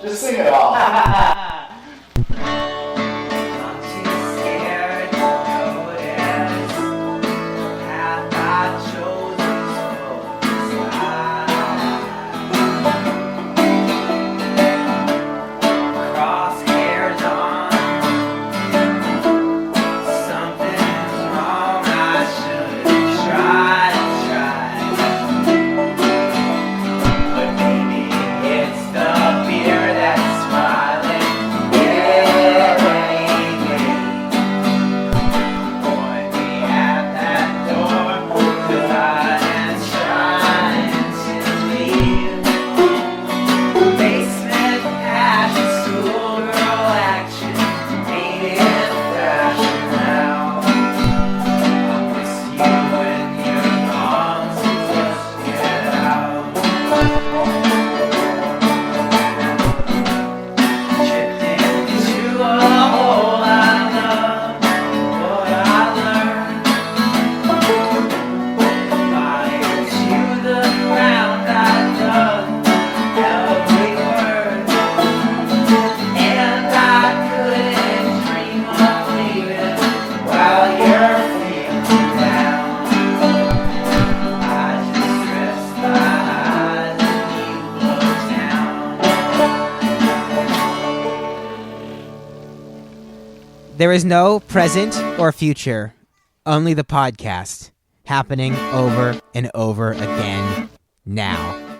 Just sing it all. There is no present or future, only the podcast, happening over and over again now.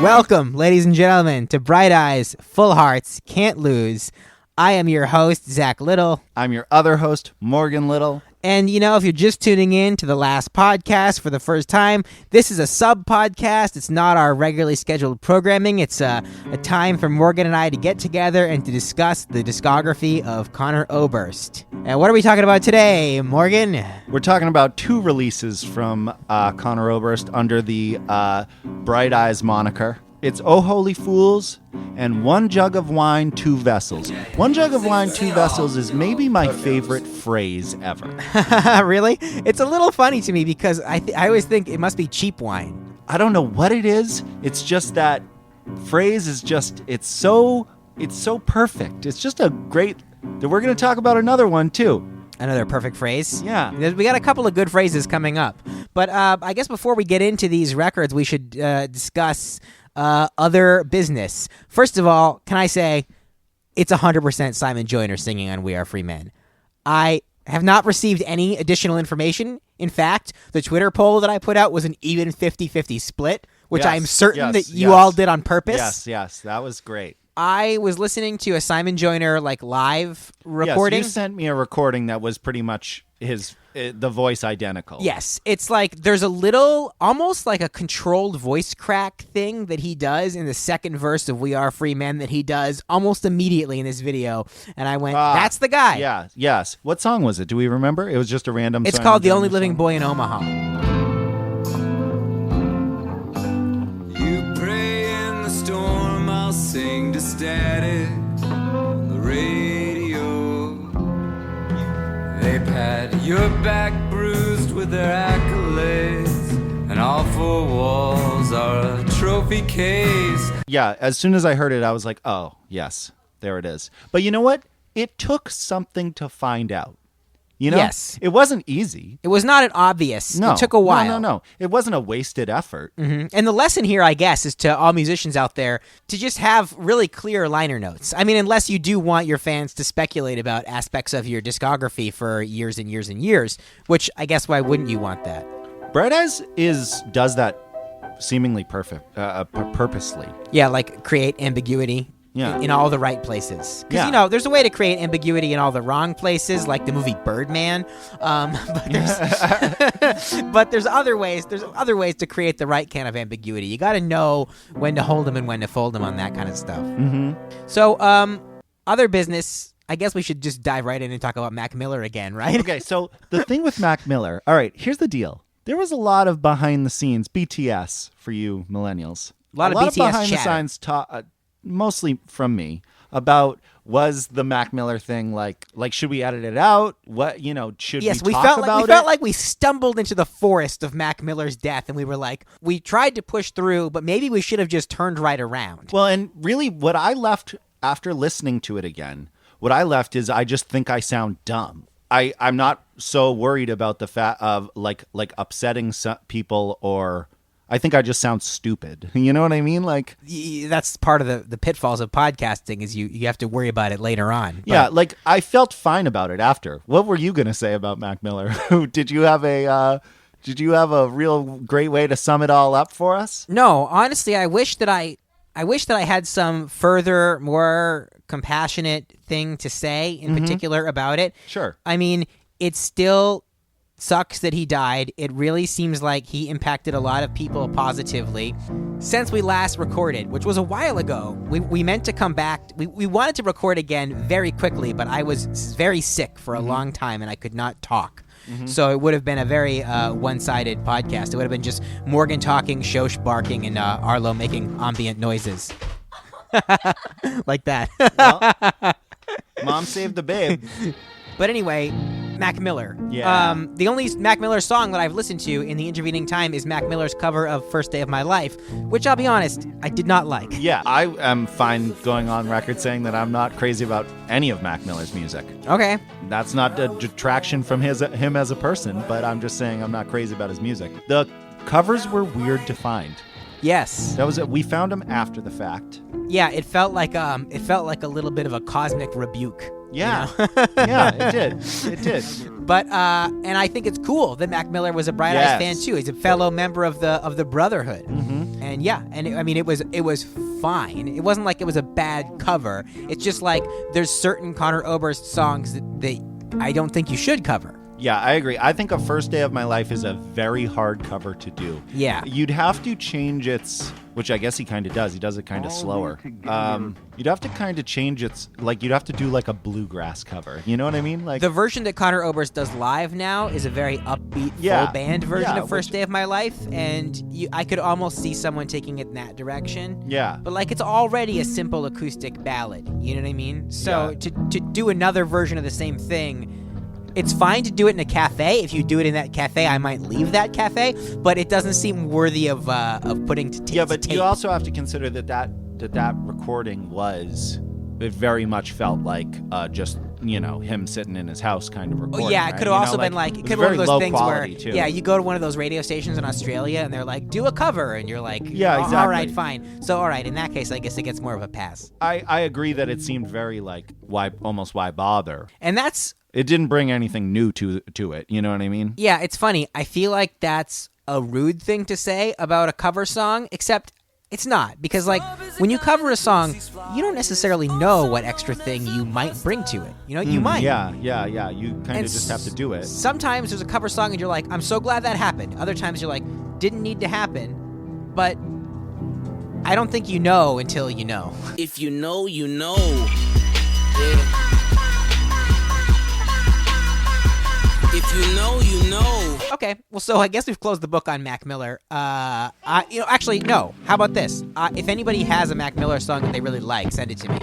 Welcome, ladies and gentlemen, to Bright Eyes, Full Hearts, Can't Lose. I am your host, Zach Little. I'm your other host, Morgan Little. And, you know, if you're just tuning in to the last podcast for the first time, this is a sub-podcast. It's not our regularly scheduled programming. It's a time for Morgan and I to get together and to discuss the discography of Conor Oberst. And what are we talking about today, Morgan? We're talking about two releases from Conor Oberst under the Bright Eyes moniker. It's Oh Holy Fools and One Jug of Wine, Two Vessels. One Jug of Wine, Two Vessels is maybe my favorite phrase ever. Really? It's a little funny to me because I always think it must be cheap wine. I don't know what it is. It's just that phrase is just, it's so perfect. It's just a great, we're going to talk about another one too. Another perfect phrase? Yeah. We got a couple of good phrases coming up. But I guess before we get into these records, we should discuss other business. First of all, can I say it's 100% Simon Joyner singing on We Are Free Men. I have not received any additional information. In fact, the Twitter poll that I put out was an even 50-50 split, which I am certain that you all did on purpose. Yes, that was great. I was listening to a Simon Joyner live recording. Yes, you sent me a recording that was pretty much the voice identical. Yes, it's there's a little, almost like a controlled voice crack thing that he does in the second verse of We Are Free Men that he does almost immediately in this video, and I went, that's the guy. Yeah, yes. What song was it? Do we remember? It was just a random It's Simon called The Joyner Only Living song? Boy in Omaha. You pray in the storm, I'll sing to static on the radio. They pat your back bruised with their accolades, and all four walls are a trophy case. Yeah, as soon as I heard it, I was like, oh, yes, there it is. But you know what? It took something to find out. You know? Yes. It wasn't easy. It was not an obvious. No. It took a while. No. It wasn't a wasted effort. Mm-hmm. And the lesson here, I guess, is to all musicians out there to just have really clear liner notes. I mean, unless you do want your fans to speculate about aspects of your discography for years and years and years, which I guess why wouldn't you want that? Bright Eyes does that seemingly purposely. Yeah, create ambiguity. Yeah. In all the right places. Because, Yeah. there's a way to create ambiguity in all the wrong places, like the movie Birdman. But there's other ways. There's other ways to create the right kind of ambiguity. You got to know when to hold them and when to fold them on that kind of stuff. Mm-hmm. So, other business, I guess we should just dive right in and talk about Mac Miller again, right? Okay, so the thing with Mac Miller, all right, here's the deal. There was a lot of behind the scenes, BTS for you millennials. A lot of BTS behind chatter. the scenes mostly from me, about was the Mac Miller thing like should we edit it out? What should we talk about it? We felt like we stumbled into the forest of Mac Miller's death, and we were like, we tried to push through, but maybe we should have just turned right around. Well, and really, what I left after listening to it again, is I just think I sound dumb. I'm not so worried about the fact of like upsetting people, or I think I just sound stupid. You know what I mean? Like, that's part of the pitfalls of podcasting, is you have to worry about it later on. But yeah, like I felt fine about it after. What were you gonna say about Mac Miller? Did you have a real great way to sum it all up for us? No, honestly, I wish that I had some further, more compassionate thing to say in particular about it. Sure. I mean, it still sucks that he died. It really seems like he impacted a lot of people positively. Since we last recorded, which was a while ago, we meant to come back. We wanted to record again very quickly, but I was very sick for a long time and I could not talk. So it would have been a very one-sided podcast. It would have been just Morgan talking, Shosh barking, and Arlo making ambient noises. Like that. Well, Mom saved the babe. But anyway, Mac Miller. Yeah. The only Mac Miller song that I've listened to in the intervening time is Mac Miller's cover of First Day of My Life, which I'll be honest, I did not like. Yeah, I am fine going on record saying that I'm not crazy about any of Mac Miller's music. Okay. That's not a detraction from him as a person, but I'm just saying I'm not crazy about his music. The covers were weird to find. Yes. That was it. We found them after the fact. Yeah, it felt like a little bit of a cosmic rebuke. Yeah. You know? Yeah, it did. It did. But and I think it's cool that Mac Miller was a Bright Eyes fan too. He's a fellow member of the Brotherhood. Mm-hmm. And yeah, and it was fine. It wasn't like it was a bad cover. It's just like there's certain Conor Oberst songs that I don't think you should cover. Yeah, I agree. I think A First Day of My Life is a very hard cover to do. Yeah. You'd have to change its, which I guess he kind of does. He does it kind of slower. You'd have to kind of change its, like you'd have to do like a bluegrass cover. You know what I mean? Like the version that Conor Oberst does live now is a very upbeat, full band version of First Day of My Life, and I could almost see someone taking it in that direction. Yeah. But like it's already a simple acoustic ballad. You know what I mean? So to do another version of the same thing. It's fine to do it in a cafe. If you do it in that cafe, I might leave that cafe, but it doesn't seem worthy of putting to tape. Yeah, but you also have to consider that recording it very much felt like just him sitting in his house kind of recording. Oh, yeah, it right? could have also been like it could be one of those things where too. you go to one of those radio stations in Australia and they're like, do a cover, and you're like, yeah, exactly. All right, fine. So all right, in that case, I guess it gets more of a pass. I agree that it seemed very like why bother, and that's. It didn't bring anything new to it. You know what I mean? Yeah, it's funny. I feel like that's a rude thing to say about a cover song, except it's not. Because, like, when you cover a song, you don't necessarily know what extra thing you might bring to it. You know, you might. Yeah. You kind of just have to do it. Sometimes there's a cover song and you're like, I'm so glad that happened. Other times you're like, didn't need to happen. But I don't think you know until you know. If you know, you know. Yeah. If you know, you know. Okay, well, so I guess we've closed the book on Mac Miller. Actually, no. How about this? If anybody has a Mac Miller song that they really like, send it to me.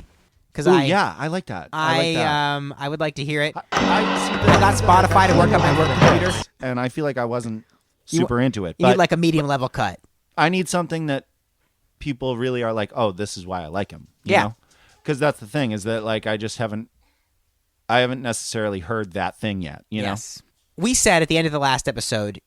I like that. I would like to hear it. I got Spotify to work on my work computer, and I feel like I wasn't super into it. You need like a medium level cut. I need something that people really are like, oh, this is why I like him. You know? Because that's the thing is that like I haven't necessarily heard that thing yet, you know? We said at the end of the last episode,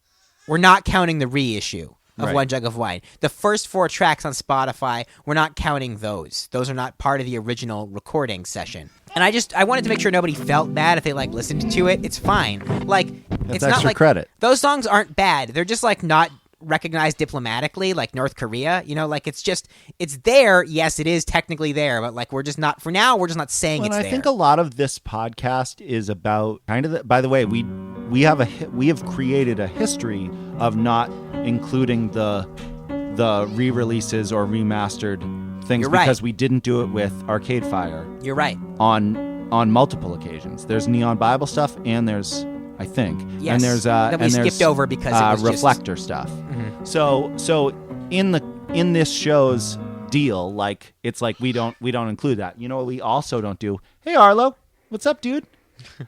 we're not counting the reissue of One Jug of Wine. The first 4 tracks on Spotify, we're not counting those. Those are not part of the original recording session. And I wanted to make sure nobody felt bad if they like listened to it. It's fine. Like That's it's not like credit. Those songs aren't bad. They're just like not recognized diplomatically, like North Korea, like it's there. Yes, it is technically there, but like we're just not saying it's there. I think a lot of this podcast is about kind of by the way, we have created a history of not including the re-releases or remastered things because we didn't do it with Arcade Fire. You're right. On multiple occasions. There's Neon Bible stuff and there's I think. Yes, and there's that we skipped over because it was Reflector stuff. Mm-hmm. So in this show's deal. Like it's like we don't include that. You know what we also don't do? Hey Arlo, what's up, dude?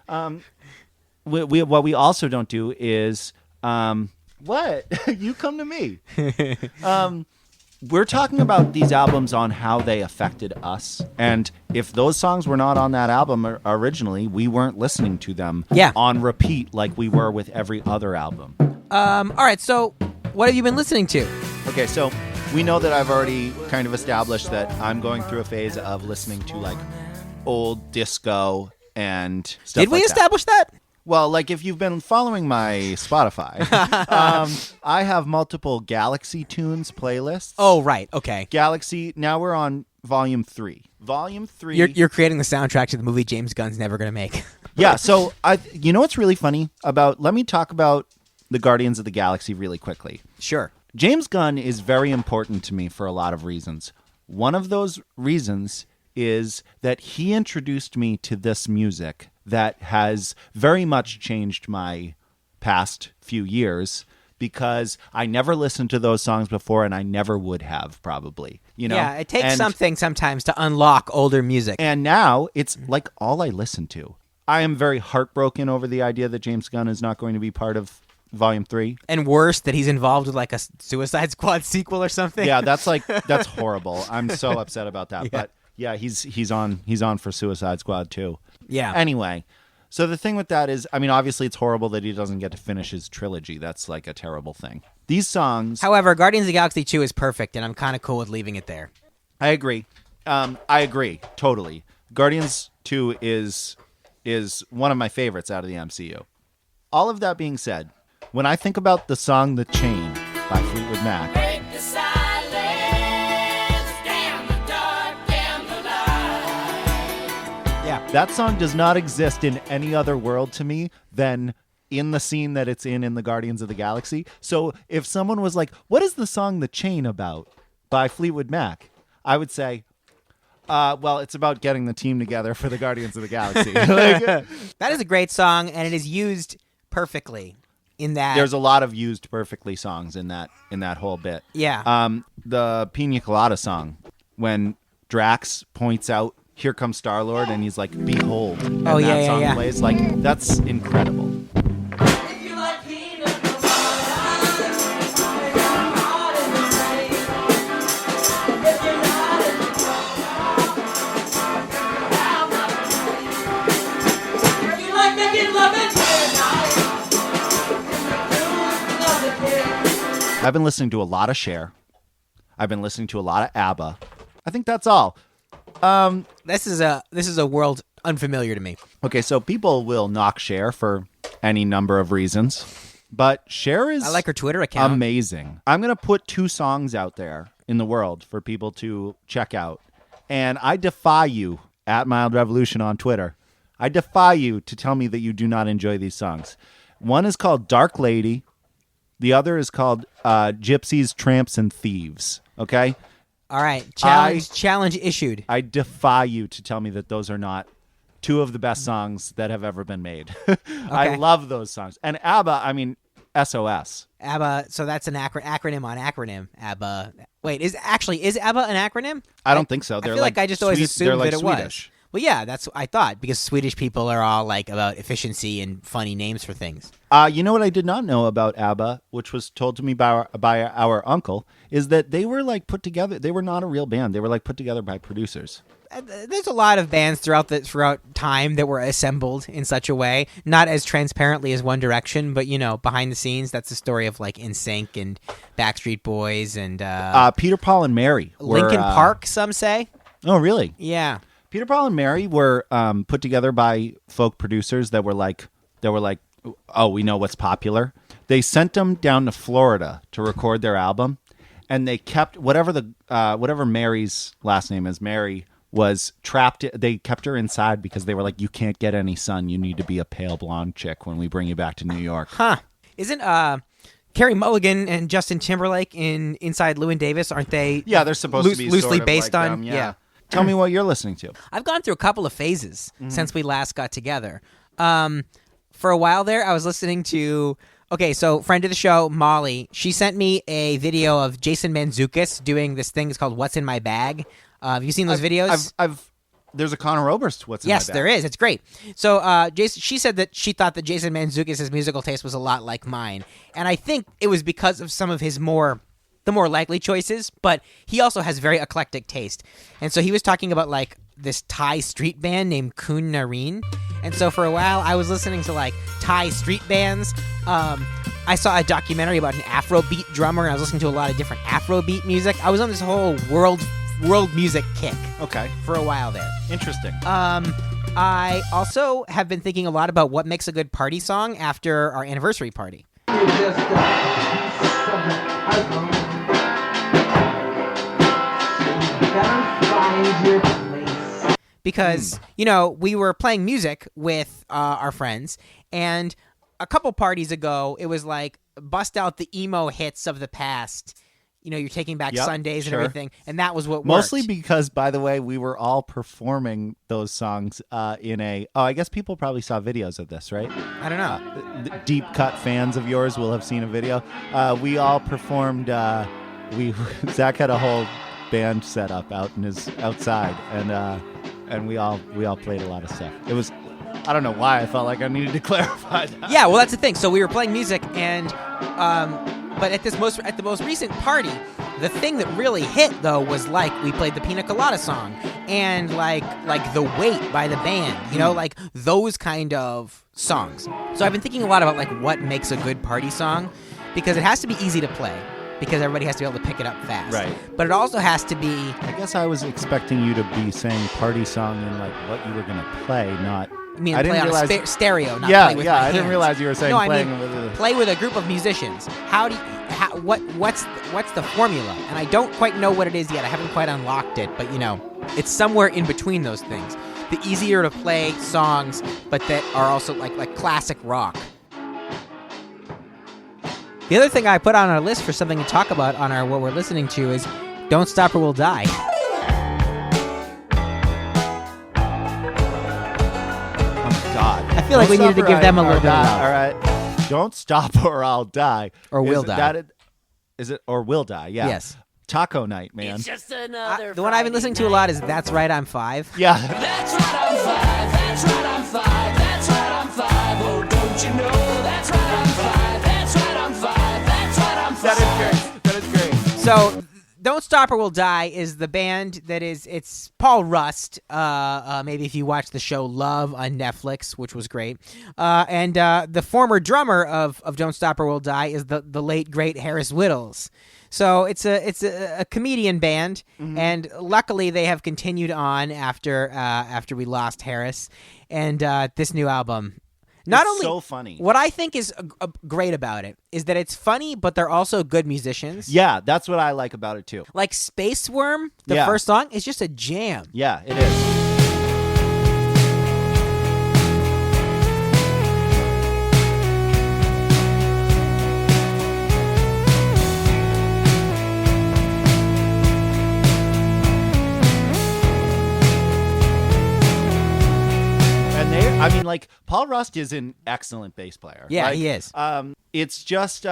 What we also don't do is what? You come to me. We're talking about these albums on how they affected us. And if those songs were not on that album originally, we weren't listening to them on repeat like we were with every other album. All right, so what have you been listening to? Okay, so we know that I've already kind of established that I'm going through a phase of listening to like old disco and stuff Did we like establish that? Well, like if you've been following my Spotify, I have multiple Galaxy Tunes playlists. Oh, right. Okay. Galaxy. Now we're on Volume 3. Volume 3. You're creating the soundtrack to the movie James Gunn's never going to make. Yeah. So you know what's really funny about? Let me talk about the Guardians of the Galaxy really quickly. Sure. James Gunn is very important to me for a lot of reasons. One of those reasons is that he introduced me to this music that has very much changed my past few years because I never listened to those songs before and I never would have probably, you know? Yeah, it takes something sometimes to unlock older music. And now it's like all I listen to. I am very heartbroken over the idea that James Gunn is not going to be part of Volume 3. And worse, that he's involved with like a Suicide Squad sequel or something. Yeah, that's horrible. I'm so upset about that. Yeah. But yeah, he's on for Suicide Squad too. Yeah. Anyway, so the thing with that is, I mean, obviously it's horrible that he doesn't get to finish his trilogy. That's like a terrible thing. These songs... However, Guardians of the Galaxy 2 is perfect, and I'm kind of cool with leaving it there. I agree. I agree, totally. Guardians 2 is one of my favorites out of the MCU. All of that being said, when I think about the song The Chain by Fleetwood Mac... That song does not exist in any other world to me than in the scene that it's in the Guardians of the Galaxy. So if someone was like, what is the song The Chain about by Fleetwood Mac? I would say, well, it's about getting the team together for the Guardians of the Galaxy. That is a great song, and it is used perfectly in that. There's a lot of used perfectly songs in that whole bit. Yeah. The Pina Colada song, when Drax points out, here comes Star-Lord, and he's like, behold. And that song plays. Like, that's incredible. I've been listening to a lot of Cher. I've been listening to a lot of ABBA. I think that's all. This is a world unfamiliar to me. Okay, so people will knock Cher for any number of reasons, but Cher is I like her Twitter account. Amazing. I'm going to put 2 songs out there in the world for people to check out, and I defy you, at Mild Revolution on Twitter, I defy you to tell me that you do not enjoy these songs. One is called Dark Lady. The other is called Gypsies, Tramps, and Thieves. Okay? All right. Challenge issued. I defy you to tell me that those are not 2 of the best songs that have ever been made. I love those songs. And ABBA, I mean, SOS. ABBA, so that's an acronym on acronym. ABBA. Wait, is ABBA an acronym? I don't think so. I feel like I just always assumed that it Swedish. was. Well, yeah, that's what I thought, because Swedish people are all like about efficiency and funny names for things. You know what I did not know about ABBA, which was told to me by our uncle, is that they were like put together. They were not a real band. They were like put together by producers. There's a lot of bands throughout time that were assembled in such a way, not as transparently as One Direction, but behind the scenes. That's the story of like NSYNC and Backstreet Boys and Peter, Paul, and Mary. Linkin Park, some say. Oh, really? Yeah. Peter, Paul, and Mary were put together by folk producers that were like, oh, we know what's popular. They sent them down to Florida to record their album, and they kept whatever Mary's last name is, Mary, was trapped. They kept her inside because they were like, you can't get any sun. You need to be a pale blonde chick when we bring you back to New York. Huh? Isn't Carey Mulligan and Justin Timberlake in Inside Llewyn Davis? Aren't they? Yeah, they're supposed to be loosely sort of based like on. them, yeah. Tell me what you're listening to. I've gone through a couple of phases since we last got together. For a while there, I was listening to Okay, so friend of the show, Molly, she sent me a video of Jason Mantzoukas doing this thing. It's called "What's in My Bag." Have you seen those videos? There's a Conor Oberst. What's in my bag? Yes, there is. It's great. So, Jason, she said that she thought that Jason Mantzoukas' musical taste was a lot like mine, and I think it was because of some of his the more likely choices. But he also has very eclectic taste, and so he was talking about like this Thai street band named Kun Nareen, and so for a while I was listening to like Thai street bands. I saw a documentary about an Afrobeat drummer, and I was listening to a lot of different Afrobeat music. I was on this whole world music kick. Okay. For a while there. Interesting. I also have been thinking a lot about what makes a good party song after our anniversary party. Because, we were playing music with our friends, and a couple parties ago, it was like, bust out the emo hits of the past. You're taking back Sundays and everything, and that was what worked. Mostly because, by the way, we were all performing those songs in a... Oh, I guess people probably saw videos of this, right? I don't know. The deep cut fans of yours will have seen a video. We all performed... Zach had a whole band set up outside, and we all played a lot of stuff. It was... I don't know why I felt like I needed to clarify that. Yeah, well, that's the thing. So we were playing music, and... but at the most recent party, the thing that really hit though was like we played the Pina Colada song and like The Weight by the band, like those kind of songs. So I've been thinking a lot about like what makes a good party song, because it has to be easy to play, because everybody has to be able to pick it up fast. Right. But it also has to be... I guess I was expecting you to be saying party song and like what you were going to play, not... I mean, I play didn't on realize... a stereo, not yeah, play with yeah. my I hands. didn't realize you were saying playing with play with a group of musicians. What's the formula? And I don't quite know what it is yet. I haven't quite unlocked it, but it's somewhere in between those things. The easier to play songs, but that are also like classic rock. The other thing I put on our list for something to talk about on our what we're listening to is "Don't Stop or We'll Die." I feel like we needed to give them a little bit of love. All right. Don't stop or I'll die. Or will die. Is it or will die? Yeah. Yes. Taco night, man. It's just another the one I've been listening to a lot is "That's Right, I'm 5." Yeah. That's right, I'm 5. That's right, I'm 5. That's right, I'm 5. Oh, don't you know? That's right, I'm 5. That's right, I'm 5. That's right, I'm 5. That is great. So, "Don't Stop or We'll Die" is the band it's Paul Rust. Maybe if you watch the show Love on Netflix, which was great. And the former drummer of "Don't Stop or We'll Die" is the late great Harris Whittles. So it's a comedian band, and luckily they have continued on after we lost Harris, and this new album. Not only so funny. What I think is great about it is that it's funny, but they're also good musicians. Yeah, that's what I like about it too. Like Space Worm, the first song, is just a jam. Yeah, it is. Paul Rust is an excellent bass player. Yeah, he is. It's just,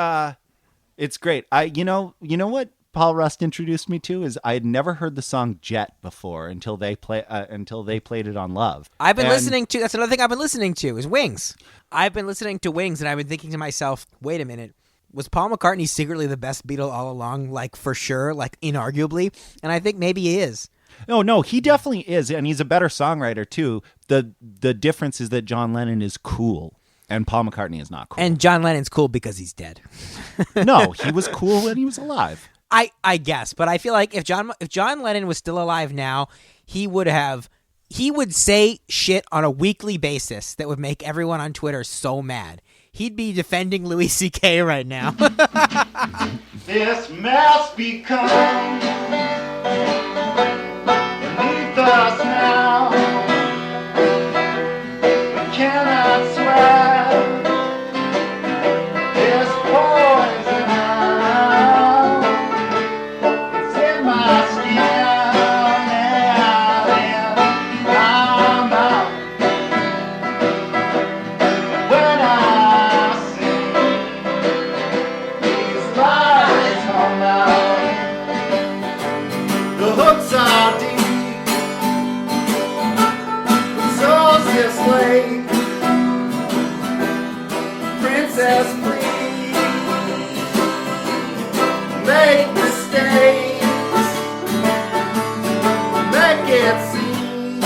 it's great. You know what Paul Rust introduced me to is I had never heard the song "Jet" before until they played it on Love. I've been listening to. That's another thing I've been listening to is Wings. I've been listening to Wings, and I've been thinking to myself, wait a minute. Was Paul McCartney secretly the best Beatle all along? Like, for sure, like, inarguably? And I think maybe he is. No, he definitely is, and he's a better songwriter too. The difference is that John Lennon is cool, and Paul McCartney is not cool. And John Lennon's cool because he's dead. No, he was cool when he was alive. I guess, but I feel like if John Lennon was still alive now, he would say shit on a weekly basis that would make everyone on Twitter so mad. He'd be defending Louis C.K. right now. This must become beneath us now. We cannot swear this poison now. It's in my skin and in my mouth. When I sing, it seems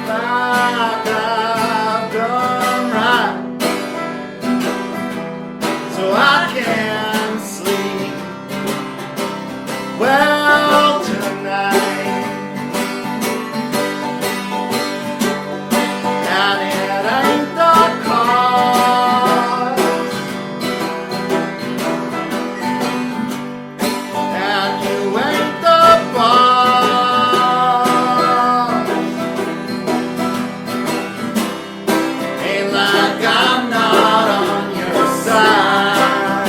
like I've done right, so I can sleep well tonight. And it ain't the cause, and you ain't the boss. Ain't like I'm not on your side.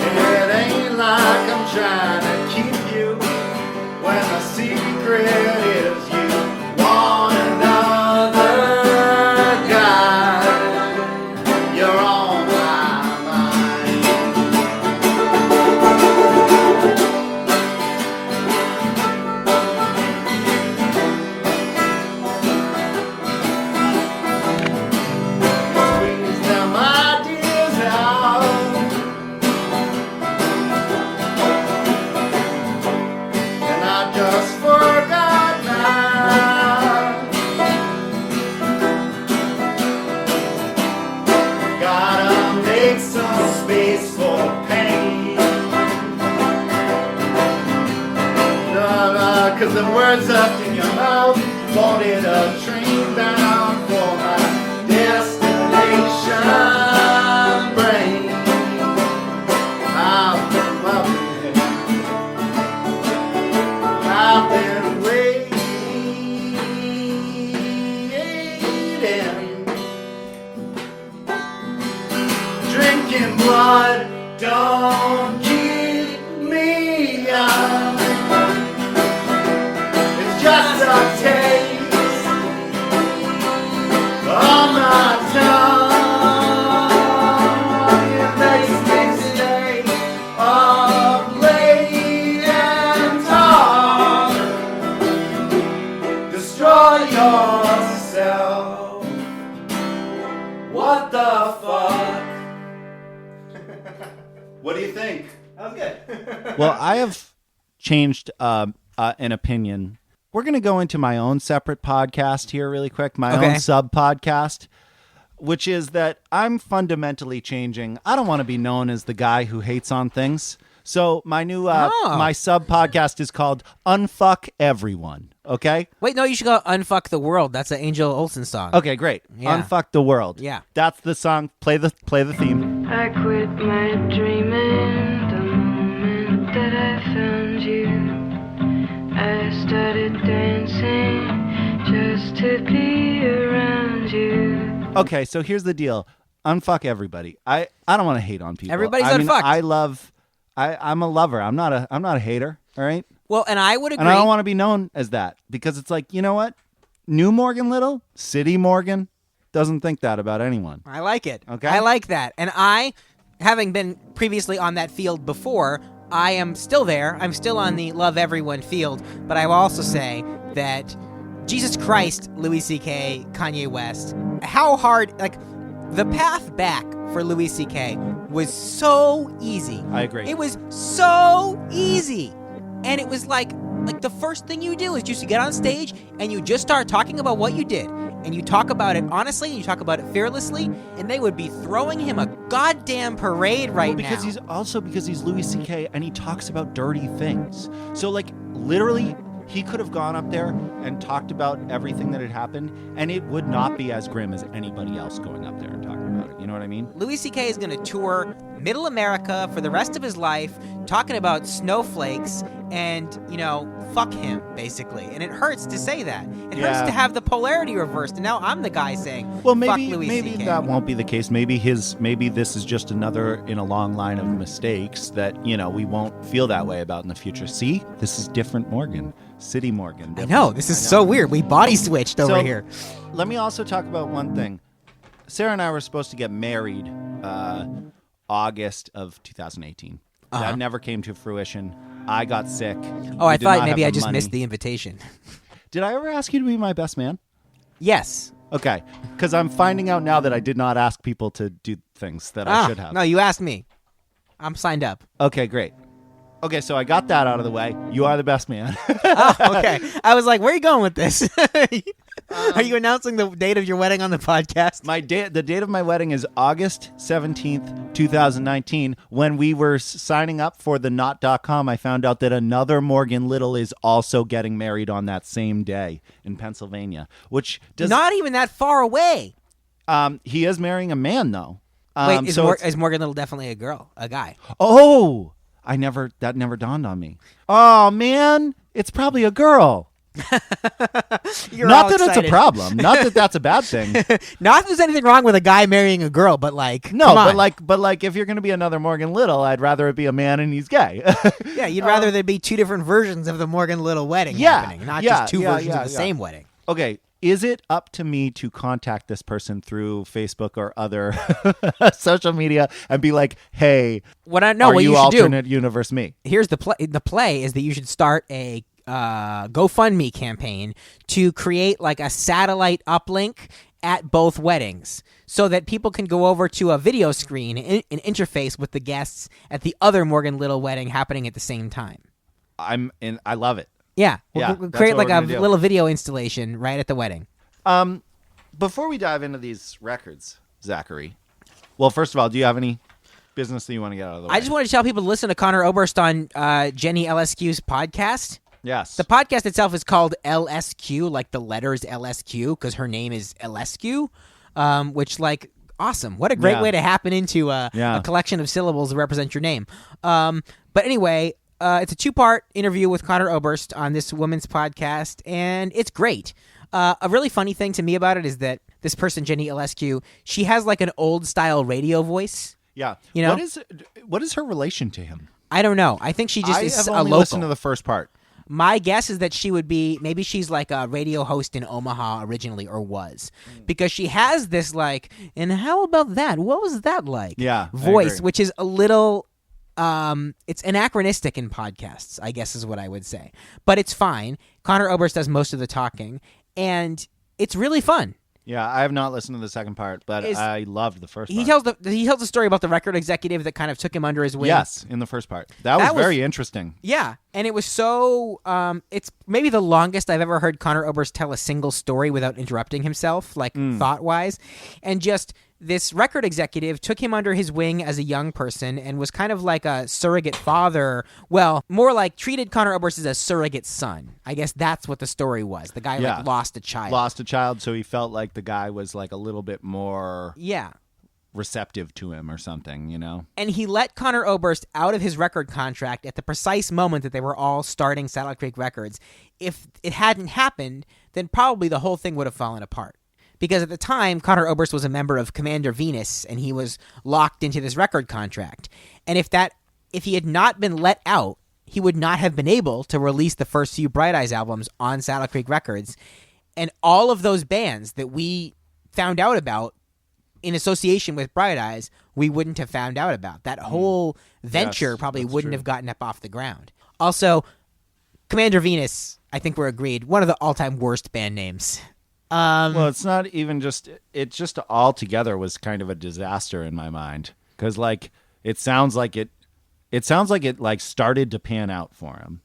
It ain't like I'm trying to keep you when the secret is you want another guy. You're on my mind. Squeeze them ideas out, and I just forgot now. Gotta make some space for pain. Cause the words left in your mouth wanted a train bound for my destination brain. I've been waiting. Drinking blood don't keep me young. It's just a taste on my tongue. It makes me stay up late and talk. Destroy yourself. What the fuck? What do you think? That was good. Well, I have changed an opinion. We're going to go into my own separate podcast here really quick, my Okay. own sub-podcast, which is that I'm fundamentally changing. I don't want to be known as the guy who hates on things. So my new my sub-podcast is called Unfuck Everyone, okay? Wait, no, you should go Unfuck the World. That's an Angel Olsen song. Okay, great. Yeah. Unfuck the World. Yeah. That's the song. Play the theme. I quit my dreaming the moment that I found you. I started dancing just to be around you. Okay, so here's the deal. Unfuck everybody. I don't want to hate on people. Everybody's I mean, unfucked. I'm a lover. I'm not a hater, all right? Well, and I would agree. And I don't want to be known as that because it's like, you know what? New Morgan Little, City Morgan doesn't think that about anyone. I like it. Okay. I like that. And I, having been previously on that field before, I am still there. I'm still on the love everyone field. But I will also say that Jesus Christ, Louis C.K., Kanye West, how hard, like, the path back for Louis C.K. was so easy. I agree. It was so easy. And it was like the first thing you do is just you get on stage and you just start talking about what you did. And you talk about it honestly, and you talk about it fearlessly, and they would be throwing him a goddamn parade right now. Because he's Louis C.K. and he talks about dirty things. So like literally he could have gone up there and talked about everything that had happened, and it would not be as grim as anybody else going up there and talking about it. You know what I mean? Louis C.K. is going to tour Middle America for the rest of his life, talking about snowflakes and, fuck him, basically. And it hurts to say that. It hurts to have the polarity reversed. And now I'm the guy saying, well, fuck maybe Louis maybe C.K. that won't be the case. Maybe this is just another in a long line of mistakes that we won't feel that way about in the future. See, this is different Morgan, City Morgan. I know, this is so weird. We body switched over So, here. Let me also talk about one thing. Sarah and I were supposed to get married August of 2018. That never came to fruition. I got sick. Oh, I We did thought not maybe have I the just money. missed the invitation. Did I ever ask you to be my best man? Yes. Okay, because I'm finding out now that I did not ask people to do things that I should have. No, you asked me. I'm signed up. Okay, great. Okay, so I got that out of the way. You are the best man. Oh, okay. I was like, where are you going with this? Are you announcing the date of your wedding on the podcast? The date of my wedding is August 17th, 2019. When we were signing up for the Knot.com, I found out that another Morgan Little is also getting married on that same day in Pennsylvania, which does Not even that far away. he is marrying a man, though. Wait, so is Morgan Little definitely a guy? Oh, that never dawned on me. Oh, man, it's probably a girl. You're Not all that it's a excited. problem. Not that that's a bad thing. Not that there's anything wrong with a guy marrying a girl, but like, No, come on. but like, if you're going to be another Morgan Little, I'd rather it be a man and he's gay. Yeah, you'd rather there be two different versions of the Morgan Little wedding Yeah, happening, not yeah, just two yeah, versions yeah, of the yeah. same wedding. Okay, is it up to me to contact this person through Facebook or other social media and be like, hey, What I know, are what you you should do. alternate universe me? Here's the play. The play is that you should start a GoFundMe campaign to create like a satellite uplink at both weddings so that people can go over to a video screen and interface with the guests at the other Morgan Little wedding happening at the same time. I love it. Yeah, Yeah, we'll that's create what like we're a gonna do. little video installation right at the wedding. Before we dive into these records, Zachary, well, first of all, do you have any business that you want to get out of the way? I just wanted to tell people to listen to Conor Oberst on Jenny LSQ's podcast. Yes. The podcast itself is called LSQ, like the letters LSQ, because her name is LSQ, which, like, awesome. What a great Yeah. way to happen into a collection of syllables to represent your name. But anyway, it's a 2-part interview with Conor Oberst on this woman's podcast, and it's great. A really funny thing to me about it is that this person, Jenny LSQ, she has like an old-style radio voice. Yeah. You know? What is her relation to him? I don't know. I think she just I is have a only local. listened to the first part. My guess is that she would be, maybe she's like a radio host in Omaha originally, or was, because she has this like, and how about that? What was that like? Yeah, I voice, agree. which is a little, it's anachronistic in podcasts, I guess is what I would say. But it's fine. Conor Oberst does most of the talking, and it's really fun. Yeah, I have not listened to the second part, but Is- I loved the first He part. tells the story about the record executive that kind of took him under his wing. Yes, in the first part. That was very interesting. Yeah, and it was so. It's maybe the longest I've ever heard Conor Oberst tell a single story without interrupting himself, like thought-wise, and just this record executive took him under his wing as a young person and was kind of like a surrogate father. Well, more like treated Conor Oberst as a surrogate son. I guess that's what the story was. The guy like lost a child. Lost a child, so he felt like the guy was like a little bit more Yeah. receptive to him or something, you know? And he let Conor Oberst out of his record contract at the precise moment that they were all starting Saddle Creek Records. If it hadn't happened, then probably the whole thing would have fallen apart. Because at the time, Conor Oberst was a member of Commander Venus, and he was locked into this record contract. And if he had not been let out, he would not have been able to release the first few Bright Eyes albums on Saddle Creek Records. And all of those bands that we found out about in association with Bright Eyes, we wouldn't have found out about. That whole venture Yes, probably that's wouldn't true. have gotten up off the ground. Also, Commander Venus, I think we're agreed, one of the all-time worst band names. Well, it's not even just it just altogether was kind of a disaster in my mind cuz like it sounds like it like started to pan out for him.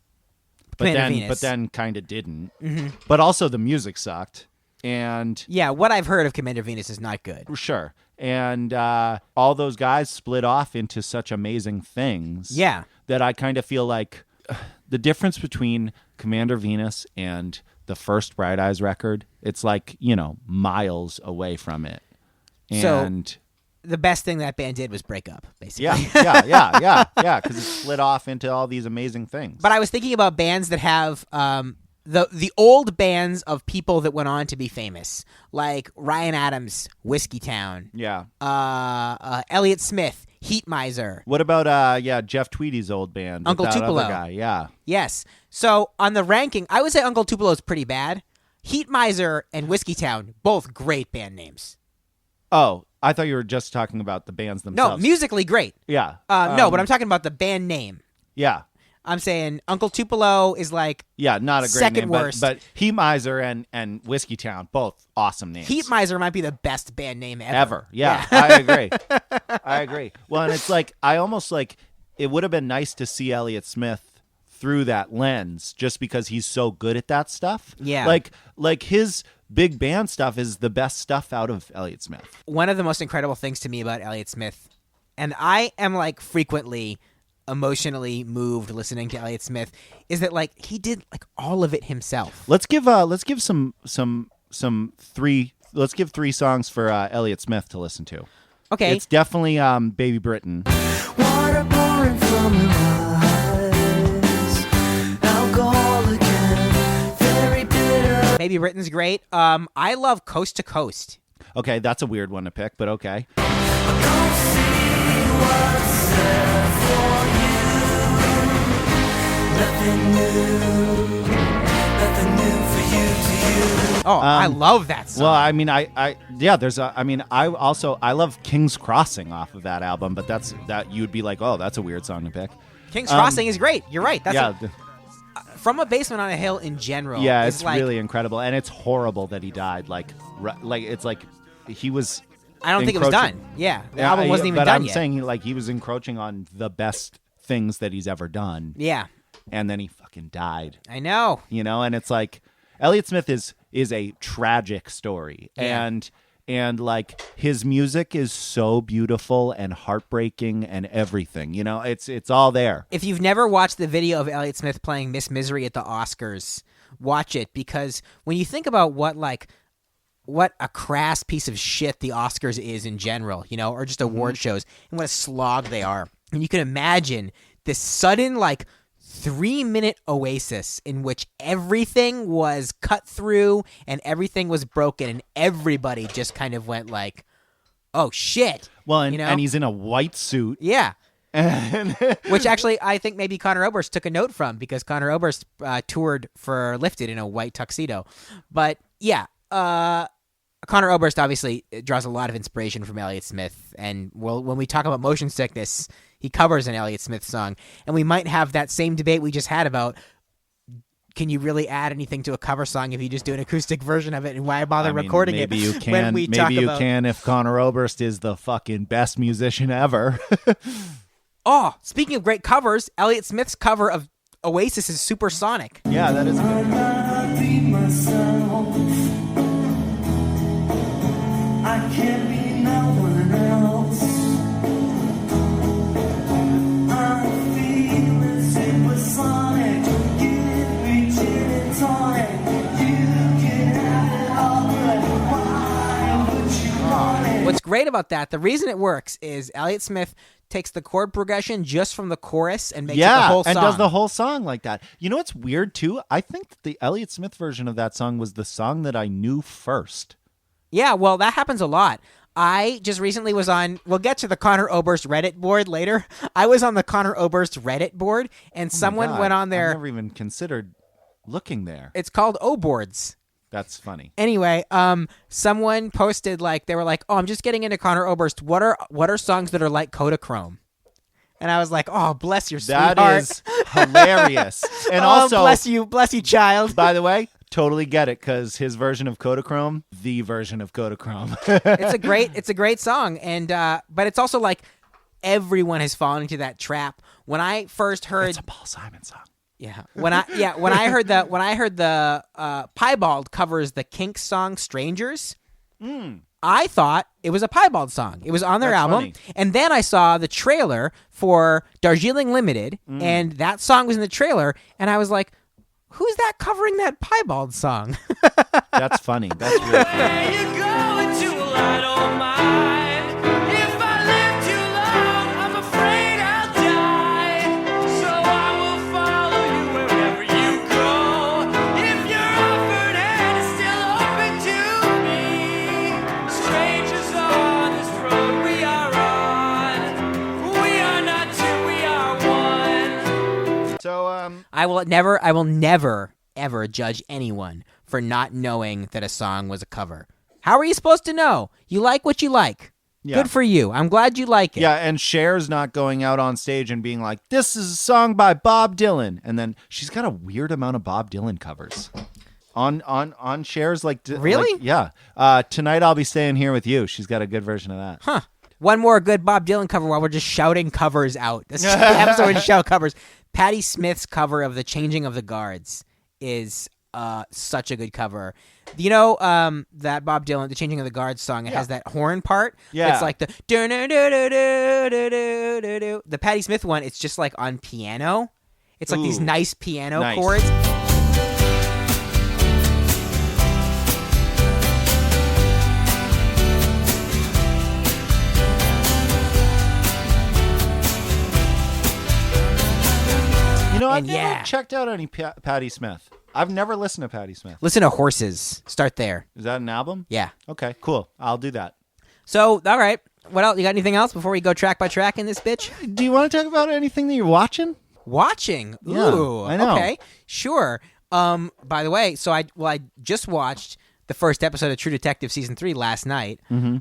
Commander Venus. But then kind of didn't. But also the music sucked and Yeah, what I've heard of Commander Venus is not good. sure. And all those guys split off into such amazing things. Yeah. That I kind of feel like the difference between Commander Venus and the first Bright Eyes record, it's like, you know, miles away from it. So- And The best thing that band did was break up, basically. yeah, because it split off into all these amazing things. But I was thinking about bands that have the old bands of people that went on to be famous, like Ryan Adams, Whiskey Town, yeah. Elliott Smith, Heat Miser. What about Jeff Tweedy's old band? with Uncle that Tupelo. other guy? Yeah. Yes. So on the ranking, I would say Uncle Tupelo's pretty bad. Heat Miser and Whiskey Town, both great band names. Oh, I thought you were just talking about the bands No, themselves. musically great. Yeah. No, but I'm talking about the band name. Yeah. I'm saying Uncle Tupelo is like Yeah, not a great second name, worst. but Heat Miser and Whiskey Town, both awesome names. Heat Miser might be the best band name ever. Yeah, I agree. I agree. Well, and it's like I almost like it would have been nice to see Elliott Smith through that lens, just because he's so good at that stuff. Yeah. Like his big band stuff is the best stuff out of Elliott Smith. One of the most incredible things to me about Elliott Smith, and I am like frequently emotionally moved listening to Elliott Smith, is that like he did like all of it himself. Let's give three songs for Elliott Smith to listen to. Okay. It's definitely Baby Britain. Water pouring from your eyes. Alcohol again. Very bitter. Baby Britain's great. I love Coast to Coast. Okay, that's a weird one to pick, but okay. Come see what's there for you. Nothing new. Nothing new for you to you. Oh, I love that song. Well, I mean, I love King's Crossing off of that album, but that you'd be like, oh, that's a weird song to pick. King's Crossing is great. You're right. That's yeah, From a Basement on a Hill in general. yeah, is it's like, really incredible, and it's horrible that he died. Like it's like he was. I don't think it was encroaching- done. Yeah, the album wasn't even but done I'm yet. saying he was encroaching on the best things that he's ever done. Yeah, And then he fucking died. I know. And it's like Elliott Smith is a tragic story. Yeah. And like his music is so beautiful and heartbreaking and everything. It's all there. If you've never watched the video of Elliott Smith playing Miss Misery at the Oscars, watch it, because when you think about what a crass piece of shit the Oscars is in general, or just award shows, and what a slog they are. And you can imagine this sudden, 3-minute oasis in which everything was cut through and everything was broken and everybody just kind of went like, oh, shit. Well, and he's in a white suit. Yeah. Which actually I think maybe Conor Oberst took a note from, because Conor Oberst toured for Lifted in a white tuxedo. But yeah, Conor Oberst obviously draws a lot of inspiration from Elliott Smith, and when we talk about motion sickness, he covers an Elliott Smith song, and we might have that same debate we just had about, can you really add anything to a cover song if you just do an acoustic version of it, and why bother recording it? Maybe you can. When we talk about... can if Conor Oberst is the fucking best musician ever. Oh, speaking of great covers, Elliott Smith's cover of Oasis is Supersonic. Yeah, that is a good one. I can't be no one else. I'm feeling supersonic. Give me gin and tonic. You can have it all, but why would you want it? What's great about that, the reason it works, is Elliott Smith takes the chord progression just from the chorus and makes it the whole song. And does the whole song like that. You know what's weird too? I think that the Elliott Smith version of that song was the song that I knew first. Yeah, well, that happens a lot. I just recently was on, we'll get to the Conor Oberst Reddit board later. I was on the Conor Oberst Reddit board, and someone went on there. I've never even considered looking there. It's called Oboards. That's funny. Anyway, someone posted, they were like, oh, I'm just getting into Conor Oberst. What are songs that are like Kodachrome? And I was like, oh, bless your sweetheart. That is hilarious. And also, bless you, child. By the way, totally get it, because his version of Kodachrome, the version of Kodachrome. It's a great song, and but it's also like everyone has fallen into that trap. When I first heard, it's a Paul Simon song. Yeah. When I heard the Piebald covers the Kinks song Strangers, I thought it was a Piebald song. It was on their album. Funny. And then I saw the trailer for Darjeeling Limited, and that song was in the trailer, and I was like, who's that covering that Piebald song? That's funny. That's really funny. There you go into I don't mind. If I live too long, I'm afraid I'll die. So I will follow you wherever you go. If your offered hand is still open to me, strangers on this road we are on. We are not two, we are one. So, I will never, ever judge anyone for not knowing that a song was a cover. How are you supposed to know? You like what you like. Yeah. Good for you. I'm glad you like it. yeah, and Cher's not going out on stage and being like, this is a song by Bob Dylan. And then she's got a weird amount of Bob Dylan covers. On Cher's, Really? yeah. Tonight I'll Be Staying Here With You. She's got a good version of that. Huh. One more good Bob Dylan cover while we're just shouting covers out. This is the episode where we just shout covers. Patti Smith's cover of The Changing of the Guards is such a good cover. You know that Bob Dylan, The Changing of the Guards song, it has that horn part. Yeah. It's like the do-do-do-do-do-do-do-do. The Patti Smith one, it's just like on piano. It's like these nice piano chords. You know, I've And never checked out any Patti Smith. I've never listened to Patti Smith. Listen to Horses. Start there. Is that an album? Yeah. Okay, cool. I'll do that. So, all right. What else? You got anything else before we go track by track in this bitch? Do you want to talk about anything that you're watching? Watching. Yeah, Ooh. I know. Okay. Sure. By the way, so I just watched the first episode of True Detective season 3 last night. Mm-hmm.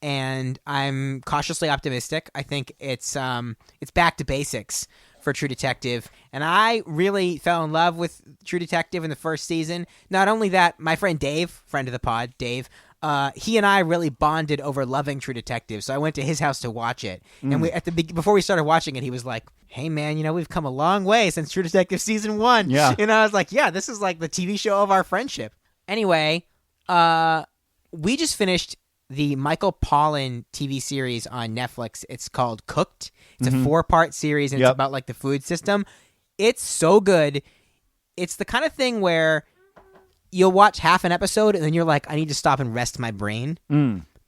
And I'm cautiously optimistic. I think it's back to basics for True Detective, and I really fell in love with True Detective in the first season. Not only that, my friend Dave, friend of the pod, Dave, he and I really bonded over loving True Detective. So I went to his house to watch it, and before we started watching it, he was like, "Hey man, you know we've come a long way since True Detective season 1." Yeah, and I was like, "Yeah, this is like the TV show of our friendship." Anyway, we just finished the Michael Pollan TV series on Netflix. It's called Cooked. It's a 4-part series, and it's about like the food system. It's so good. It's the kind of thing where you'll watch half an episode and then you're like, I need to stop and rest my brain.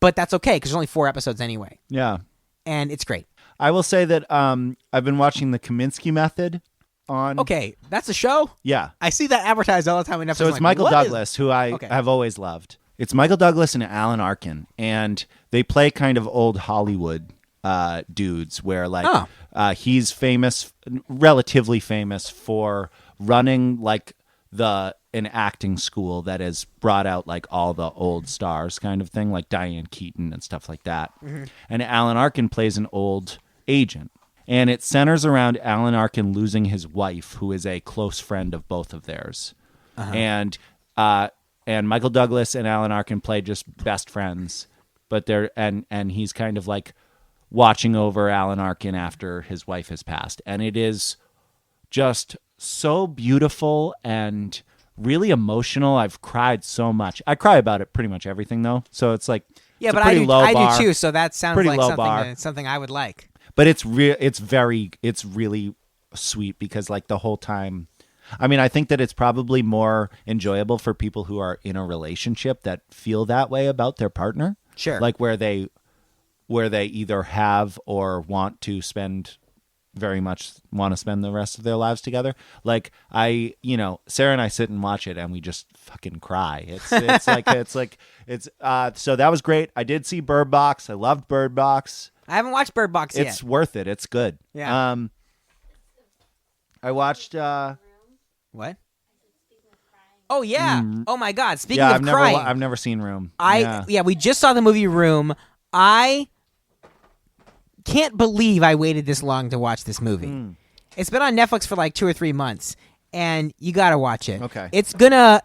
But that's okay because there's only 4 episodes anyway. Yeah. And it's great. I will say that I've been watching the Kaminsky Method on... Okay, that's a show? Yeah. I see that advertised all the time. So it's Michael Douglas, who I have always loved. It's Michael Douglas and Alan Arkin, and they play kind of old Hollywood dudes where like he's famous, relatively famous for running like an acting school that has brought out like all the old stars kind of thing, like Diane Keaton and stuff like that. And Alan Arkin plays an old agent, and it centers around Alan Arkin losing his wife, who is a close friend of both of theirs. And Michael Douglas and Alan Arkin play just best friends, but they're and he's kind of like watching over Alan Arkin after his wife has passed, and it is just so beautiful and really emotional. I've cried so much. I cry about it pretty much everything though, so it's like but I do too. So that sounds like something I would like. But it's really sweet because like the whole time. I mean, I think that it's probably more enjoyable for people who are in a relationship that feel that way about their partner. Sure. Like where they either have or want to spend the rest of their lives together. Like Sarah and I sit and watch it and we just fucking cry. So that was great. I did see Bird Box. I loved Bird Box. I haven't watched Bird Box yet. It's worth it. It's good. Yeah. I watched What? Oh yeah! Oh my God! Speaking of crying, I've never seen Room. We just saw the movie Room. I can't believe I waited this long to watch this movie. It's been on Netflix for like 2 or 3 months, and you gotta watch it. Okay. It's gonna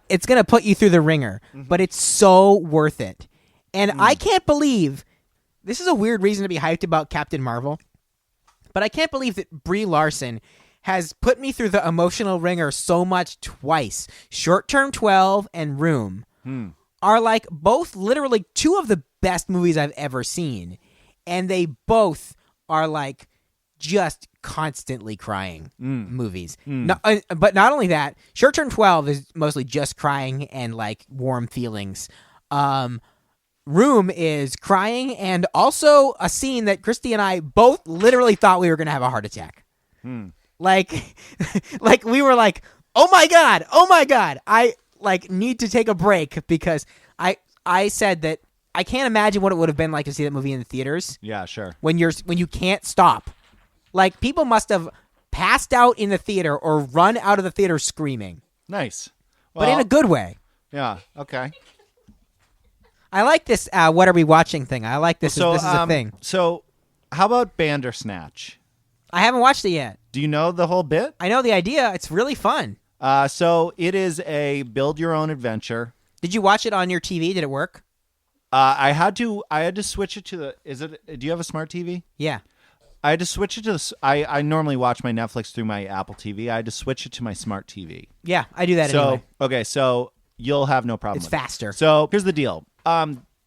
put you through the ringer, but it's so worth it. And I can't believe this is a weird reason to be hyped about Captain Marvel, but I can't believe that Brie Larson has put me through the emotional ringer so much twice. Short Term 12 and Room are like both literally 2 of the best movies I've ever seen. And they both are like just constantly crying movies. But not only that, Short Term 12 is mostly just crying and like warm feelings. Room is crying and also a scene that Christy and I both literally thought we were going to have a heart attack. Like we were like, oh my god, I like need to take a break because I said that I can't imagine what it would have been like to see that movie in the theaters. Yeah, sure. When you can't stop, like people must have passed out in the theater or run out of the theater screaming. Nice, but in a good way. Yeah. Okay. I like this. What are we watching thing? I like this. This is a thing. So, how about Bandersnatch? I haven't watched it yet. Do you know the whole bit? I know the idea. It's really fun. So it is a build-your-own adventure. Did you watch it on your TV? Did it work? I had to switch it to the. Do you have a smart TV? Yeah. I had to switch it to the. I normally watch my Netflix through my Apple TV. I had to switch it to my smart TV. Yeah, I do that anyway. Okay, so you'll have no problem. It's with it. faster. So here's the deal.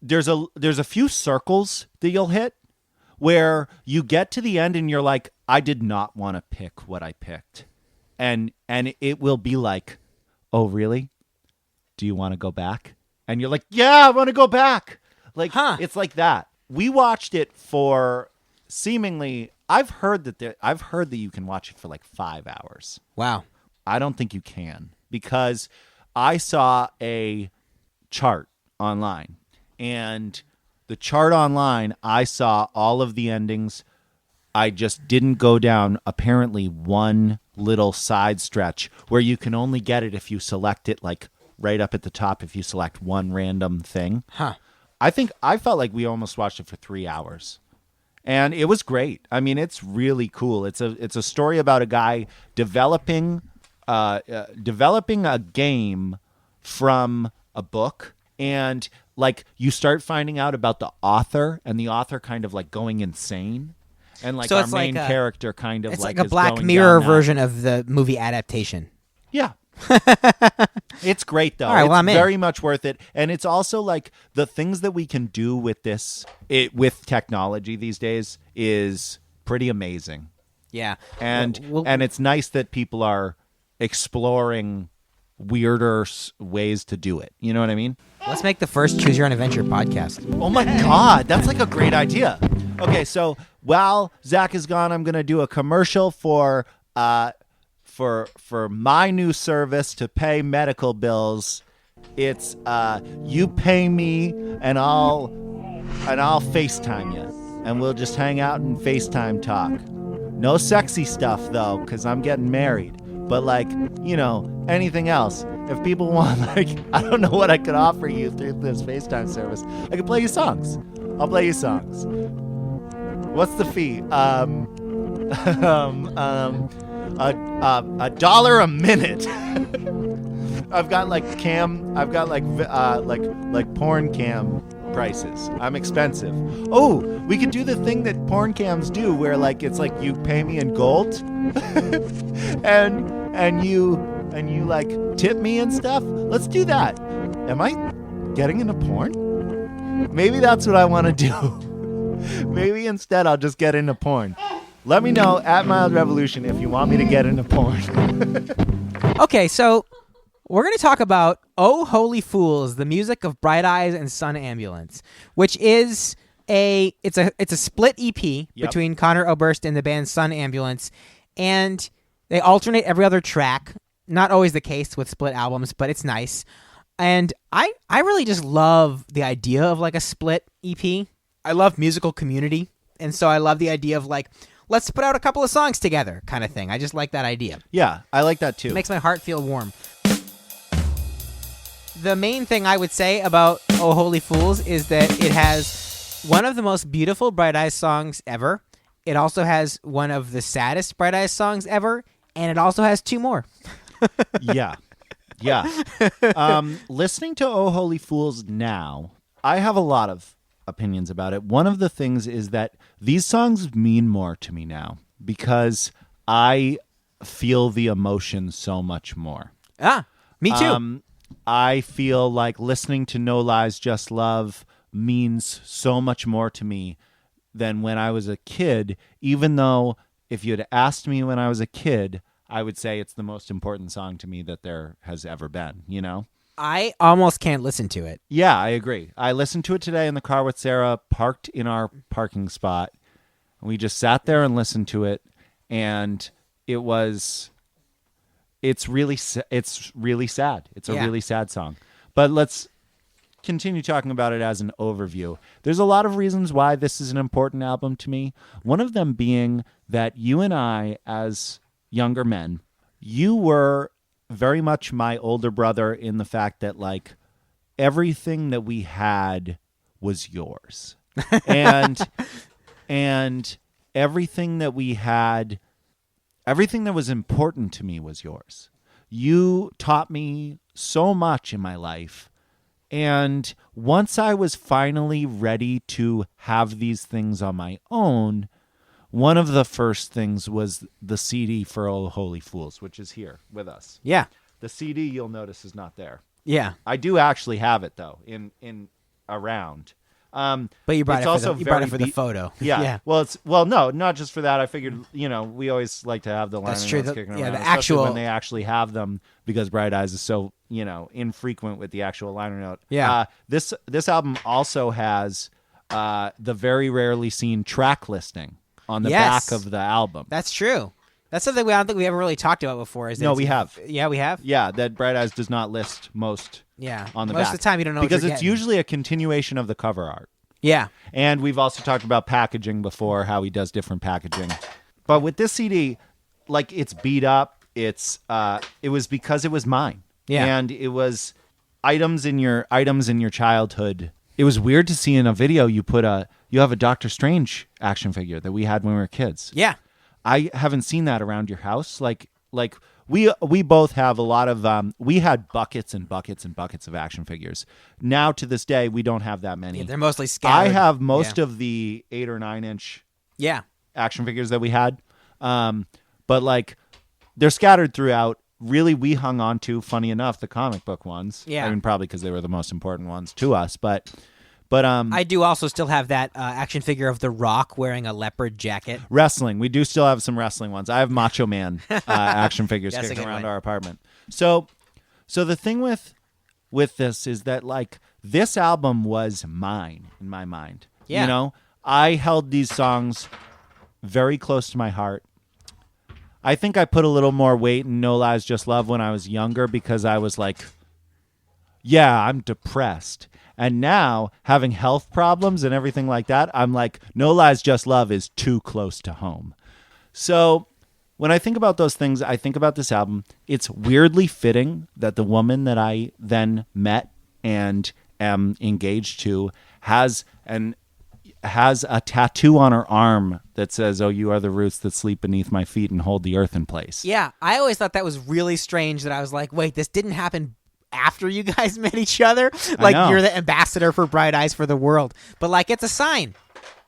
There's a few circles that you'll hit where you get to the end and you're like, I did not want to pick what I picked, and it will be like, oh really? Do you want to go back? And you're like, yeah, I want to go back. Like, It's like that. We watched it for seemingly. I've heard that you can watch it for like 5 hours. Wow. I don't think you can, because I saw a chart online, and the chart online, I saw all of the endings. I just didn't go down apparently one little side stretch where you can only get it if you select it like right up at the top if you select one random thing. I felt like we almost watched it for 3 hours. And it was great. I mean, it's really cool. It's a story about a guy developing a game from a book, and like you start finding out about the author, and the author kind of like going insane, and like So our it's main like character kind of It's like like a is Black going Mirror down that. version of the movie adaptation. Yeah. It's great though. All right, It's well, I'm in. very much worth it, and it's also like the things that we can do with with technology these days is pretty amazing. Yeah. And Well, and it's nice that people are exploring weirder ways to do it. You know what I mean? let's make the first Choose Your Own Adventure podcast. Oh my God, that's like a great idea. Okay, so while Zach is gone, I'm gonna do a commercial for my new service to pay medical bills. It's you pay me and I'll FaceTime you, and we'll just hang out and FaceTime talk. No sexy stuff though, because I'm getting married. But like, you know, anything else. If people want, like, I don't know what I could offer you through this FaceTime service. I could play you songs. I'll play you songs. What's the fee? $1 a minute. I've got like porn cam prices. I'm expensive. Oh, we could do the thing that porn cams do, where like it's like you pay me in gold, and you like tip me and stuff. Let's do that. Am I getting into porn? Maybe that's what I want to do. Maybe instead I'll just get into porn. Let me know at Mild Revolution if you want me to get into porn. Okay, so we're going to talk about Oh Holy Fools, the music of Bright Eyes and Sun Ambulance, which is it's a split EP between Conor Oberst and the band Sun Ambulance, and they alternate every other track. Not always the case with split albums, but it's nice. And I really just love the idea of like a split EP. I love musical community, and so I love the idea of like, let's put out a couple of songs together kind of thing. I just like that idea. Yeah, I like that too. It makes my heart feel warm. The main thing I would say about Oh Holy Fools is that it has one of the most beautiful Bright Eyes songs ever. It also has one of the saddest Bright Eyes songs ever, and it also has two more. Yeah. Listening to Oh Holy Fools now, I have a lot of opinions about it. One of the things is that these songs mean more to me now because I feel the emotion so much more. Me too. I feel like listening to No Lies, Just Love means so much more to me than when I was a kid, even though if you had asked me when I was a kid, I would say it's the most important song to me that there has ever been, you know? I almost can't listen to it. Yeah, I agree. I listened to it today in the car with Sarah, parked in our parking spot. We just sat there and listened to it, and it's really sad. It's a really sad song. But let's continue talking about it as an overview. There's a lot of reasons why this is an important album to me. One of them being that you and I, as younger men, you were very much my older brother in the fact that like everything that we had was yours. and everything that we had, everything that was important to me was yours. You taught me so much in my life, And once I was finally ready to have these things on my own, one of the first things was the CD for Oh Holy Fools, which is here with us. Yeah. The CD, you'll notice, is not there. Yeah. I do actually have it, though, in around. But you brought it's it also for the photo. Yeah. Yeah. Well, no, not just for that. I figured, we always like to have the liner That's true. notes The- kicking yeah, around, the especially actual- when they actually have them, because Bright Eyes is so, infrequent with the actual liner note. Yeah. This album also has the very rarely seen track listing on the Yes. back of the album. That's true. That's something I don't think we ever really talked about before. Is that No, it's- we have. Yeah, we have. Yeah, that Bright Eyes does not list most Yeah. on the Most back. of the time, you don't know because what you're it's getting. usually a continuation of the cover art. Yeah. And we've also talked about packaging before, how he does different packaging. But with this CD, like, it's beat up. It was because it was mine. Yeah. And it was items in your childhood. It was weird to see in a video you have a Doctor Strange action figure that we had when we were kids. Yeah. I haven't seen that around your house. Like we both have a lot of we had buckets and buckets and buckets of action figures. Now to this day we don't have that many. Yeah, they're mostly scattered. I have most Yeah. of the 8 or 9 inch Yeah. action figures that we had. But like they're scattered throughout. Really, we hung on to, funny enough, the comic book ones. Yeah. I mean, probably because they were the most important ones to us. But I do also still have that action figure of The Rock wearing a leopard jacket. wrestling, we do still have some wrestling ones. I have Macho Man action figures That's a kicking good around one. our apartment. So the thing with this is that, like, this album was mine in my mind. Yeah. I held these songs very close to my heart. I think I put a little more weight in No Lies Just Love when I was younger because I was like, yeah, I'm depressed. And now, having health problems and everything like that, I'm like, No Lies Just Love is too close to home. So when I think about those things, I think about this album. It's weirdly fitting that the woman that I then met and am engaged to has a tattoo on her arm that says, "Oh, you are the roots that sleep beneath my feet and hold the earth in place." Yeah. I always thought that was really strange that I was like, wait, this didn't happen after you guys met each other? Like, know. you're the ambassador for Bright Eyes for the world. But, like, it's a sign.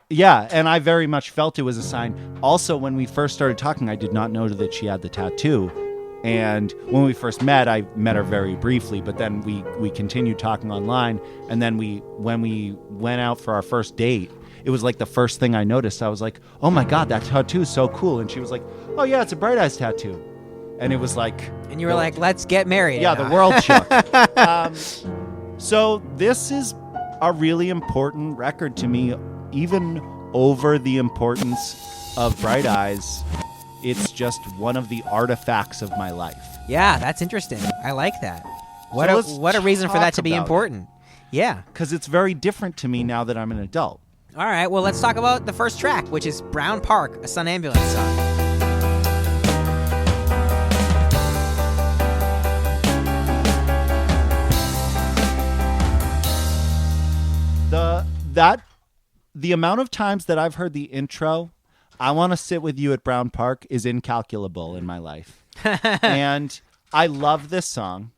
Yeah, and I very much felt it was a sign. Also, when we first started talking, I did not know that she had the tattoo. And when we first met, I met her very briefly, but then we continued talking online. And then when we went out for our first date, it was like the first thing I noticed. I was like, oh my God, that tattoo is so cool. And she was like, oh yeah, it's a Bright Eyes tattoo. And it was like... And you were like, let's get married. Yeah, And the world shook. So this is a really important record to me, even over the importance of Bright Eyes. It's just one of the artifacts of my life. Yeah, that's interesting. I like that. let's What a reason for that talk to be about it. important. Yeah. Because it's very different to me now that I'm an adult. All right, well, let's talk about the first track, which is Brown Park, a Sun Ambulance song. The amount of times that I've heard the intro, I want to sit with you at Brown Park, is incalculable in my life. And I love this song.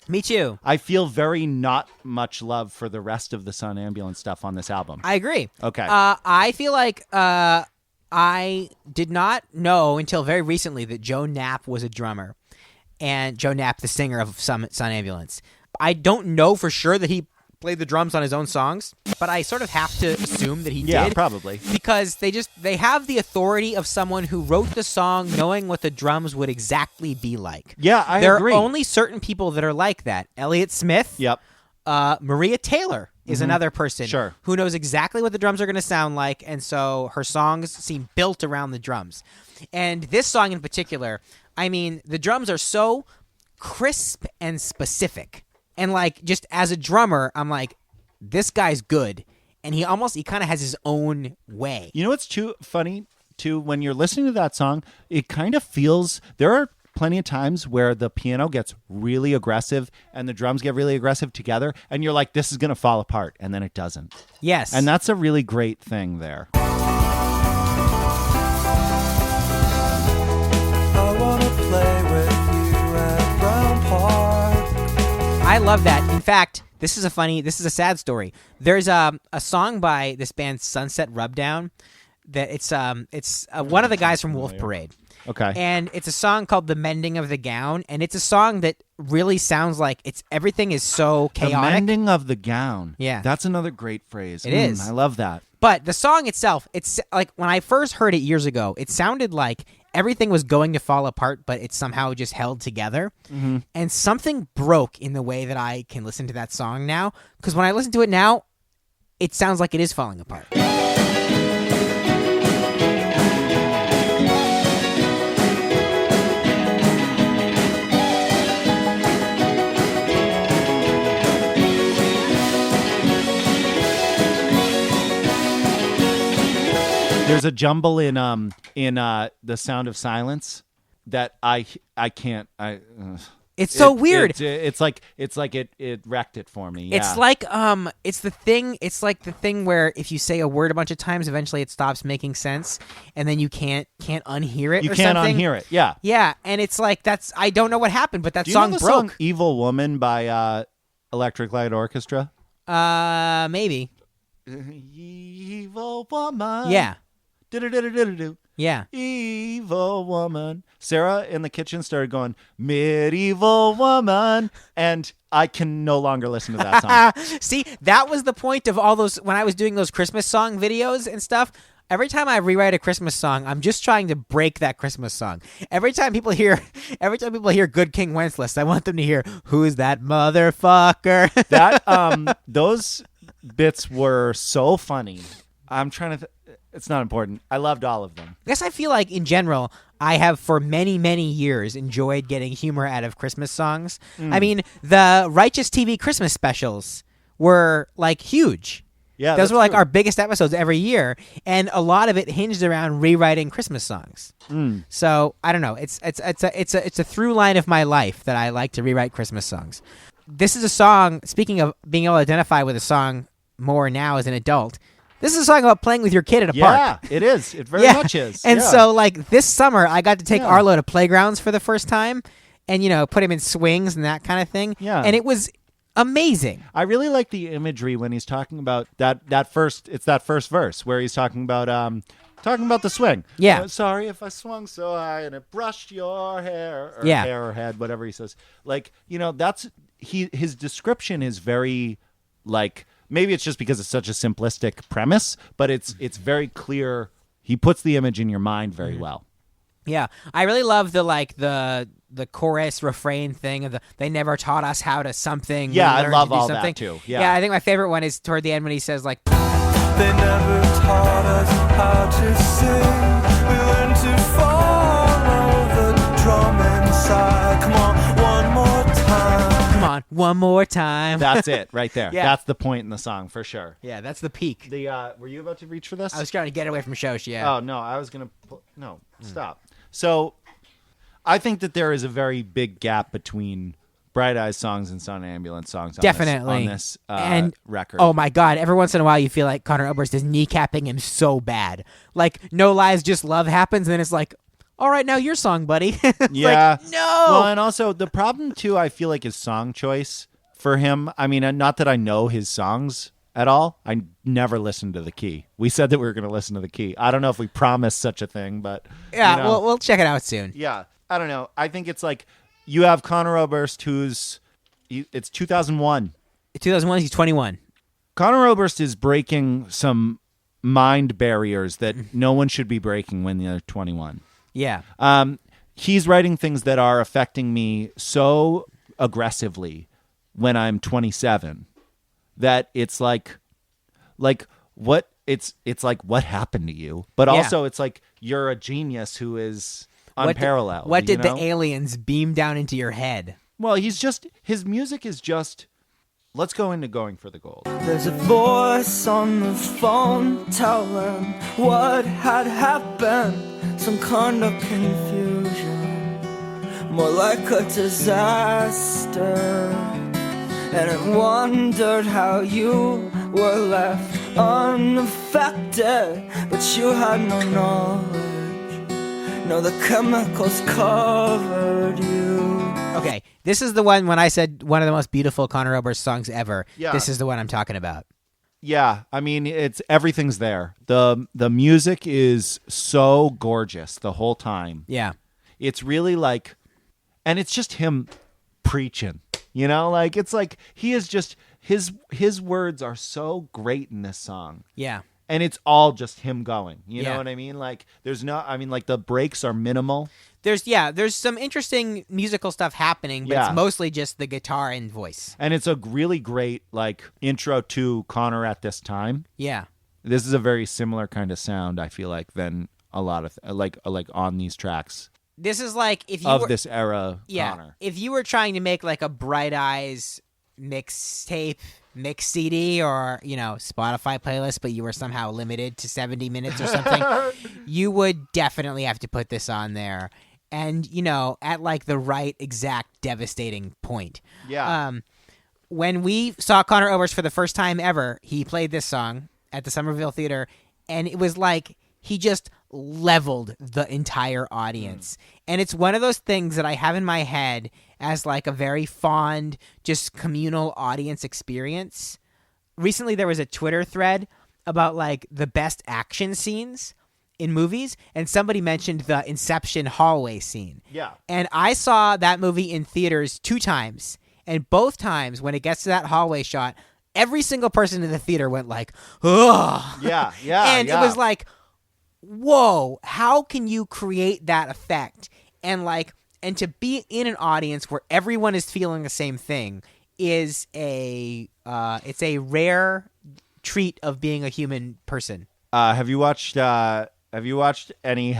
Me too. I feel very not much love for the rest of the Sun Ambulance stuff on this album. I agree. Okay. I feel like I did not know until very recently that Joe Knapp was a drummer. And Joe Knapp, the singer of Sun Ambulance. I don't know for sure that he played the drums on his own songs, but I sort of have to assume that he Yeah, did. probably. Because they have the authority of someone who wrote the song knowing what the drums would exactly be like. Yeah, I there agree. are only certain people that are like that. Elliott Smith. Yep. Maria Taylor is another person Sure. who knows exactly what the drums are going to sound like, and so her songs seem built around the drums. And this song in particular, I mean, the drums are so crisp and specific. And, like, just as a drummer, I'm like, this guy's good. And he kind of has his own way. You know what's too funny, too? When you're listening to that song, it kind of feels... There are plenty of times where the piano gets really aggressive and the drums get really aggressive together, and you're like, this is going to fall apart, and then it doesn't. Yes. And that's a really great thing there. I wanna play with you at Brown Park. I love that. In fact, This is a sad story. There's a song by this band Sunset Rubdown that it's one of the guys from Wolf Parade. Okay. And it's a song called "The Mending of the Gown," and it's a song that really sounds like everything is so chaotic. The mending of the gown. Yeah. That's another great phrase. It is. I love that. But the song itself, it's like when I first heard it years ago, it sounded like everything was going to fall apart, but it somehow just held together. Mm-hmm. And something broke in the way that I can listen to that song now. Because when I listen to it now, it sounds like it is falling apart. There's a jumble in The Sound of Silence that I can't. It's so weird. It's like it wrecked it for me. Yeah. It's like it's the thing where if you say a word a bunch of times, eventually it stops making sense, and then you can't unhear it. You or can't something. unhear it. Yeah. Yeah, and it's like I don't know what happened, but that Do you song know the broke. song "Evil Woman" by Electric Light Orchestra? Maybe. Evil woman. Yeah. Do-do-do-do-do-do. Yeah. Evil woman. Sarah in the kitchen started going, medieval woman. And I can no longer listen to that song. See, that was the point of all those, when I was doing those Christmas song videos and stuff. Every time I rewrite a Christmas song, I'm just trying to break that Christmas song. Every time people hear Good King Wenceslas, I want them to hear, who's that motherfucker? That those bits were so funny. I'm trying to it's not important. I loved all of them. I guess I feel like, in general, I have for many, many years enjoyed getting humor out of Christmas songs. I mean, the Righteous TV Christmas specials were, like, huge. Yeah, those that's were, like, true. our biggest episodes every year, and a lot of it hinged around rewriting Christmas songs. So, I don't know. It's a through line of my life that I like to rewrite Christmas songs. This is a song, speaking of being able to identify with a song more now as an adult, this is a song about playing with your kid at a park. Yeah, it is. It very much is. And Yeah. so, like, this summer, I got to take Yeah. Arlo to playgrounds for the first time and, put him in swings and that kind of thing. Yeah. And it was amazing. I really like the imagery when he's talking about that first verse where he's talking about the swing. Yeah. Sorry if I swung so high and it brushed your hair or Yeah. hair or head, whatever he says. Like, that's his description is very, like, maybe it's just because it's such a simplistic premise, but it's very clear. He puts the image in your mind very well. Yeah. I really love the chorus refrain thing of they never taught us how to something. Yeah, we I learned love to do all that something. too. Yeah. I think my favorite one is toward the end when he says, like, They never taught us how to sing. We learned to follow the drum inside. Come on, one more time. come on, one more time. That's it right there. Yeah. That's the point in the song for sure. Yeah, that's the peak. Were you about to reach for this? I was trying to get away from Shosh, yeah. Oh, no, I was going to... No, stop. So, I think that there is a very big gap between Bright Eyes songs and Sun Ambulance songs Definitely. on this and record. Oh my god, every once in a while you feel like Conor Oberst is kneecapping him so bad. Like, No Lies, Just Love happens, and then it's like, all right, now your song, buddy. It's Yeah. like, no! Well, and also, the problem, too, I feel like, is song choice for him. I mean, not that I know his songs at all. I never listened to the key. We said that we were going to listen to the key. I don't know if we promised such a thing, but... Yeah, we'll check it out soon. Yeah, I don't know. I think it's like you have Conor Oberst, it's 2001. 2001, he's 21. Conor Oberst is breaking some mind barriers that no one should be breaking when they're 21. Yeah. He's writing things that are affecting me so aggressively when I'm 27 that it's like what it's like what happened to you, but Yeah. also it's like you're a genius who is unparalleled. What did you know? the aliens beam down into your head? Well, his music is just. Let's go into Going for the Gold. There's a voice on the phone telling what had happened. Some kind of confusion, more like a disaster. And it wondered how you were left unaffected, but you had no knowledge. No, the chemicals covered you. Okay, This is the one when I said one of the most beautiful Conor Oberst songs ever. Yeah. This is the one I'm talking about. Yeah, I mean, everything's there. The music is so gorgeous the whole time. Yeah. It's really like, and it's just him preaching, you know, like it's like he is just his words are so great in this song. Yeah. And it's all just him going. You Yeah. know what I mean? Like like the breaks are minimal. There's some interesting musical stuff happening, but Yeah. it's mostly just the guitar and voice. And it's a really great like intro to Conor at this time. Yeah. This is a very similar kind of sound, I feel like, than a lot of like on these tracks This is like if you of were, this era yeah, Conor. if you were trying to make like a Bright Eyes mixtape, mix CD, or Spotify playlist, but you were somehow limited to 70 minutes or something, you would definitely have to put this on there. And at like the right exact devastating point. Yeah. When we saw Conor Oberst for the first time ever, he played this song at the Somerville Theater, and it was like he just leveled the entire audience. And it's one of those things that I have in my head as like a very fond, just communal audience experience. Recently, there was a Twitter thread about like the best action scenes in movies, and somebody mentioned the Inception hallway scene. Yeah. And I saw that movie in theaters 2 times, and both times when it gets to that hallway shot, every single person in the theater went like, ugh. Yeah. Yeah. And yeah. it was like, whoa, how can you create that effect? And to be in an audience where everyone is feeling the same thing is it's a rare treat of being a human person. Have you ever seen any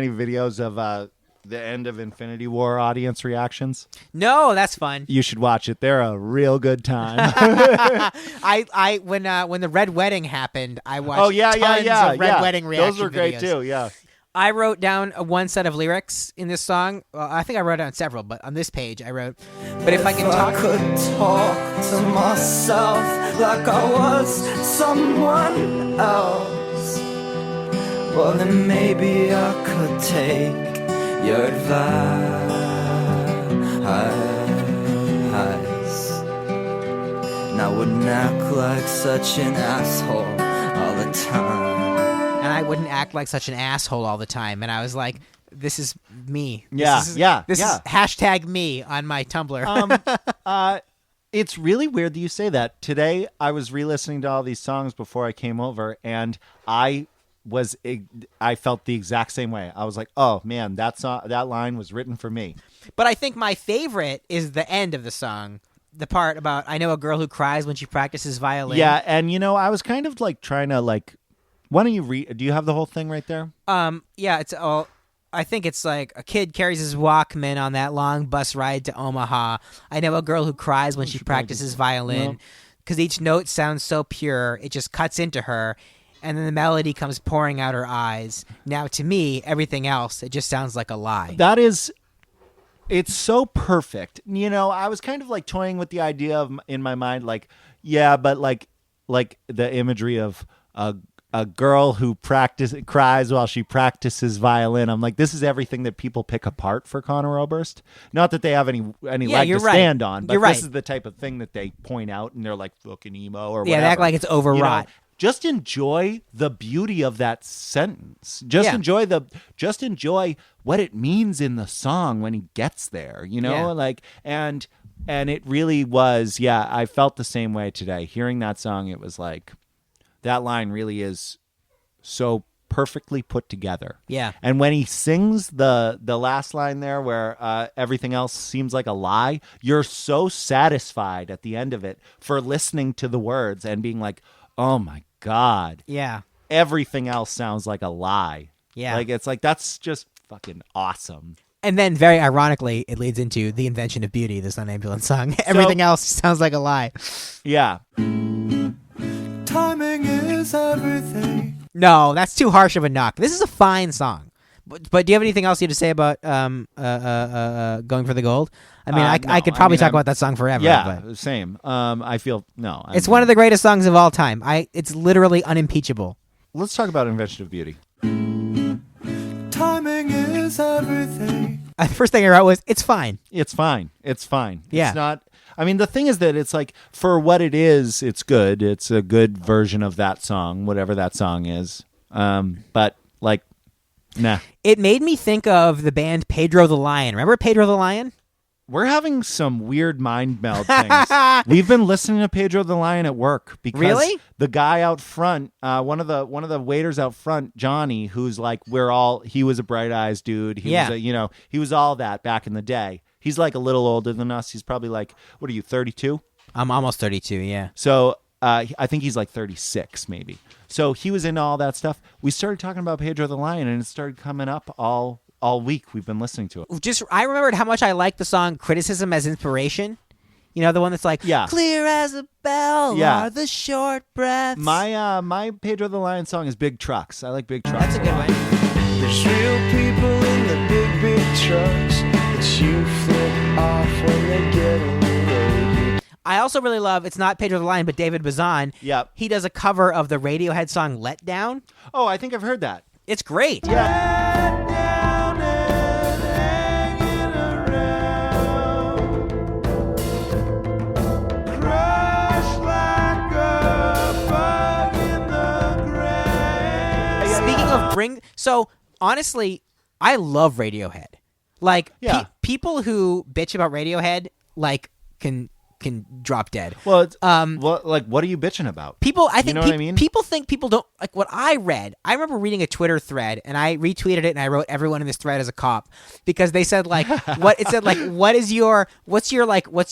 videos of the end of Infinity War audience reactions? No, that's fun. You should watch it. They're a real good time. When the Red Wedding happened, I watched tons of Red Wedding reaction Those were great videos. too, yeah. I wrote down one set of lyrics in this song. Well, I think I wrote down several, but on this page I wrote, but if I can I could talk to myself like I was someone else, well then maybe I could take your advice. And I wouldn't act like such an asshole all the time. and I wouldn't act like such an asshole all the time. And I was like, this is me. Yeah, This is hashtag me on my Tumblr. It's really weird that you say that. Today, I was re-listening to all these songs before I came over, and I felt the exact same way. I was like, oh man, that line was written for me. But I think my favorite is the end of the song. The part about, I know a girl who cries when she practices violin. Yeah, and I was kind of like trying to like, why don't you read? Do you have the whole thing right there? Yeah, it's all. I think it's like a kid carries his Walkman on that long bus ride to Omaha. I know a girl who cries when she practices violin because each note sounds so pure, it just cuts into her, and then the melody comes pouring out her eyes. Now, to me, everything else, it just sounds like a lie. It's so perfect. I was kind of like toying with the idea of in my mind, like, yeah, but like the imagery of a girl who cries while she practices violin. I'm like, this is everything that people pick apart for Conor Oberst. Not that they have any leg to stand on, but this is the type of thing that they point out, and they're like fucking emo or whatever. Yeah, they act like it's overwrought. Just enjoy the beauty of that sentence. Just enjoy what it means in the song when he gets there. And it really was. Yeah, I felt the same way today. Hearing that song, it was like, that line really is so perfectly put together. Yeah. And when he sings the last line there where everything else seems like a lie, you're so satisfied at the end of it for listening to the words and being like, oh my God. Yeah. Everything else sounds like a lie. Yeah. Like, it's like, that's just fucking awesome. And then, very ironically, it leads into The Invention of Beauty, this unambulance song. Everything else sounds like a lie. Yeah. Timing is everything. No, that's too harsh of a knock. This is a fine song. But do you have anything else you have to say about Going for the Gold? I mean, I could probably talk about that song forever. Yeah, but same. I feel, no. It's one of the greatest songs of all time. It's literally unimpeachable. Let's talk about Invention of Beauty. Timing is everything. The first thing I wrote was, it's fine. It's fine. It's fine. Yeah. It's not. I mean, the thing is that it's like, for what it is, it's good. It's a good version of that song, whatever that song is. But like, nah. It made me think of the band Pedro the Lion. Remember Pedro the Lion? We're having some weird mind meld things. We've been listening to Pedro the Lion at work because Really? the guy out front, one of the waiters out front, Johnny, who's like, he was a Bright Eyes dude. He Yeah. was he was all that back in the day. He's like a little older than us. He's probably like, what are you, 32? I'm almost 32, yeah. So I think he's like 36 maybe. So he was into all that stuff. We started talking about Pedro the Lion and it started coming up all week. We've been listening to it. I remembered how much I liked the song Criticism as Inspiration. You know, the one that's like, Yeah. clear as a bell Yeah. are the short breaths. My Pedro the Lion song is Big Trucks. I like Big Trucks. That's a good one. There's real people in the big trucks that you flip off when they get in the road. I also really love, it's not Pedro the Lion, but David Bazan. Yep. He does a cover of the Radiohead song Let Down. Oh, I think I've heard that. It's great. Speaking of so honestly, I love Radiohead. Like, Yeah. people who bitch about Radiohead, like, can drop dead. Well, it's, what are you bitching about? People, I think, know what I mean? people think people don't like what I read. I remember reading a Twitter thread, and I retweeted it, and I wrote everyone in this thread as a cop because they said like, what's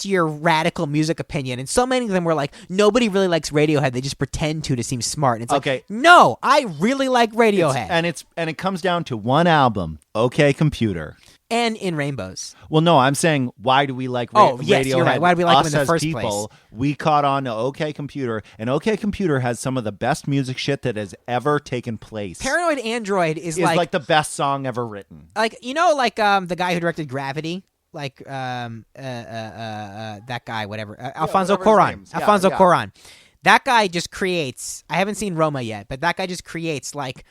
your radical music opinion? And so many of them were like, nobody really likes Radiohead. They just pretend to seem smart. And it's Okay. like, no, I really like Radiohead. And it comes down to one album, OK Computer. And In Rainbows. Well, no, I'm saying, why do we like Oh, Radiohead? yes, you're right. Why do we like them Us in the as first people, place? We caught on to OK Computer, and OK Computer has some of the best music shit that has ever taken place. Paranoid Android is like the best song ever written. like, you know, like the guy who directed Gravity, like that guy, whatever, Alfonso whatever his Cuarón. name is. Yeah, Alfonso yeah. Cuarón. That guy just creates. I haven't seen Roma yet, but that guy just creates like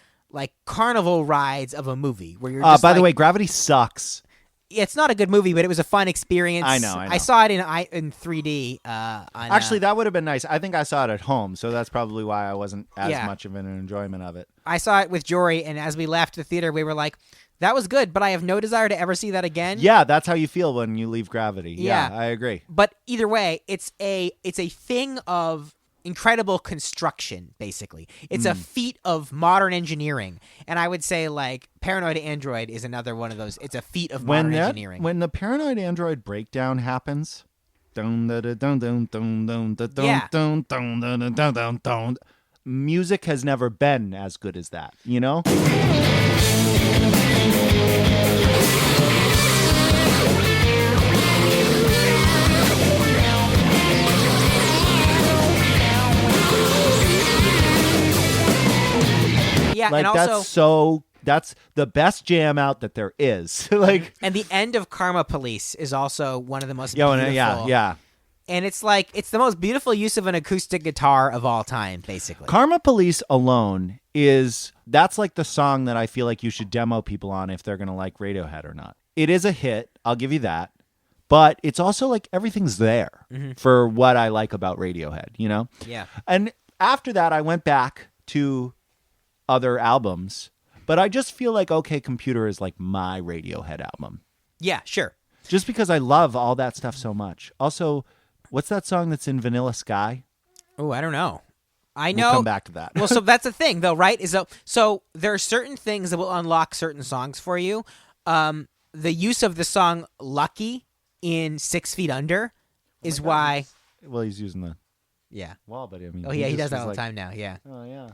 carnival rides of a movie where you're. Just By the like- way, Gravity sucks. it's not a good movie, but it was a fun experience. I know. I saw it in 3D. Actually, that would have been nice. I think I saw it at home, so that's probably why I wasn't as Yeah. much of an enjoyment of it. I saw it with Jory, and as we left the theater, we were like, "That was good," but I have no desire to ever see that again. Yeah, that's how you feel when you leave Gravity. Yeah, Yeah. I agree. But either way, it's a thing of incredible construction, basically. It's a feat of modern engineering. And I would say, like, Paranoid Android is another one of those. It's a feat of modern engineering. When the Paranoid Android breakdown happens, music has never been as good as that, you know? Yeah, Like, and also... that's the best jam out that there is. Like, And the end of Karma Police is also one of the most yeah, beautiful. yeah. And it's like, it's the most beautiful use of an acoustic guitar of all time, basically. Karma Police alone that's like the song that I feel like you should demo people on if they're going to like Radiohead or not. It is a hit. I'll give you that. But it's also like everything's there for what I like about Radiohead, you know? Yeah. And after that, I went back to other albums, but I just feel like OK Computer is like my Radiohead album. Yeah, sure. Just because I love all that stuff so much. Also, what's that song that's in Vanilla Sky? Oh, I don't know. I We'll know. come back to that. Well, so that's the thing, though, right? So there are certain things that will unlock certain songs for you. The use of the song "Lucky" in 6 Feet Under is why. Well, he's using the Yeah. wall, but I mean, Oh yeah, he just does that was all the like, time now. Yeah. Oh yeah.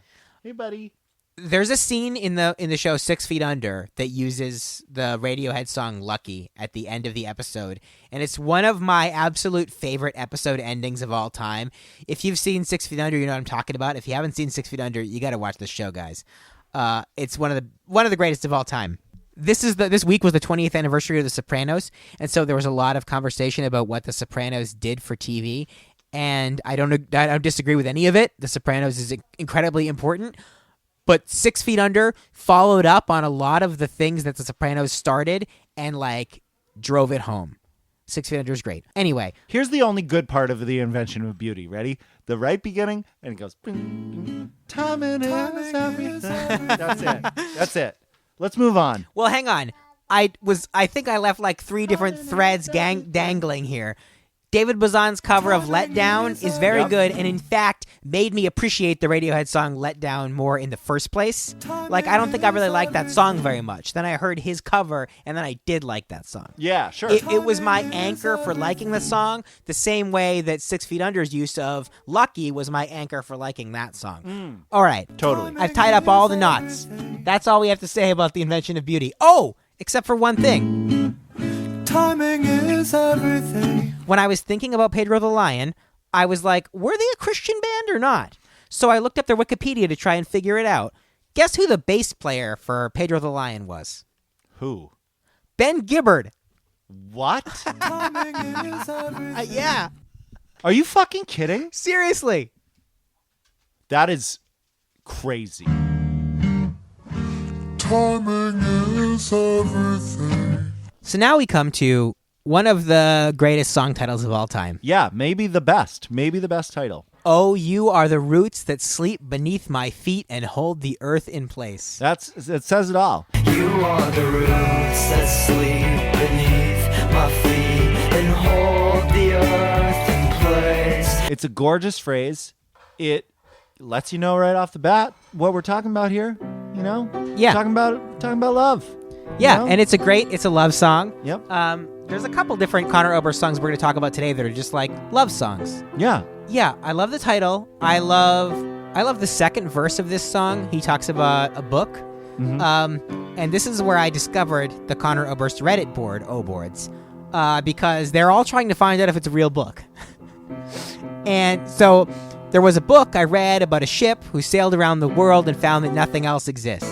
Hey, buddy. There's a scene in the show 6 Feet Under that uses the Radiohead song "Lucky" at the end of the episode, and it's one of my absolute favorite episode endings of all time. If you've seen 6 Feet Under, you know what I'm talking about. If you haven't seen 6 Feet Under, you got to watch this show, guys. It's one of the greatest of all time. This week was the 20th anniversary of The Sopranos, and so there was a lot of conversation about what The Sopranos did for TV. And I don't disagree with any of it. The Sopranos is incredibly important. But 6 Feet Under followed up on a lot of the things that The Sopranos started and like drove it home. 6 Feet Under is great. Anyway, Here's the only good part of the invention of beauty. Ready? The right beginning, and it goes. Bing, bing, timing is everything. That's it. Let's move on. well, hang on. I think I left like 3 different threads dangling here. David Bazan's cover of Let Down is very good, and in fact made me appreciate the Radiohead song Let Down more in the first place. Like, I don't think I really liked that song very much. Then I heard his cover, and then I did like that song. Yeah, sure. It was my anchor for liking the song, the same way that 6 Feet Under's use of Lucky was my anchor for liking that song. All right. Totally. I've tied up all the knots. That's all we have to say about the invention of beauty. Oh, except for one thing. Timing is everything. When I was thinking about Pedro the Lion, I was like, were they a Christian band or not? So I looked up their Wikipedia to try and figure it out. Guess who the bass player for Pedro the Lion was? Who? Ben Gibbard. What? Timing is everything. Yeah, Are you fucking kidding? seriously. That is crazy. Timing is everything. So now we come to one of the greatest song titles of all time. Yeah, maybe the best. Maybe the best title. Oh, you are the roots that sleep beneath my feet and hold the earth in place. It says it all. You are the roots that sleep beneath my feet and hold the earth in place. It's a gorgeous phrase. It lets you know right off the bat what we're talking about here. You know? Yeah. Talking about love. Yeah, know? and it's a love song. Yep. There's a couple different Conor Oberst songs we're going to talk about today that are just like love songs. Yeah. Yeah, I love the title. I love the second verse of this song. He talks about a book. And this is where I discovered the Conor Oberst Reddit board, Oboards, because they're all trying to find out if it's a real book. And so there was a book I read about a ship who sailed around the world and found that nothing else exists.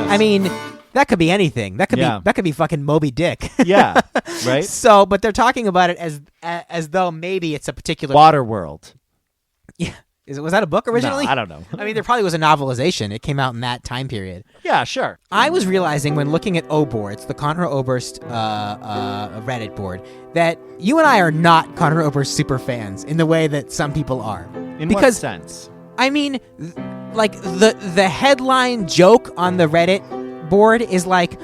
I mean, that could be anything. That could be fucking Moby Dick. Yeah. Right? So, but they're talking about it as though maybe it's a particular Waterworld. Yeah. Was that a book originally? No, I don't know. I mean, there probably was a novelization. It came out in that time period. Yeah, sure. I was realizing when looking at Oboards, the Conor Oberst Reddit board, that you and I are not Conor Oberst super fans in the way that some people are. In what sense? I mean, like the headline joke on the Reddit board is like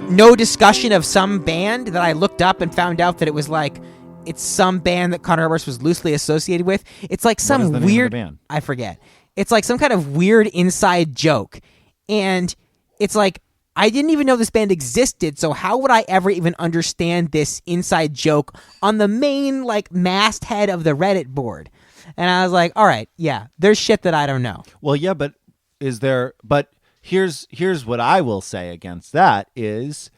no discussion of some band that I looked up and found out that it was like it's some band that Conor Oberst was loosely associated with. It's like some What is the name of weird the band? I forget. It's like some kind of weird inside joke. And it's like I didn't even know this band existed, so how would I ever even understand this inside joke on the main like masthead of the Reddit board? And I was like, all right, yeah, there's shit that I don't know. Well, yeah, but here's what I will say against that is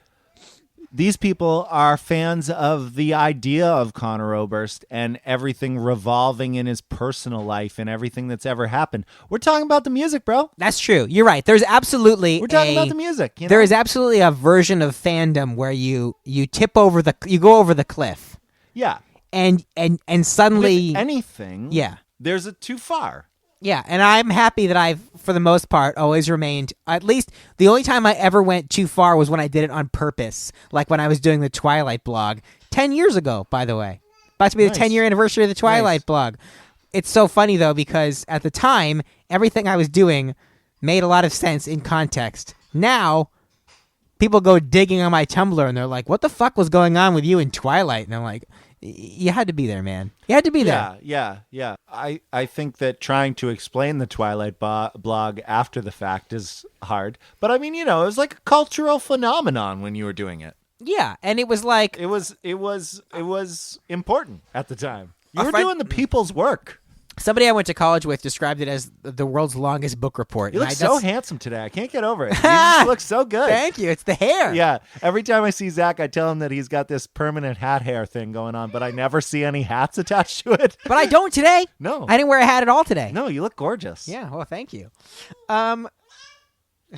these people are fans of the idea of Conor Oberst and everything revolving in his personal life and everything that's ever happened. We're talking about the music, bro. That's true. You're right. There's absolutely We're talking about the music. You know? There is absolutely a version of fandom where you go over the cliff. Yeah. And suddenly With anything. Yeah. There's a too far. Yeah, and I'm happy that I've, for the most part, always remained, at least the only time I ever went too far was when I did it on purpose, like when I was doing the Twilight blog 10 years ago, by the way. About to be Nice. the 10-year anniversary of the Twilight blog. It's so funny, though, because at the time, everything I was doing made a lot of sense in context. Now, people go digging on my Tumblr, and they're like, what the fuck was going on with you in Twilight? And I'm like, you had to be there, man. You had to be there. Yeah. I think that trying to explain the Twilight blog after the fact is hard. But I mean, it was like a cultural phenomenon when you were doing it. Yeah, and it was like... It was important at the time. You A were friend- doing the people's work. Somebody I went to college with described it as the world's longest book report. You and look so handsome today. I can't get over it. You just look so good. Thank you. It's the hair. Yeah. Every time I see Zach, I tell him that he's got this permanent hat hair thing going on, but I never see any hats attached to it. But I don't today. No. I didn't wear a hat at all today. No, you look gorgeous. Yeah. Well, thank you.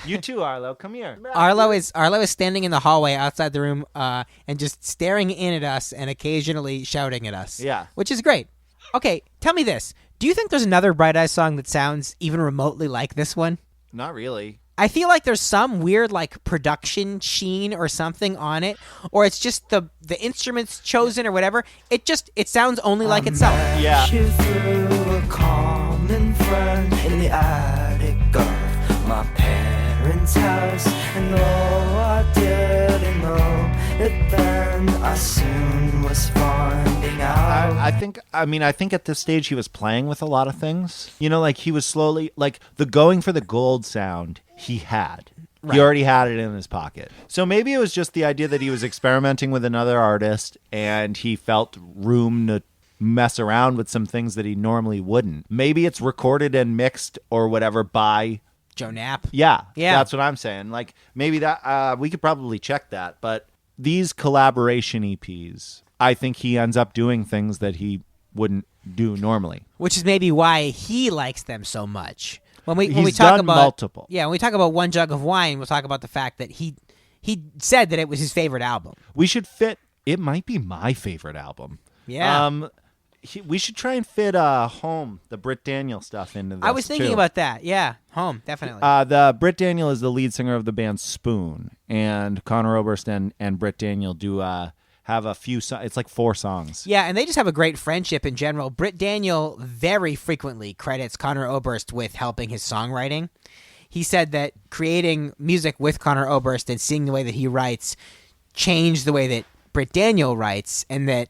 You too, Arlo. Come here. Arlo is standing in the hallway outside the room and just staring in at us and occasionally shouting at us. Yeah. Which is great. Okay, tell me this. Do you think there's another Bright Eyes song that sounds even remotely like this one? Not really. I feel like there's some weird like production sheen or something on it, or it's just the instruments chosen or whatever. It sounds only like itself. Yeah. You through a common friend in the attic of my parents' house, and though I didn't know it then, I soon was finding out. I think at this stage he was playing with a lot of things. You know, like he was slowly, like the going for the gold sound he had. Right. He already had it in his pocket. So maybe it was just the idea that he was experimenting with another artist and he felt room to mess around with some things that he normally wouldn't. Maybe it's recorded and mixed or whatever by Joe Knapp. Yeah. Yeah. That's what I'm saying. Like maybe that we could probably check that, but these collaboration EPs, I think he ends up doing things that he wouldn't do normally. Which is maybe why he likes them so much. When we He's talk done about multiple. Yeah, when we talk about One Jug of Wine, we'll talk about the fact that he said that it was his favorite album. We should fit. It might be my favorite album. Yeah. We should try and fit Home, the Britt Daniel stuff into this. I was thinking too. about that. Yeah, Home, definitely. The Britt Daniel is the lead singer of the band Spoon, and Conor Oberst and Britt Daniel do have a few. It's like 4 songs. Yeah, and they just have a great friendship in general. Britt Daniel very frequently credits Conor Oberst with helping his songwriting. He said that creating music with Conor Oberst and seeing the way that he writes changed the way that Britt Daniel writes, and that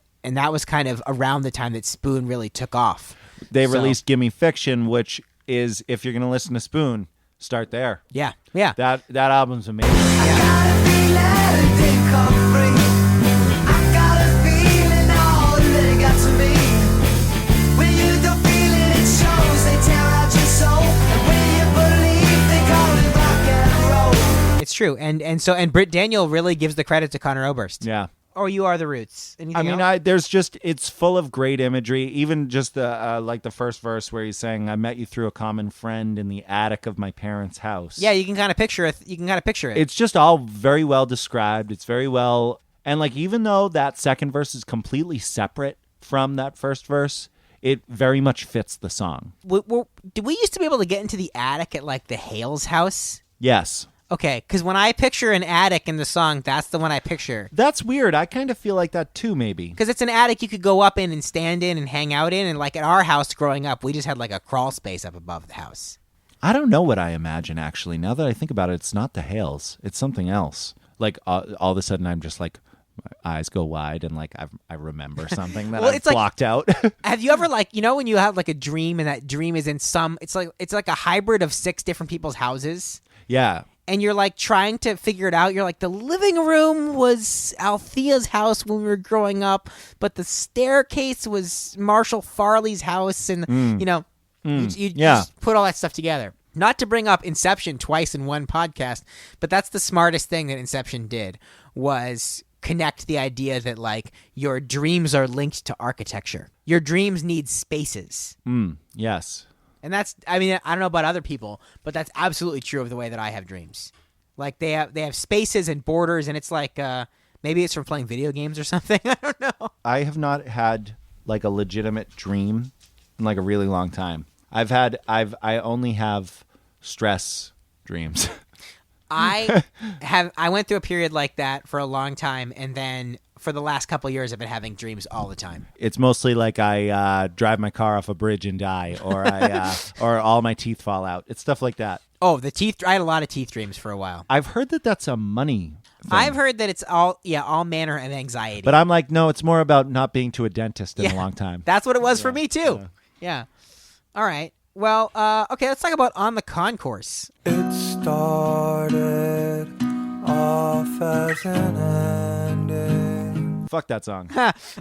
was kind of around the time that Spoon really took off. They released Gimme Fiction, which is, if you're going to listen to Spoon, start there. Yeah. That album's amazing. It's true, and Britt Daniel really gives the credit to Conor Oberst. Yeah. Or You Are the Roots. Anything else? It's full of great imagery. Even just the first verse where he's saying, "I met you through a common friend in the attic of my parents' house." Yeah, you can kind of picture it. It's just all very well described. It's very well, and like even though that second verse is completely separate from that first verse, it very much fits the song. Did we used to be able to get into the attic at like the Hales house? Yes. Okay, because when I picture an attic in the song, that's the one I picture. That's weird. I kind of feel like that too, maybe. Because it's an attic you could go up in and stand in and hang out in. And like at our house growing up, we just had like a crawl space up above the house. I don't know what I imagine, actually. Now that I think about it, it's not the Hales. It's something else. Like all of a sudden, I'm just like, my eyes go wide and like I remember something that I've blocked out. Have you ever when you have like a dream and that dream is in it's like a hybrid of 6 different people's houses? Yeah. And you're like trying to figure it out. You're like, the living room was Althea's house when we were growing up, but the staircase was Marshall Farley's house. And, you just put all that stuff together. Not to bring up Inception twice in one podcast, but that's the smartest thing that Inception did, was connect the idea that like your dreams are linked to architecture. Your dreams need spaces. Yes. And I don't know about other people, but that's absolutely true of the way that I have dreams. Like they have spaces and borders, and it's like maybe it's from playing video games or something. I don't know. I have not had like a legitimate dream in like a really long time. I only have stress dreams. I went through a period like that for a long time, and then for the last couple of years, I've been having dreams all the time. It's mostly like I drive my car off a bridge and die, or or all my teeth fall out. It's stuff like that. Oh, the teeth! I had a lot of teeth dreams for a while. I've heard that that's a money thing. I've heard that it's all manner of anxiety. But I'm like, no, it's more about not being to a dentist in a long time. That's what it was for me too. Yeah. All right. Well, okay, let's talk about On the Concourse. It started off as an ending. Fuck that song.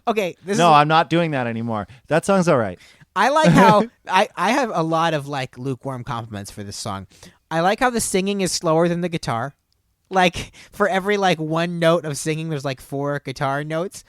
Okay. I'm not doing that anymore. That song's all right. I like how I have a lot of like lukewarm compliments for this song. I like how the singing is slower than the guitar. Like for every like one note of singing, there's like 4 guitar notes.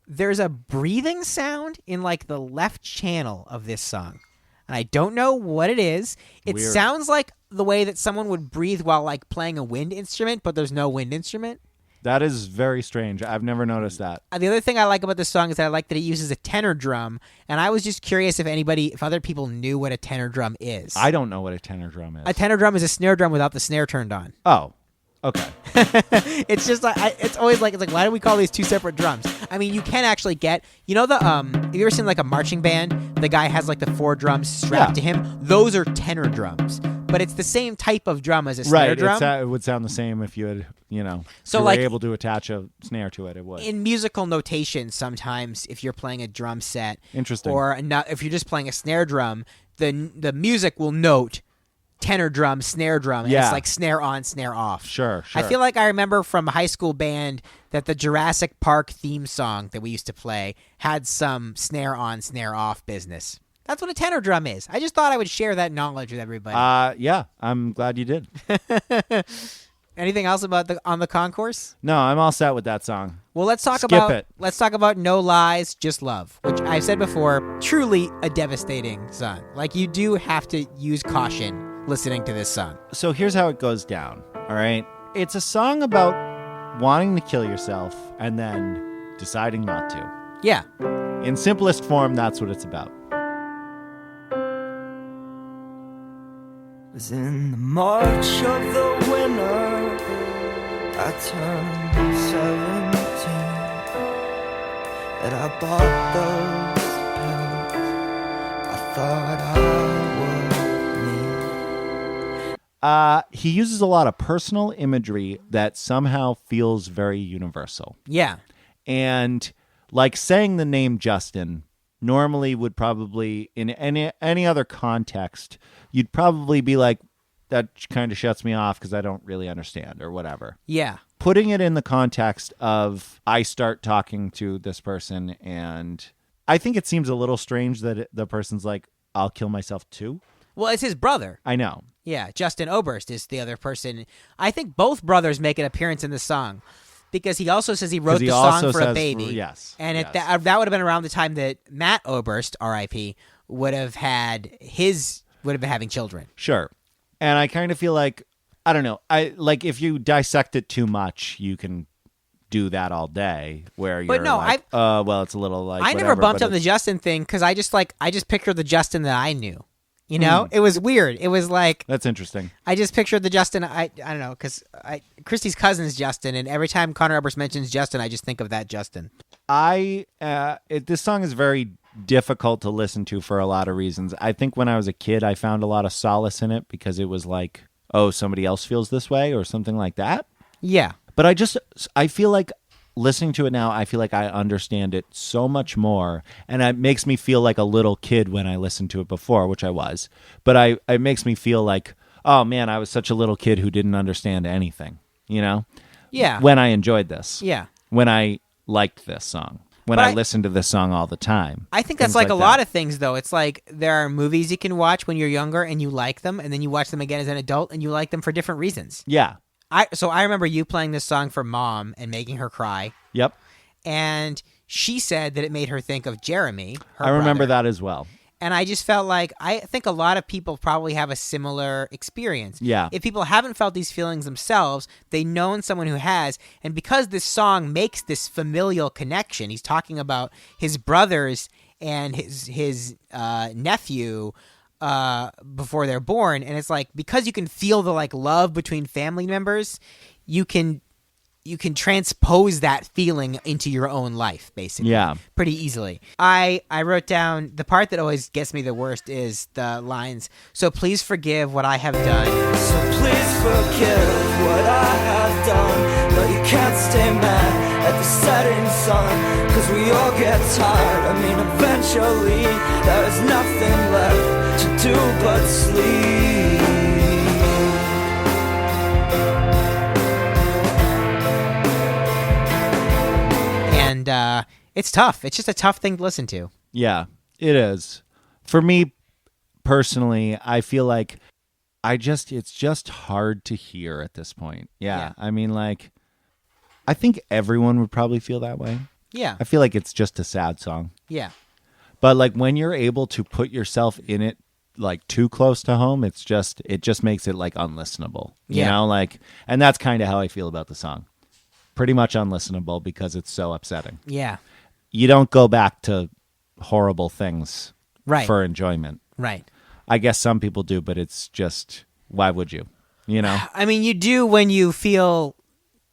There's a breathing sound in like the left channel of this song. And I don't know what it is. It Weird. sounds like the way that someone would breathe while like playing a wind instrument, but there's no wind instrument. That is very strange. I've never noticed that. The other thing I like about this song is that I like that it uses a tenor drum, and I was just curious if other people knew what a tenor drum is. I don't know what a tenor drum is. A tenor drum is a snare drum without the snare turned on. Oh, okay. It's just like it's always like why do we call these 2 separate drums? I mean, you can actually get the have you ever seen like a marching band? The guy has like the 4 drums strapped to him. Those are tenor drums, but it's the same type of drum as a snare drum. It would sound the same if you had So, you were like, able to attach a snare to it. It would. In musical notation, sometimes if you're playing a drum set, Interesting. or if you're just playing a snare drum, the music will note tenor drum, snare drum, and it's like snare on, snare off. Sure. I feel like I remember from high school band that the Jurassic Park theme song that we used to play had some snare on, snare off business. That's what a tenor drum is. I just thought I would share that knowledge with everybody. Yeah, I'm glad you did. Anything else about on the concourse? No, I'm all set with that song. Well, let's talk about No Lies, Just Love, which I've said before, truly a devastating song. Like, you do have to use caution listening to this song. So here's how it goes down, all right? It's a song about wanting to kill yourself and then deciding not to. Yeah. In simplest form, that's what it's about. Was in the March of the winter, I turned 17, and I bought those pills I thought I would need. He uses a lot of personal imagery that somehow feels very universal. Yeah. And like saying the name Justin normally would probably, in any other context, you'd probably be like, that kind of shuts me off because I don't really understand or whatever. Yeah. Putting it in the context of I start talking to this person and I think it seems a little strange that the person's like, I'll kill myself too. Well, it's his brother. I know. Yeah, Justin Oberst is the other person. I think both brothers make an appearance in the song because he also says he wrote the song for a baby. Yes. And yes. That would have been around the time that Matt Oberst, R.I.P., would have been having children. Sure. And I kind of feel like, I don't know, if you dissect it too much, you can do that all day where you're like, well, it's a little like I never bumped on the Justin thing because I just pictured the Justin that I knew. You know, It was weird. It was like, that's interesting. I just pictured the Justin. I don't know, because Christy's cousin's Justin, and every time Conor Oberst mentions Justin, I just think of that Justin. This song is very difficult to listen to for a lot of reasons. I think when I was a kid, I found a lot of solace in it because it was like, oh, somebody else feels this way or something like that. Yeah. But I feel like listening to it now, I feel like I understand it so much more, and it makes me feel like a little kid when I listened to it before, which I was. But it makes me feel like, oh man, I was such a little kid who didn't understand anything, you know? Yeah. When I enjoyed this. Yeah. When I liked this song. When I listened to this song all the time. I think that's like a lot of things, though. It's like there are movies you can watch when you're younger and you like them, and then you watch them again as an adult and you like them for different reasons. Yeah. So I remember you playing this song for Mom and making her cry. Yep. And she said that it made her think of Jeremy, her I remember brother. that as well. And I just felt like I think a lot of people probably have a similar experience. Yeah. If people haven't felt these feelings themselves, they know someone who has. And because this song makes this familial connection, he's talking about his brothers and his nephew before they're born, and it's like because you can feel the like love between family members, you can transpose that feeling into your own life, basically. Yeah. Pretty easily. I wrote down the part that always gets me the worst is the lines, so please forgive what I have done. So please forgive what I have done. No, you can't stay mad at the setting sun, cause we all get tired. I mean, eventually there is nothing left to do but sleep. And it's tough. It's just a tough thing to listen to. Yeah. It is. For me personally, I feel like it's just hard to hear at this point. Yeah. I mean, like, I think everyone would probably feel that way. Yeah. I feel like it's just a sad song. Yeah. But like when you're able to put yourself in it like too close to home, it just makes it like unlistenable. You know, like, and that's kind of how I feel about the song. Pretty much unlistenable because it's so upsetting. Yeah. You don't go back to horrible things for enjoyment. Right. I guess some people do, but it's just, why would you? You know? I mean, you do when you feel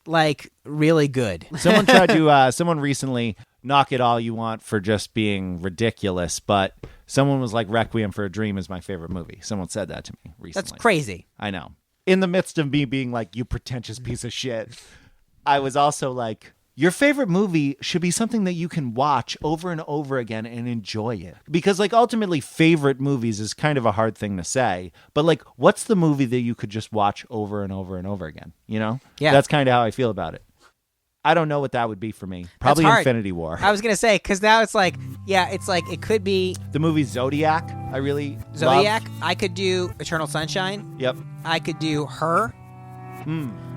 like really good. Someone tried to, someone recently, knock it all you want for just being ridiculous, but someone was like, Requiem for a Dream is my favorite movie. Someone said that to me recently. That's crazy. I know. In the midst of me being like, you pretentious piece of shit, I was also like, your favorite movie should be something that you can watch over and over again and enjoy it. Because, like, ultimately, favorite movies is kind of a hard thing to say. But, like, what's the movie that you could just watch over and over and over again? You know? Yeah. That's kind of how I feel about it. I don't know what that would be for me. Probably hard. Infinity War. I was going to say, because now it's like, it's like, it could be The movie Zodiac, I really Zodiac. love. I could do Eternal Sunshine. Yep. I could do Her.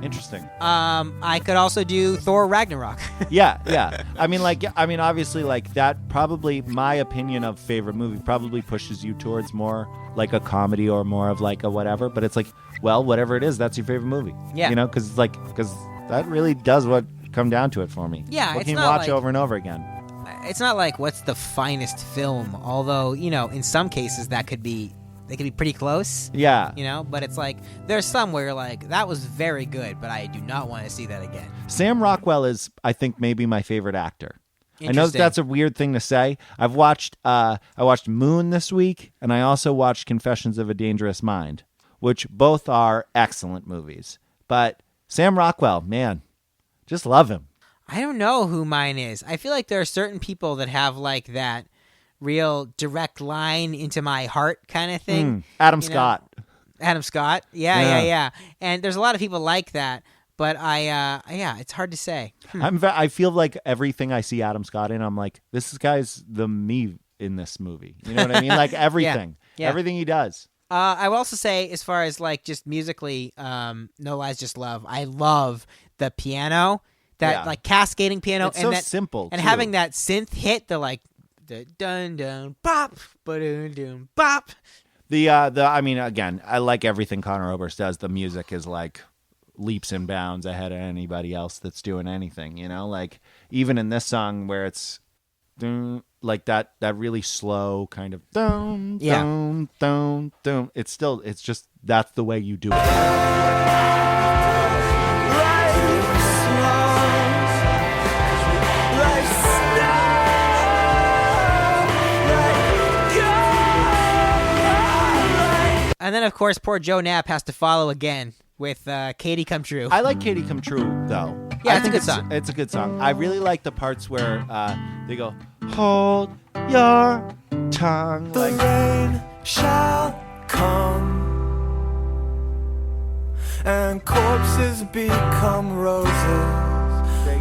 Interesting. I could also do Thor Ragnarok. Yeah. I mean, obviously, like, that probably, my opinion of favorite movie probably pushes you towards more like a comedy or more of like a whatever. But it's like, well, whatever it is, that's your favorite movie. Yeah. You know, because that really does what come down to it for me. Yeah, what it's can you not watch like- over and over again? It's not like what's the finest film, although, you know, in some cases they could be pretty close. Yeah. You know, but it's like there's some where you're like, that was very good, but I do not want to see that again. Sam Rockwell is, I think, maybe my favorite actor. I know Interesting. that's a weird thing to say. I watched Moon this week, and I also watched Confessions of a Dangerous Mind, which both are excellent movies. But Sam Rockwell, man, just love him. I don't know who mine is. I feel like there are certain people that have like that real direct line into my heart kind of thing. Adam You know? Scott. Adam Scott. Yeah. And there's a lot of people like that, but it's hard to say. I feel like everything I see Adam Scott in, I'm like, this guy's the me in this movie. You know what I mean? Like everything. Yeah. Everything he does. I will also say, as far as like just musically, No Lies, Just Love. I love the piano, that like cascading piano, It's and so that simple, and too. having that synth hit, the like the dun dun bop, ba dun dun bop. I mean, again, I like everything Conor Oberst does. The music is like leaps and bounds ahead of anybody else that's doing anything, you know? Like even in this song where it's like that really slow kind of dum dum dum dum. It's just that's the way you do it. And then, of course, poor Joe Knapp has to follow again with Katie Come True. I like Katie Come True, though. Yeah, I it's a think good song. It's a good song. I really like the parts where they go, hold your tongue. The Like, rain shall come, and corpses become roses.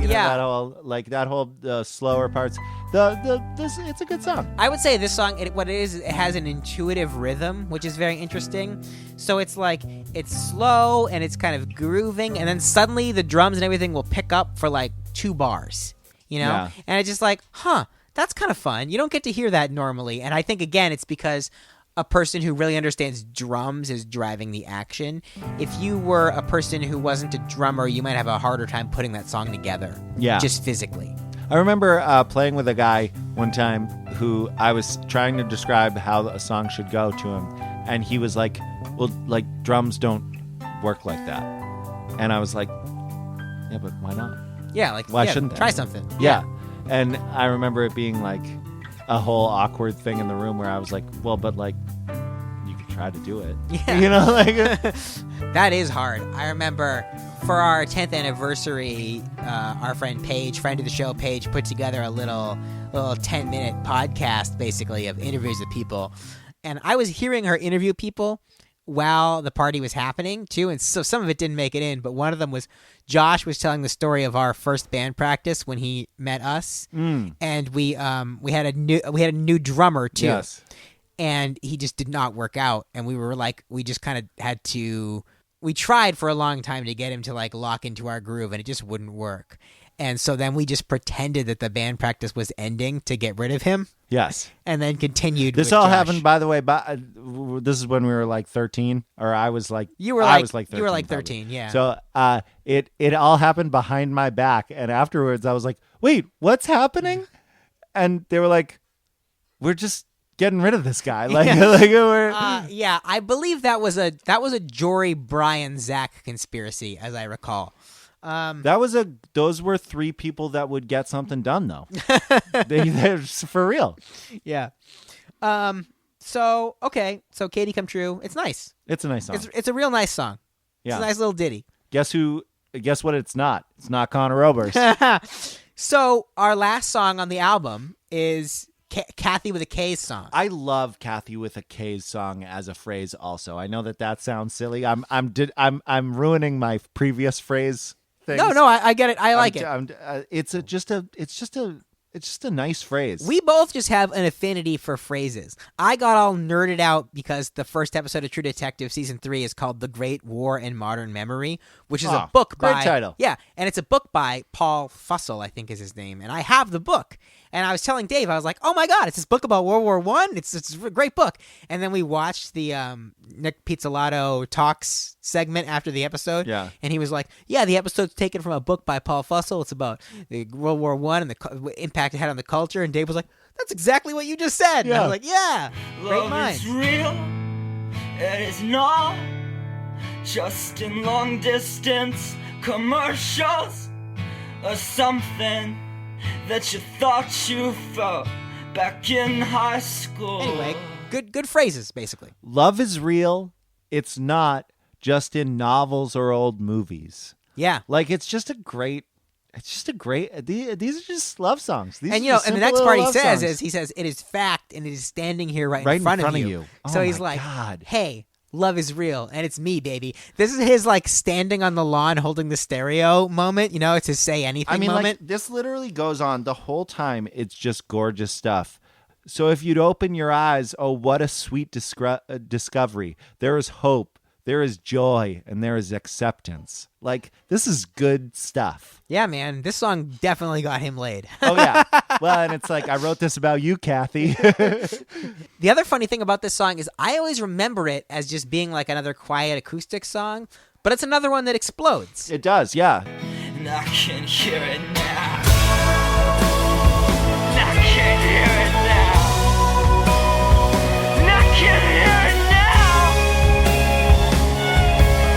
you know, Yeah. that whole slower parts. It's a good song. I would say this song, what it is, it has an intuitive rhythm, which is very interesting. So it's like, it's slow and it's kind of grooving, and then suddenly the drums and everything will pick up for like 2 bars, you know? Yeah. And it's just like, that's kind of fun. You don't get to hear that normally. And I think, again, it's because a person who really understands drums is driving the action. If you were a person who wasn't a drummer, you might have a harder time putting that song together. Yeah. Just physically. I remember playing with a guy one time who I was trying to describe how a song should go to him, and he was like, well, like, drums don't work like that. And I was like, yeah, but why not? Yeah, like, Why shouldn't they? try something. Yeah. And I remember it being like a whole awkward thing in the room where I was like, well, but like, you could try to do it. Yeah. You know, like, That is hard. I remember for our 10th anniversary, our friend Paige, friend of the show, Paige, put together a little 10-minute podcast, basically, of interviews with people. And I was hearing her interview people while the party was happening too, and so some of it didn't make it in. But one of them was Josh was telling the story of our first band practice when he met us, and we had a new drummer too, Yes. and he just did not work out, and we were like, we just kind of had to. We tried for a long time to get him to like lock into our groove, and it just wouldn't work. And so then we just pretended that the band practice was ending to get rid of him. Yes. And then continued. This with all Josh. happened, by the way. This is when we were like 13, or I was like, You were I like was like 13, you were like probably. 13, yeah. So it all happened behind my back, and afterwards I was like, wait, what's happening? And they were like, we're just getting rid of this guy. Like, we're yeah, I believe that was a Jory Brian Zach conspiracy, as I recall. those were three people that would get something done, though. They're for real. Yeah. So Katie Come True. It's nice. It's a nice song. It's a real nice song. Yeah. It's a nice little ditty. Guess what? It's not. It's not Conor Oberst. So our last song on the album is Kathy with a K's song. I love Kathy with a K's song as a phrase. Also, I know that sounds silly. I'm ruining my previous phrase things. No, I get it. I like it. It's just a nice phrase. We both just have an affinity for phrases. I got all nerded out because the first episode of True Detective Season 3 is called The Great War in Modern Memory, which is a book great by... title. Yeah, and it's a book by Paul Fussell, I think is his name, and I have the book. And I was telling Dave, I was like, oh my God, it's this book about World War I? It's a great book. And then we watched the Nick Pizzolatto Talks segment after the episode. Yeah. And he was like, yeah, the episode's taken from a book by Paul Fussell. It's about the World War I and the impact it had on the culture. And Dave was like, that's exactly what you just said. And I Yeah. was like, yeah, great Love minds. is real. It is not just in long distance commercials or something that you thought you felt back in high school. Anyway, good phrases, basically. Love is real. It's not just in novels or old movies. Yeah. Like it's just a great. These are just love songs. These And are you know, just and the simple next part little he love says songs. is, he says, it is fact and it is standing here right Right in front of you. Oh So he's my like, God. hey, love is real and it's me, baby. This is his like standing on the lawn holding the stereo moment. You know, it's his say anything I mean, moment. like this literally goes on the whole time. It's just gorgeous stuff. So if you'd open your eyes, oh, what a sweet discovery. There is hope, there is joy, and there is acceptance. Like, this is good stuff. Yeah, man, this song definitely got him laid. Oh, yeah. Well, and it's like, I wrote this about you, Kathy. The other funny thing about this song is I always remember it as just being like another quiet acoustic song, but it's another one that explodes. It does, yeah. And I can hear it now. And I can hear it now. And I can hear it now.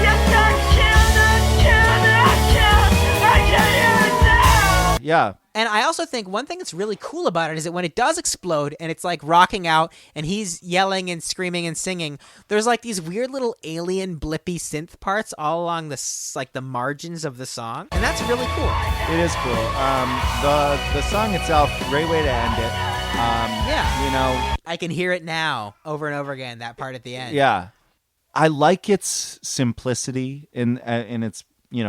Yes, I can hear it now. Yeah. And I also think one thing that's really cool about it is that when it does explode and it's like rocking out and he's yelling and screaming and singing, there's like these weird little alien blippy synth parts all along the margins of the song, and that's really cool. It is cool. The song itself, great way to end it. Yeah. You know, I can hear it now over and over again, that part at the end. yeah. I like its simplicity in its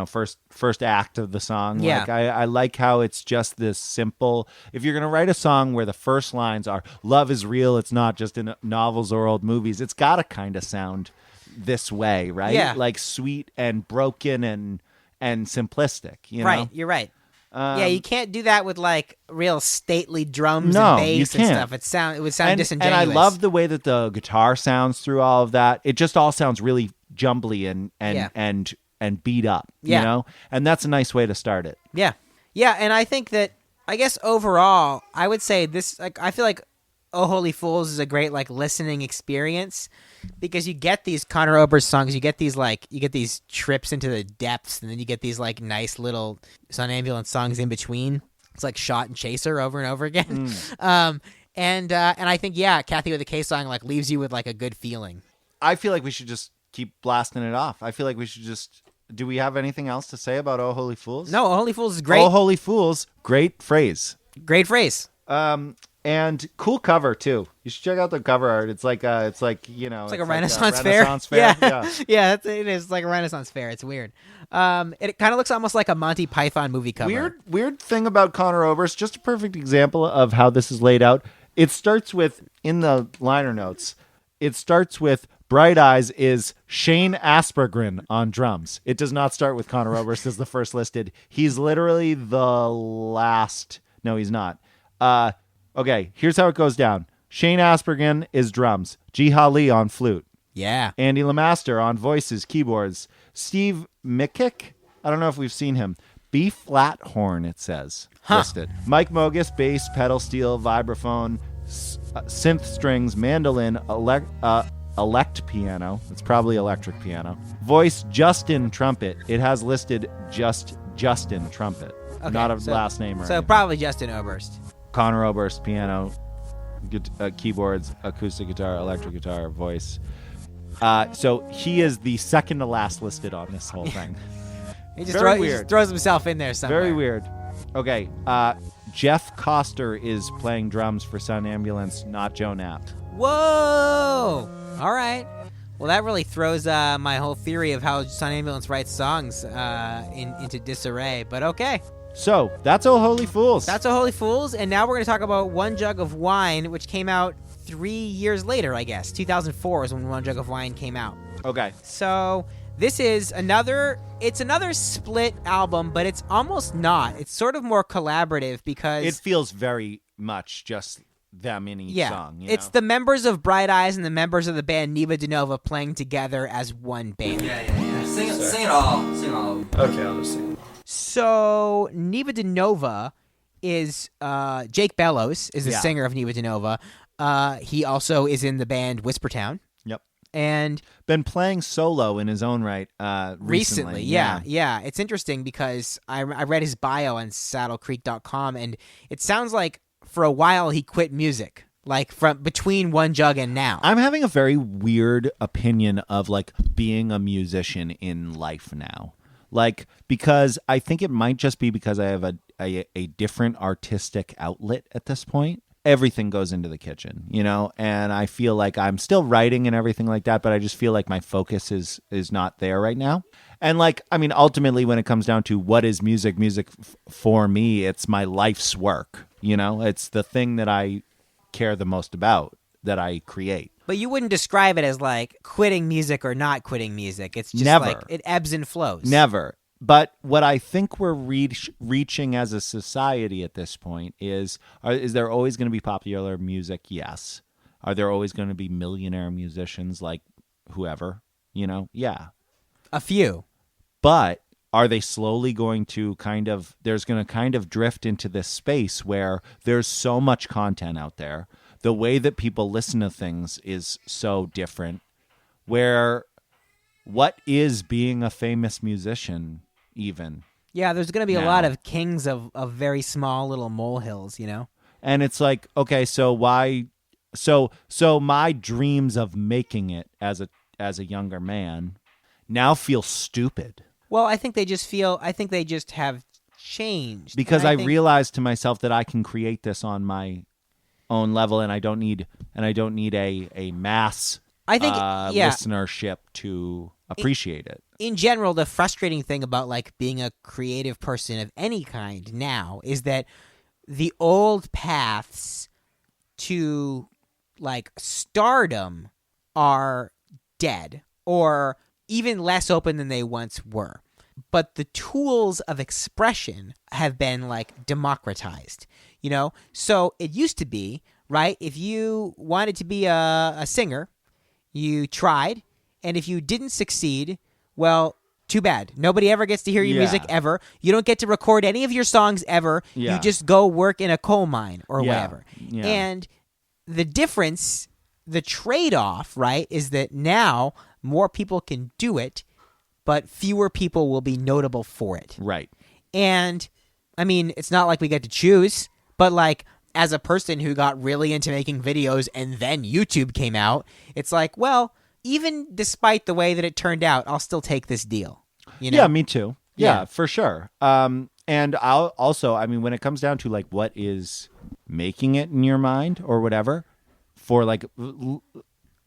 first act of the song. Yeah. Like I like how it's just this simple. If you're gonna write a song where the first lines are "Love is real," it's not just in novels or old movies. It's gotta kind of sound this way, right? Yeah. Like sweet and broken and simplistic. You know? Right, you're right. Yeah, you can't do that with like real stately drums No, and bass you and can't. stuff. It would sound disingenuous. And I love the way that the guitar sounds through all of that. It just all sounds really jumbly and beat up, Yeah. you know? And that's a nice way to start it. Yeah. Yeah, and I think that, I guess overall, I would say this, like, I feel like Oh Holy Fools is a great, like, listening experience because you get these Conor Oberst songs, you get these trips into the depths, and then you get these, like, nice little Somnambulance songs in between. It's like Shot and Chaser over and over again. And I think, yeah, Kathy with a K song, like, leaves you with, like, a good feeling. I feel like we should just keep blasting it off. I feel like we should just... Do we have anything else to say about Oh Holy Fools? No, Oh Holy Fools is great. Oh Holy Fools, great phrase. Great phrase. And cool cover too. You should check out the cover art. It's like it's like a Renaissance fair. Renaissance fair. Yeah, yeah, it is like a Renaissance fair. It's weird. It kind of looks almost like a Monty Python movie cover. Weird thing about Conor Oberst. Just a perfect example of how this is laid out. It starts with, in the liner notes, it starts with Bright Eyes is Shane Aspergren on drums. It does not start with Conor Oberst as the first listed. He's literally the last. No, he's not. Okay, here's how it goes down. Shane Aspergren is drums. Jiha Lee on flute. Yeah. Andy Lamaster on voices, keyboards. Steve Mikic, I don't know if we've seen him. B flat horn, it says. Listed. Mike Mogus, bass, pedal steel, vibraphone, synth strings, mandolin, elect piano. It's probably electric piano. Voice, Justin trumpet. It has listed just Justin trumpet. Okay, not a last name or so anything. probably Justin Oberst. Conor Oberst, piano, keyboards, acoustic guitar, electric guitar, voice. So he is the second to last listed on this whole thing. He just, Very he weird. just throws himself in there somewhere. Very weird. Okay, Jeff Coster is playing drums for Sun Ambulance, not Joe Knapp. Whoa! All right. Well, that really throws my whole theory of how Sun Ambulance writes songs into disarray. But okay. So, that's Oh Holy Fools. That's a Holy Fools, and now we're going to talk about One Jug of Wine, which came out 3 years later, I guess. 2004 is when One Jug of Wine came out. Okay. So this is another split album, but it's almost not. It's sort of more collaborative because It feels very much just them in each song. You it's know? the members of Bright Eyes and the members of the band Neva Denova playing together as one band. Yeah. Sing it all. Sing all of them. Okay, I'll just sing. So Neva Denova is Jake Bellows is the Yeah. singer of Neva Denova. He also is in the band Whispertown. Yep. And Been playing solo in his own right recently. Yeah. It's interesting because I read his bio on saddlecreek.com, and it sounds like for a while he quit music, like from between One Jug and now. I'm having a very weird opinion of like being a musician in life now. Like, because I think it might just be because I have a different artistic outlet at this point. Everything goes into the kitchen, you know, and I feel like I'm still writing and everything like that, but I just feel like my focus is not there right now. And like, I mean, ultimately when it comes down to what is music for me, it's my life's work, you know, it's the thing that I care the most about that I create. But you wouldn't describe it as like quitting music or not quitting music. It's just Never. like it ebbs and flows. Never. But what I think we're reaching as a society at this point is there always going to be popular music? Yes. Are there always going to be millionaire musicians like whoever? You know? Yeah. A few. But are they slowly going to there's going to kind of drift into this space where there's so much content out there. The way that people listen to things is so different. Where what is being a famous musician even? Yeah, there's going to be a now? lot of kings of very small little molehills, you know? And it's like, okay, so why so my dreams of making it as a younger man now feel stupid. Well, I think they just have changed. Because And I think- realized to myself that I can create this on my own level and I don't need a mass I think listenership to appreciate it. In general, the frustrating thing about like being a creative person of any kind now is that the old paths to like stardom are dead or even less open than they once were. But the tools of expression have been like democratized, you know? So it used to be, right? If you wanted to be a singer, you tried, and if you didn't succeed, well, too bad. Nobody ever gets to hear your music ever. You don't get to record any of your songs ever. Yeah. You just go work in a coal mine or Yeah. whatever. Yeah. And the difference, the trade-off, right, is that now more people can do it, but fewer people will be notable for it. Right. And, I mean, it's not like we get to choose, but like, as a person who got really into making videos and then YouTube came out, it's like, well, even despite the way that it turned out, I'll still take this deal. You know? Yeah, me too. Yeah, Yeah. for sure. And I'll also, I mean, when it comes down to like what is making it in your mind or whatever for like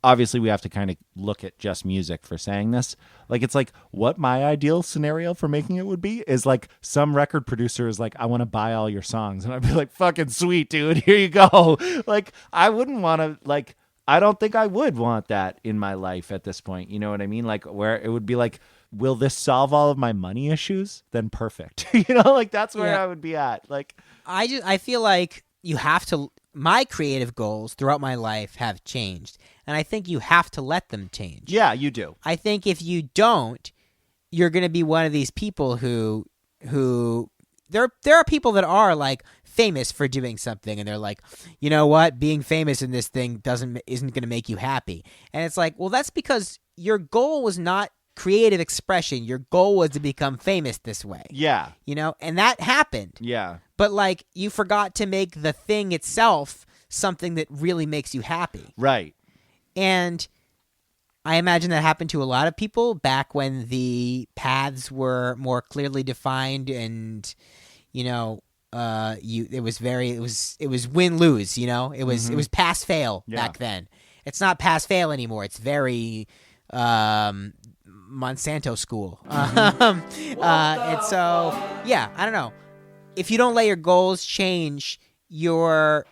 obviously we have to kind of look at just music for saying this. Like it's like what my ideal scenario for making it would be is like some record producer is like, I want to buy all your songs, and I'd be like, fucking sweet, dude, here you go. Like I wouldn't want to, like I don't think I would want that in my life at this point. You know what I mean? Like where it would be like, will this solve all of my money issues? Then perfect. You know, like that's where I would be at. Like I feel like you have to. My creative goals throughout my life have changed, and I think you have to let them change. Yeah, you do. I think if you don't, you're going to be one of these people who there are people that are like famous for doing something, and they're like, you know what, being famous in this thing isn't going to make you happy. And it's like, well, that's because your goal was not creative expression. Your goal was to become famous this way. Yeah. You know, and that happened. Yeah. But like you forgot to make the thing itself something that really makes you happy. Right. And I imagine that happened to a lot of people back when the paths were more clearly defined, and you know, it was win lose. You know, it was pass fail back then. It's not pass fail anymore. It's very Monsanto school. And so yeah, I don't know. If you don't let your goals change, you're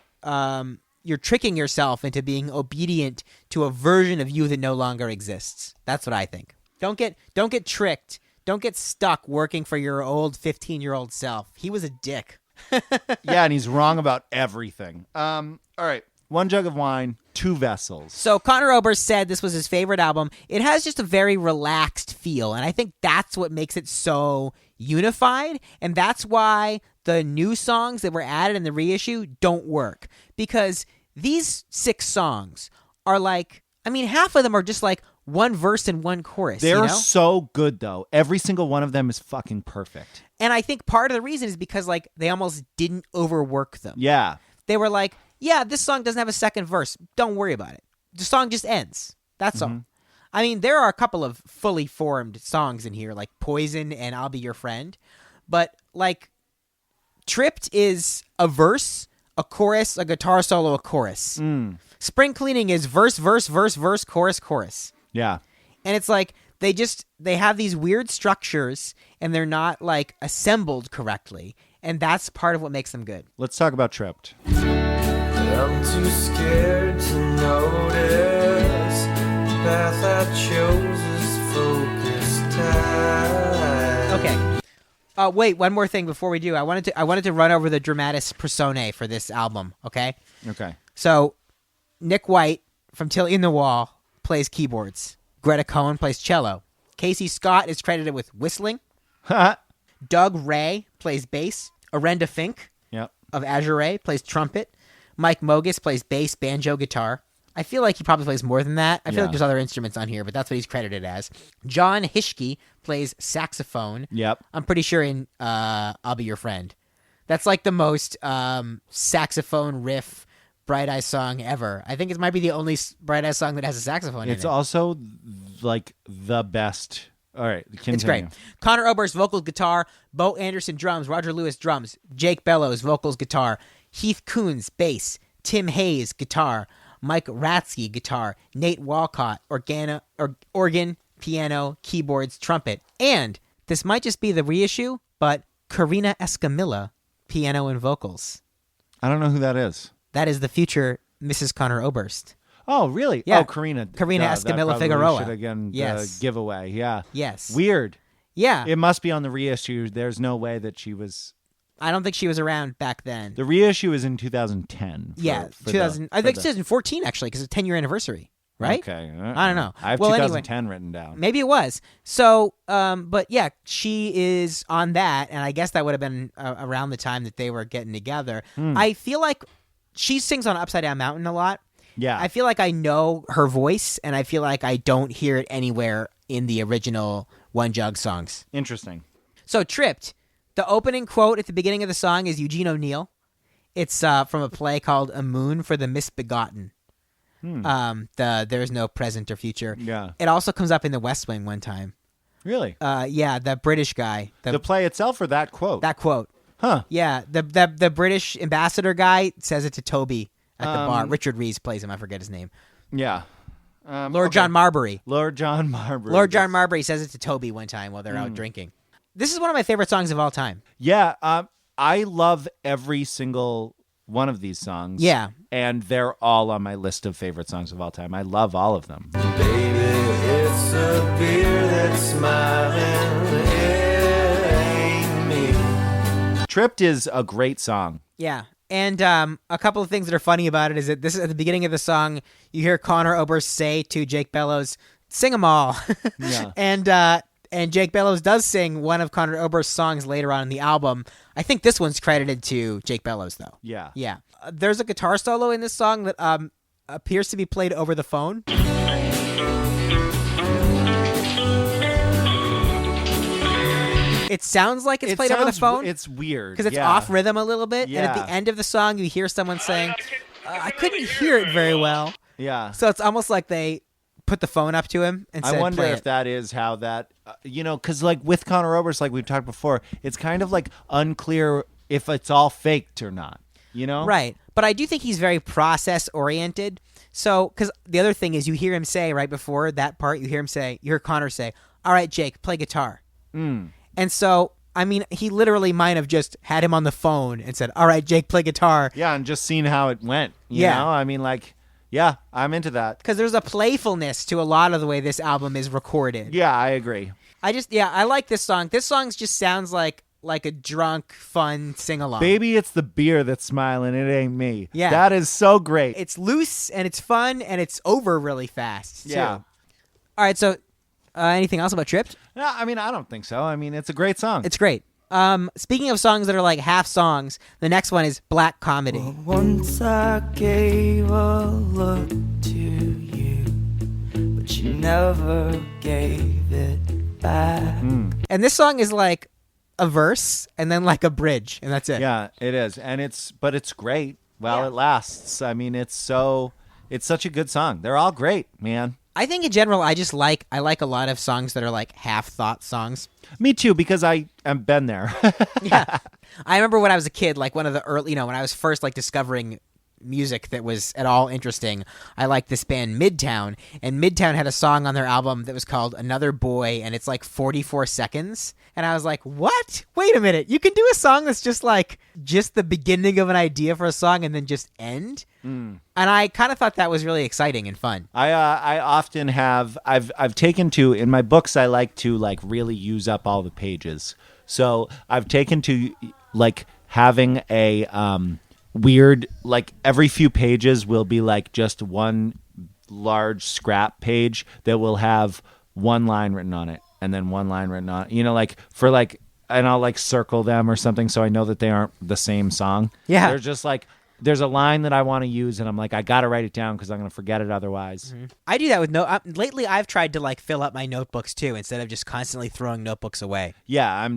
tricking yourself into being obedient to a version of you that no longer exists. That's what I think. Don't get tricked. Don't get stuck working for your old 15-year-old self. He was a dick. Yeah, and he's wrong about everything. All right. 1 jug of wine, 2 vessels. So Conor Oberst said this was his favorite album. It has just a very relaxed feel, and I think that's what makes it so unified, and that's why the new songs that were added in the reissue don't work. Because these 6 songs are like, I mean, half of them are just like one verse and one chorus. They're so good, though. Every single one of them is fucking perfect. And I think part of the reason is because like they almost didn't overwork them. Yeah. They were like, yeah, this song doesn't have a second verse. Don't worry about it. The song just ends. That's all. I mean, there are a couple of fully formed songs in here, like Poison and I'll Be Your Friend. But, like, Tripped is a verse, a chorus, a guitar solo, a chorus. Spring Cleaning is verse, verse, verse, verse, chorus, chorus. Yeah. And it's like they have these weird structures, and they're not, like, assembled correctly. And that's part of what makes them good. Let's talk about Tripped. I'm too scared to notice the path I chose is focused time. Okay. Wait, one more thing before we do. I wanted to run over the dramatis personae for this album, okay? Okay. So, Nick White from Till in the Wall plays keyboards. Greta Cohen plays cello. Casey Scott is credited with whistling. Doug Ray plays bass. Arenda Fink of Azure plays trumpet. Mike Mogus plays bass, banjo, guitar. I feel like he probably plays more than that. I feel like there's other instruments on here, but that's what he's credited as. John Hischke plays saxophone. Yep. I'm pretty sure in I'll Be Your Friend. That's like the most saxophone riff Bright Eyes song ever. I think it might be the only Bright Eyes song that has a saxophone in it. It's also like the best. All right, continue. It's great. Conor Oberst, vocals, guitar. Bo Anderson, drums. Roger Lewis, drums. Jake Bellows, vocals, guitar. Heath Coons, bass. Tim Hayes, guitar. Mike Ratsky, guitar. Nate Walcott, organ, piano, keyboards, trumpet. And this might just be the reissue, but Karina Escamilla, piano and vocals. I don't know who that is. That is the future Mrs. Conor Oberst. Oh, really? Yeah. Oh, Karina Escamilla Figueroa. Should again Yes. giveaway. Yeah. Yes. Weird. Yeah. It must be on the reissue. There's no way that she was. I don't think she was around back then. The reissue is in 2010. For 2000. I think 2014 actually, because it's a 10-year anniversary, right? Okay. I don't know. I have Well, 2010 written down. Maybe it was. So, but yeah, she is on that, and I guess that would have been around the time that they were getting together. I feel like she sings on Upside Down Mountain a lot. Yeah. I feel like I know her voice, and I feel like I don't hear it anywhere in the original One Jug songs. Interesting. So, Tripped. The opening quote at the beginning of the song is Eugene O'Neill. It's from a play called A Moon for the Misbegotten. There is no present or future. Yeah. It also comes up in The West Wing one time. Really? Yeah, the British guy. The play itself or that quote? That quote. Huh. Yeah, the British ambassador guy says it to Toby at the bar. Richard Rees plays him. I forget his name. Yeah. Lord John Marbury. Lord John Marbury. Lord John Marbury says it to Toby one time while they're out drinking. This is one of my favorite songs of all time. Yeah. I love every single one of these songs. Yeah. And they're all on my list of favorite songs of all time. I love all of them. Baby, it's a beer that's smiling. It ain't me. Tripped is a great song. Yeah. And a couple of things that are funny about it is that this is at the beginning of the song, you hear Conor Oberst say to Jake Bellows, "Sing 'em all." Yeah. And Jake Bellows does sing one of Conor Oberst's songs later on in the album. I think this one's credited to Jake Bellows, though. Yeah. Yeah. There's a guitar solo in this song that appears to be played over the phone. It sounds like it's played over the phone. It's weird. Because it's off rhythm a little bit. Yeah. And at the end of the song, you hear someone saying, I couldn't hear it very well. Yeah. So it's almost like they put the phone up to him and said, I wonder play if it. that is how that, because like with Conor Oberst, like we've talked before, it's kind of like unclear if it's all faked or not, Right. But I do think he's very process oriented. So, because the other thing is you hear him say right before that part, you hear Conor say, "All right, Jake, play guitar." And so, I mean, he literally might have just had him on the phone and said, "All right, Jake, play guitar." Yeah, and just seeing how it went, you Yeah. know? I mean, like, yeah, I'm into that. Because there's a playfulness to a lot of the way this album is recorded. Yeah, I agree. I like this song. This song just sounds like a drunk, fun sing-along. Baby, it's the beer that's smiling. It ain't me. Yeah. That is so great. It's loose, and it's fun, and it's over really fast, too. Yeah. All right, so anything else about Tripped? No, I mean, I don't think so. I mean, it's a great song. It's great. Speaking of songs that are like half songs, the next one is Black Comedy. Once I gave a look to you, but you never gave it back. And this song is like a verse and then like a bridge, and that's it. Yeah, it is. And it's great while it lasts. I mean, it's such a good song. They're all great, man. I think in general, I like a lot of songs that are like half thought songs. Me too, because I have been there. Yeah. I remember when I was a kid, like one of the early, when I was first like discovering music that was at all interesting, I liked this band Midtown, and Midtown had a song on their album that was called Another Boy, and it's like 44 seconds. And I was like, what? Wait a minute. You can do a song that's just the beginning of an idea for a song and then just end? And I kind of thought that was really exciting and fun. I often have, I've taken to, in my books, I like to like really use up all the pages. So I've taken to like having a weird, like every few pages will be like just one large scrap page that will have one line written on it. And then one line written on, and I'll like circle them or something so I know that they aren't the same song. Yeah. They're just like, there's a line that I want to use, and I'm like, I got to write it down because I'm going to forget it otherwise. I do that with lately I've tried to like fill up my notebooks too instead of just constantly throwing notebooks away. Yeah,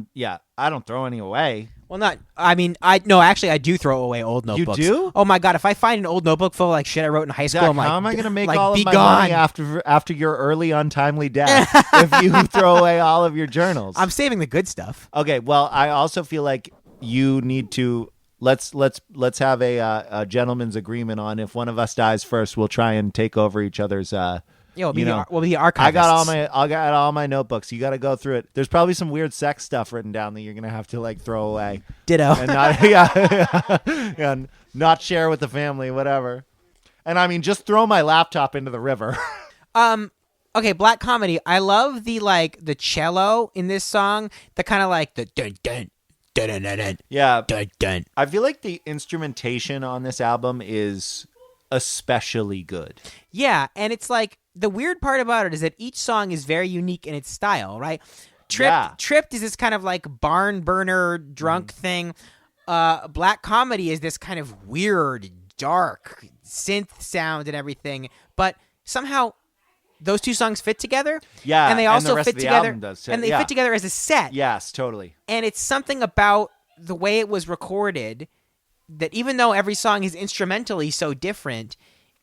I don't throw any away. Well, I do throw away old notebooks. You do? Oh my God, if I find an old notebook full of like shit I wrote in high school, Zach, I'm like, how am I going to make like, all be of my gone. money after your early untimely death if you throw away all of your journals? I'm saving the good stuff. Okay, well, I also feel like you need to let's have a gentleman's agreement on if one of us dies first, we'll try and take over each other's. We'll be archivists. I got all my notebooks. You got to go through it. There's probably some weird sex stuff written down that you're gonna have to like throw away. Ditto. And not, not share with the family, whatever. And I mean, just throw my laptop into the river. Okay, Black Comedy. I love the cello in this song. The kind of like the dun dun dun dun dun dun. Yeah. Dun dun. I feel like the instrumentation on this album is especially good. Yeah, and it's like the weird part about it is that each song is very unique in its style, right? Tripped is this kind of like barn burner drunk thing. Black Comedy is this kind of weird, dark synth sound and everything, but somehow those two songs fit together. Yeah, and they also the rest fit of the together, album does too. and they fit together as a set. Yes, totally. And it's something about the way it was recorded that even though every song is instrumentally so different,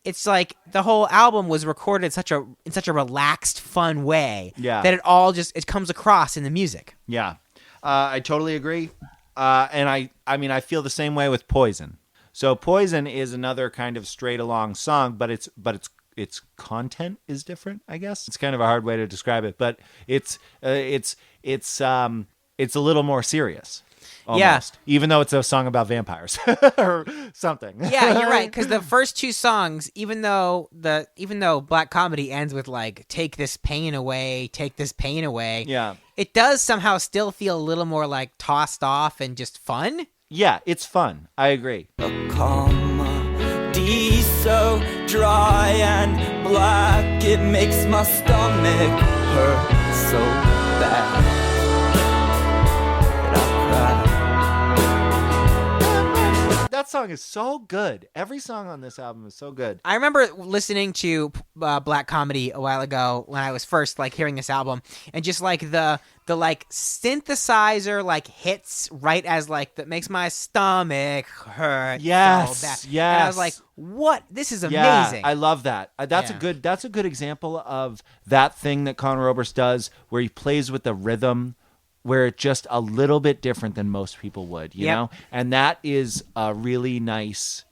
it's like the whole album was recorded in such a relaxed, fun way that it all it comes across in the music. Yeah, I totally agree. And I mean, I feel the same way with Poison. So Poison is another kind of straight along song, but its content is different, I guess. It's kind of a hard way to describe it, but it's a little more serious. Almost, even though it's a song about vampires or something. Yeah, you're right. Because the first two songs, even though Black Comedy ends with like "take this pain away," Yeah, it does somehow still feel a little more like tossed off and just fun. Yeah, it's fun. I agree. A comedy so dry and black, it makes my stomach hurt so bad that I cry. That song is so good. Every song on this album is so good. I remember listening to Black Comedy a while ago when I was first like hearing this album, and just like the like synthesizer like hits right as like that makes my stomach hurt. Yes, so bad. yes. And I was like, "What? This is amazing." Yeah, I love that. That's a good example of that thing that Conor Oberst does, where he plays with the rhythm, where it's just a little bit different than most people would, you know? And that is a really nice...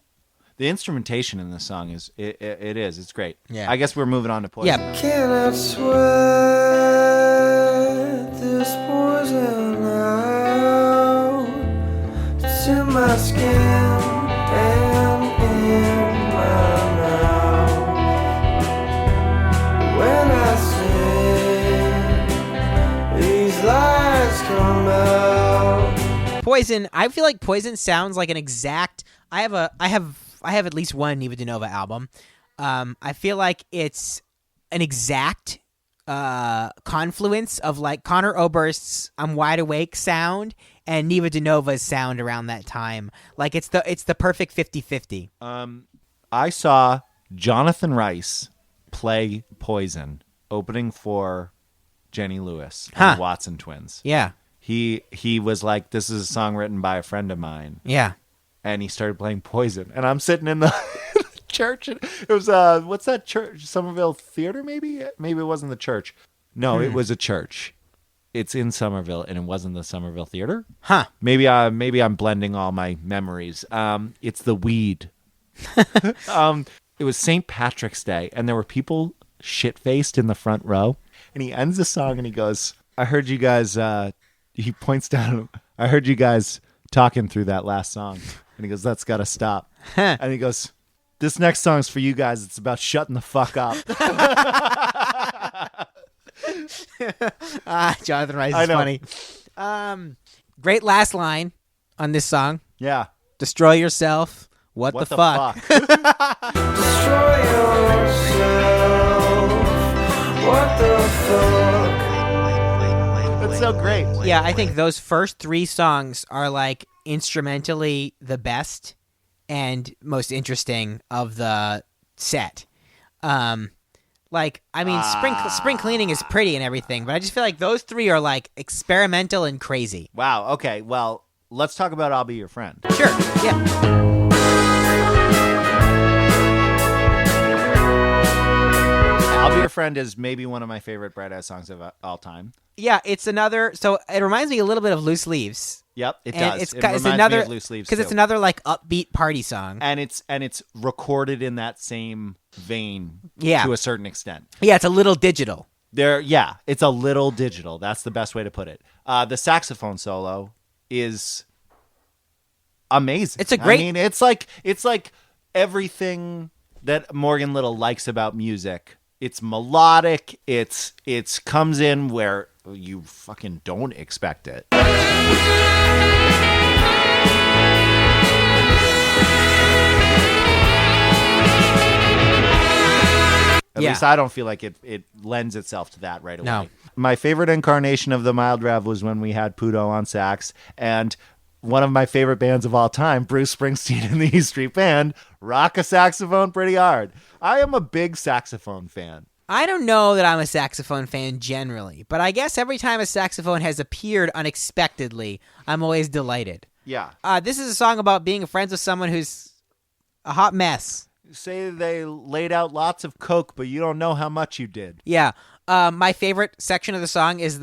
The instrumentation in this song is... It's great. Yeah. I guess we're moving on to Poison. Yeah. Cannot sweat this poison out. It's in my skin and in my mouth. When I say these lies come out. Poison. I feel like Poison sounds like an exact. I have at least one Neva DeNova album. I feel like it's an exact confluence of like Conor Oberst's "I'm Wide Awake" sound and Neva DeNova's sound around that time. Like it's the perfect 50-50. I saw Jonathan Rice play Poison opening for Jenny Lewis and the Watson Twins. Yeah. He was like, "This is a song written by a friend of mine." Yeah. And he started playing Poison. And I'm sitting in the church. And it was, what's that church? Somerville Theater, maybe? Maybe it wasn't the church. No, it was a church. It's in Somerville, and it wasn't the Somerville Theater. Huh. Maybe I'm blending all my memories. It's the Weed. It was St. Patrick's Day, and there were people shit-faced in the front row. And he ends the song, and he goes, "I heard you guys," he points down, "I heard you guys talking through that last song." And he goes, "That's got to stop." And he goes, "This next song's for you guys. It's about shutting the fuck up." Jonathan Rice is funny. Great last line on this song. Yeah. "Destroy yourself. What the fuck?" Destroy yourself. What the fuck? That's so great. Yeah, I think those first three songs are like instrumentally the best and most interesting of the set. Like, I mean, spring cleaning is pretty and everything, but I just feel like those three are like experimental and crazy. Wow. Okay. Well, let's talk about "I'll Be Your Friend." Sure. Yeah. "I'll Be Your Friend" is maybe one of my favorite Bright Eyes songs of all time. Yeah, it's another. So it reminds me a little bit of Loose Leaves. Yep, it And does. it's Reminds me another of Loose Leaves because it's too. another like upbeat party song. and it's recorded in that same vein. Yeah. To a certain extent. Yeah, it's a little digital. It's a little digital. That's the best way to put it. The saxophone solo is amazing. It's a great- I mean, it's like everything that Morgan Little likes about music. It's melodic. It's comes in where you fucking don't expect it. At least I don't feel like it lends itself to that right away. No. My favorite incarnation of the Mild Rev was when we had Pudo on sax, and one of my favorite bands of all time, Bruce Springsteen and the E Street Band, rock a saxophone pretty hard. I am a big saxophone fan. I don't know that I'm a saxophone fan generally, but I guess every time a saxophone has appeared unexpectedly, I'm always delighted. Yeah. This is a song about being friends with someone who's a hot mess. Say they laid out lots of coke, but you don't know how much you did. Yeah. My favorite section of the song is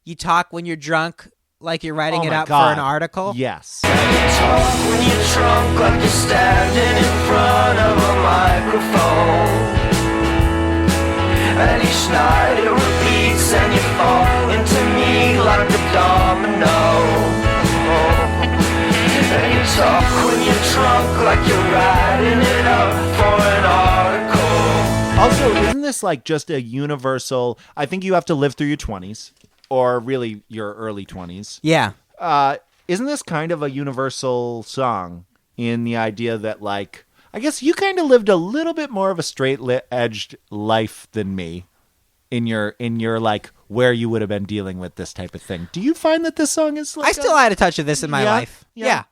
you talk when you're drunk like you're writing Oh it my up God. for an article? Yes. Talk when you're drunk like you're standing in front of a microphone. And each night it repeats and you fall into me like a domino. And you talk when you're drunk like you're writing it up for an article. Also, isn't this like just a universal? I think you have to live through your 20s, or really your early 20s. Yeah. Isn't this kind of a universal song in the idea that, like, I guess you kind of lived a little bit more of a straight-edged life than me in your like where you would have been dealing with this type of thing. Do you find that this song is like I still had a touch of this in my Yeah? life. Yeah.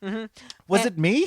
Yeah. Was it me?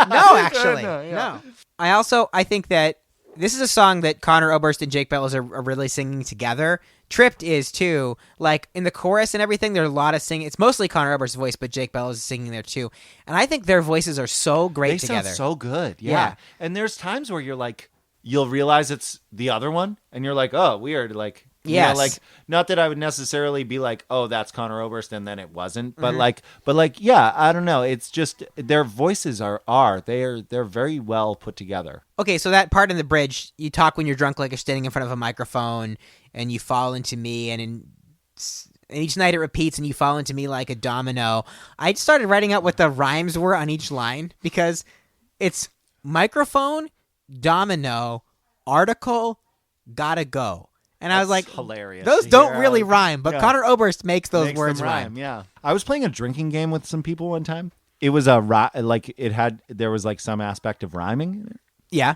No, actually. No, yeah. No. I think that this is a song that Conor Oberst and Jake Bellows are really singing together. Tripped is too. Like in the chorus and everything, there's a lot of singing. It's mostly Conor Oberst's voice, but Jake Bellows is singing there too. And I think their voices are so great They together. sound so good. Yeah. Yeah. And there's times where you're like, you'll realize it's the other one, and you're like, oh, weird. Like, you know, Yes. like, not that I would necessarily be like, oh, that's Conor Oberst, and then it wasn't. But Mm-hmm. like, yeah, I don't know. It's just their voices they're very well put together. Okay, so that part in the bridge, you talk when you're drunk like you're standing in front of a microphone, and you fall into me, and each night it repeats, and you fall into me like a domino. I started writing out what the rhymes were on each line, because it's microphone, domino, article, gotta go. And I was like, hilarious. those to don't hear. really rhyme, but Yeah. Conor Oberst makes those Makes words them rhyme. Yeah. I was playing a drinking game with some people one time. It was there was like some aspect of rhyming in it. Yeah.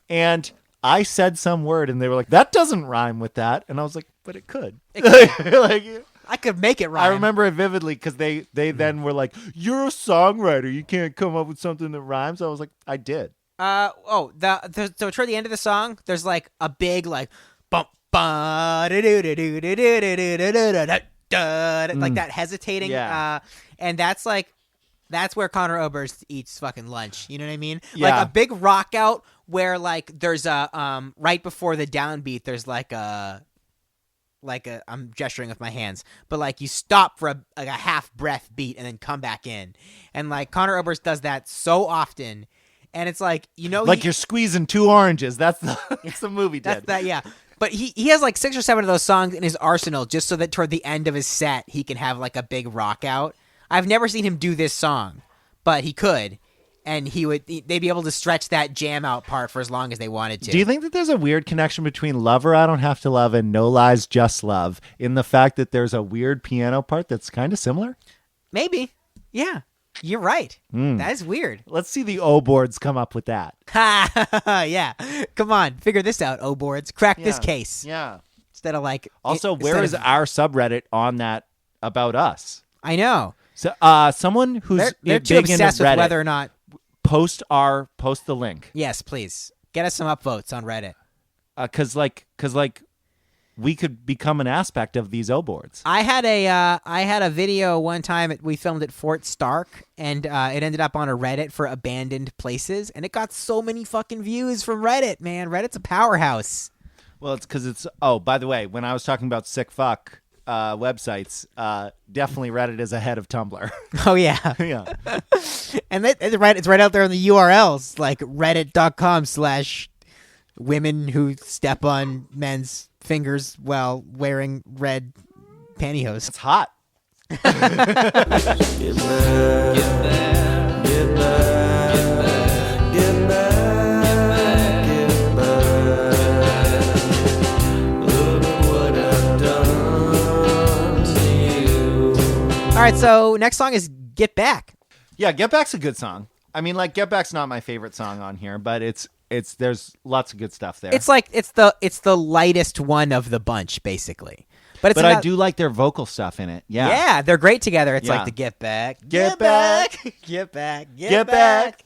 And I said some word, and they were like, that doesn't rhyme with that. And I was like, but it could. Like, I could make it rhyme. I remember it vividly because they then were like, you're a songwriter. You can't come up with something that rhymes. I was like, I did. So toward the end of the song, there's like a big like bump like that hesitating. Yeah. And that's where Conor Oberst eats fucking lunch. You know what I mean? Yeah. Like a big rock out where like there's a right before the downbeat, there's like a I'm gesturing with my hands, but like you stop for a half breath beat and then come back in. And like Conor Oberst does that so often. And it's like, you know, Like you're squeezing two oranges. That's the movie did. that's that, yeah. But he has like 6 or 7 of those songs in his arsenal just so that toward the end of his set he can have like a big rock out. I've never seen him do this song, but he could, and they'd be able to stretch that jam out part for as long as they wanted to. Do you think that there's a weird connection between Lover I Don't Have to Love and No Lies Just Love in the fact that there's a weird piano part that's kind of similar? Maybe. Yeah. You're right. Hmm. That is weird. Let's see the Oboards come up with that. Yeah. Come on, figure this out, Oboards. Crack this case. Yeah. Instead of like Also, instead where is of- our subreddit on that about us? I know. So, someone who's They're too big into obsessed with Reddit, whether or not. post the link. Yes, please. Get us some upvotes on Reddit. Cause we could become an aspect of these Oboards. I had a video one time we filmed at Fort Stark, and it ended up on a Reddit for abandoned places, and it got so many fucking views from Reddit. Man, Reddit's a powerhouse. Well, it's because it's. Oh, by the way, when I was talking about sick fuck websites, definitely Reddit is ahead of Tumblr. Oh yeah, Yeah. and it's right out there in the URLs, like reddit.com/women who step on men's fingers while wearing red pantyhose. It's hot. Get back, get back, get back, get back, get back. Look what I've done to you. All right, so next song is "Get Back." Yeah, Get Back's a good song. I mean, like, Get Back's not my favorite song on here, but there's lots of good stuff there. It's like it's the lightest one of the bunch, basically. But I do like their vocal stuff in it. Yeah. Yeah, they're great together. It's Yeah. like the get back, Get back. get back, Get back.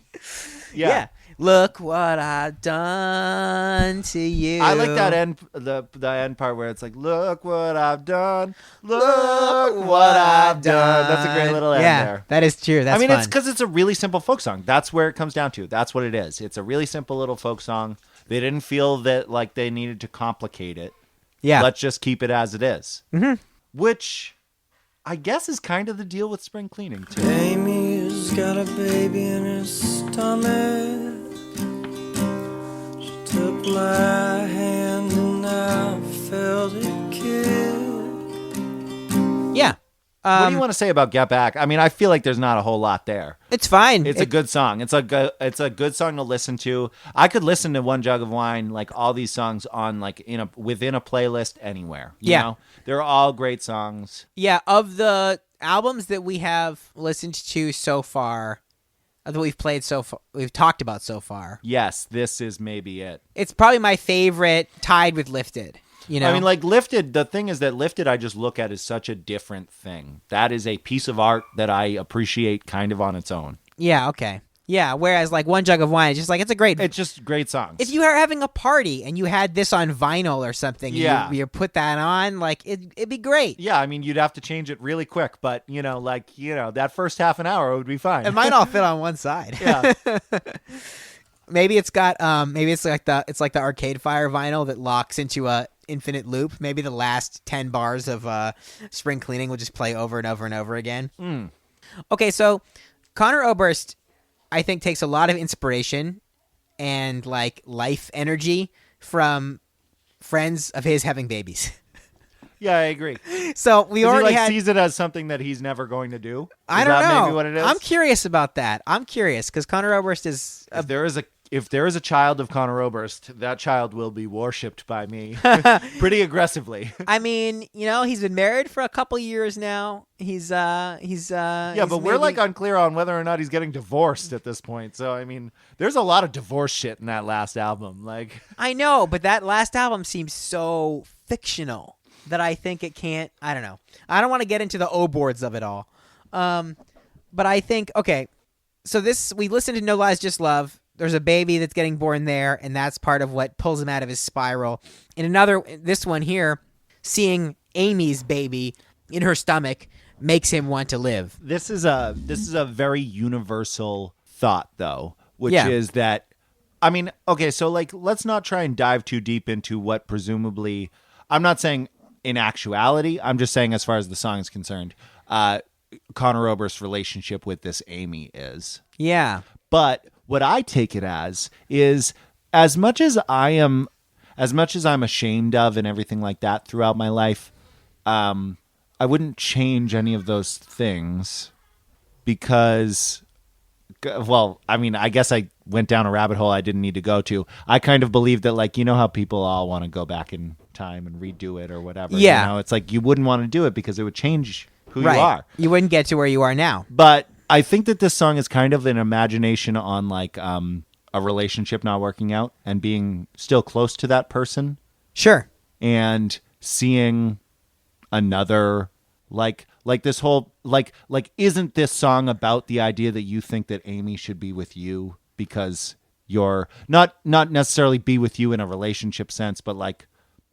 Yeah. Look what I've done to you. I like that end, the end part where it's like, look what I've done, look what I've done. That's a great little end yeah, there. that is true. That's I mean, fun. it's because it's a really simple folk song. That's where it comes down to. That's what it is. It's a really simple little folk song. They didn't feel that like they needed to complicate it. yeah. Let's just keep it as it is. Mm-hmm. Which I guess is kind of the deal with spring cleaning too. Amy's got a baby in her stomach. She took my hand and I felt it kick. Yeah. What do you want to say about Get Back? I mean, I feel like there's not a whole lot there. It's fine. It's a good song. It's a good song to listen to. I could listen to One Jug of Wine, like all these songs on like within a playlist anywhere. You know? They're all great songs. Yeah, of the albums that we have listened to so far, that we've played so far, we've talked about so far. Yes, this is maybe it. It's probably my favorite, tied with Lifted. You know? I mean, like Lifted, the thing is that Lifted I just look at as such a different thing. That is a piece of art that I appreciate kind of on its own. Yeah, okay. Yeah, whereas like One Jug of Wine, it's just like, it's just great songs. If you are having a party and you had this on vinyl or something, yeah. you put that on, like it'd be great. Yeah, I mean, you'd have to change it really quick, but that first half an hour would be fine. It might all fit on one side. Yeah. Maybe it's got maybe it's like the Arcade Fire vinyl that locks into a infinite loop. Maybe the last 10 bars of Spring Cleaning will just play over and over and over again. Okay, so Conor Oberst, I think, takes a lot of inspiration and like life energy from friends of his having babies. Yeah, I agree. So we already sees it as something that he's never going to do. I don't know. Maybe what it is? I'm curious about that. I'm curious because Conor Oberst is. If there is a child of Conor Oberst, that child will be worshipped by me pretty aggressively. I mean, he's been married for a couple years now. He's but we're like unclear on whether or not he's getting divorced at this point. So I mean, there's a lot of divorce shit in that last album. Like I know, but that last album seems so fictional that I think it can't. I don't know. I don't want to get into the Oboards of it all. But I think okay. So we listened to No Lies Just Love. There's a baby that's getting born there, and that's part of what pulls him out of his spiral. In this one here, seeing Amy's baby in her stomach makes him want to live. This is a very universal thought, though, which is that, I mean, okay, so like let's not try and dive too deep into what presumably, I'm not saying in actuality, I'm just saying as far as the song is concerned, Conor Oberst's relationship with this Amy is. Yeah. But what I take it as is as much as I'm ashamed of and everything like that throughout my life, I wouldn't change any of those things because, well, I mean, I guess I went down a rabbit hole I didn't need to go to. I kind of believe that, like, how people all want to go back in time and redo it or whatever. Yeah. It's like you wouldn't want to do it because it would change who you are. You wouldn't get to where you are now. But I think that this song is kind of an imagination on like a relationship not working out and being still close to that person. Sure. And seeing another like this whole like isn't this song about the idea that you think that Amy should be with you because you're not necessarily be with you in a relationship sense, but like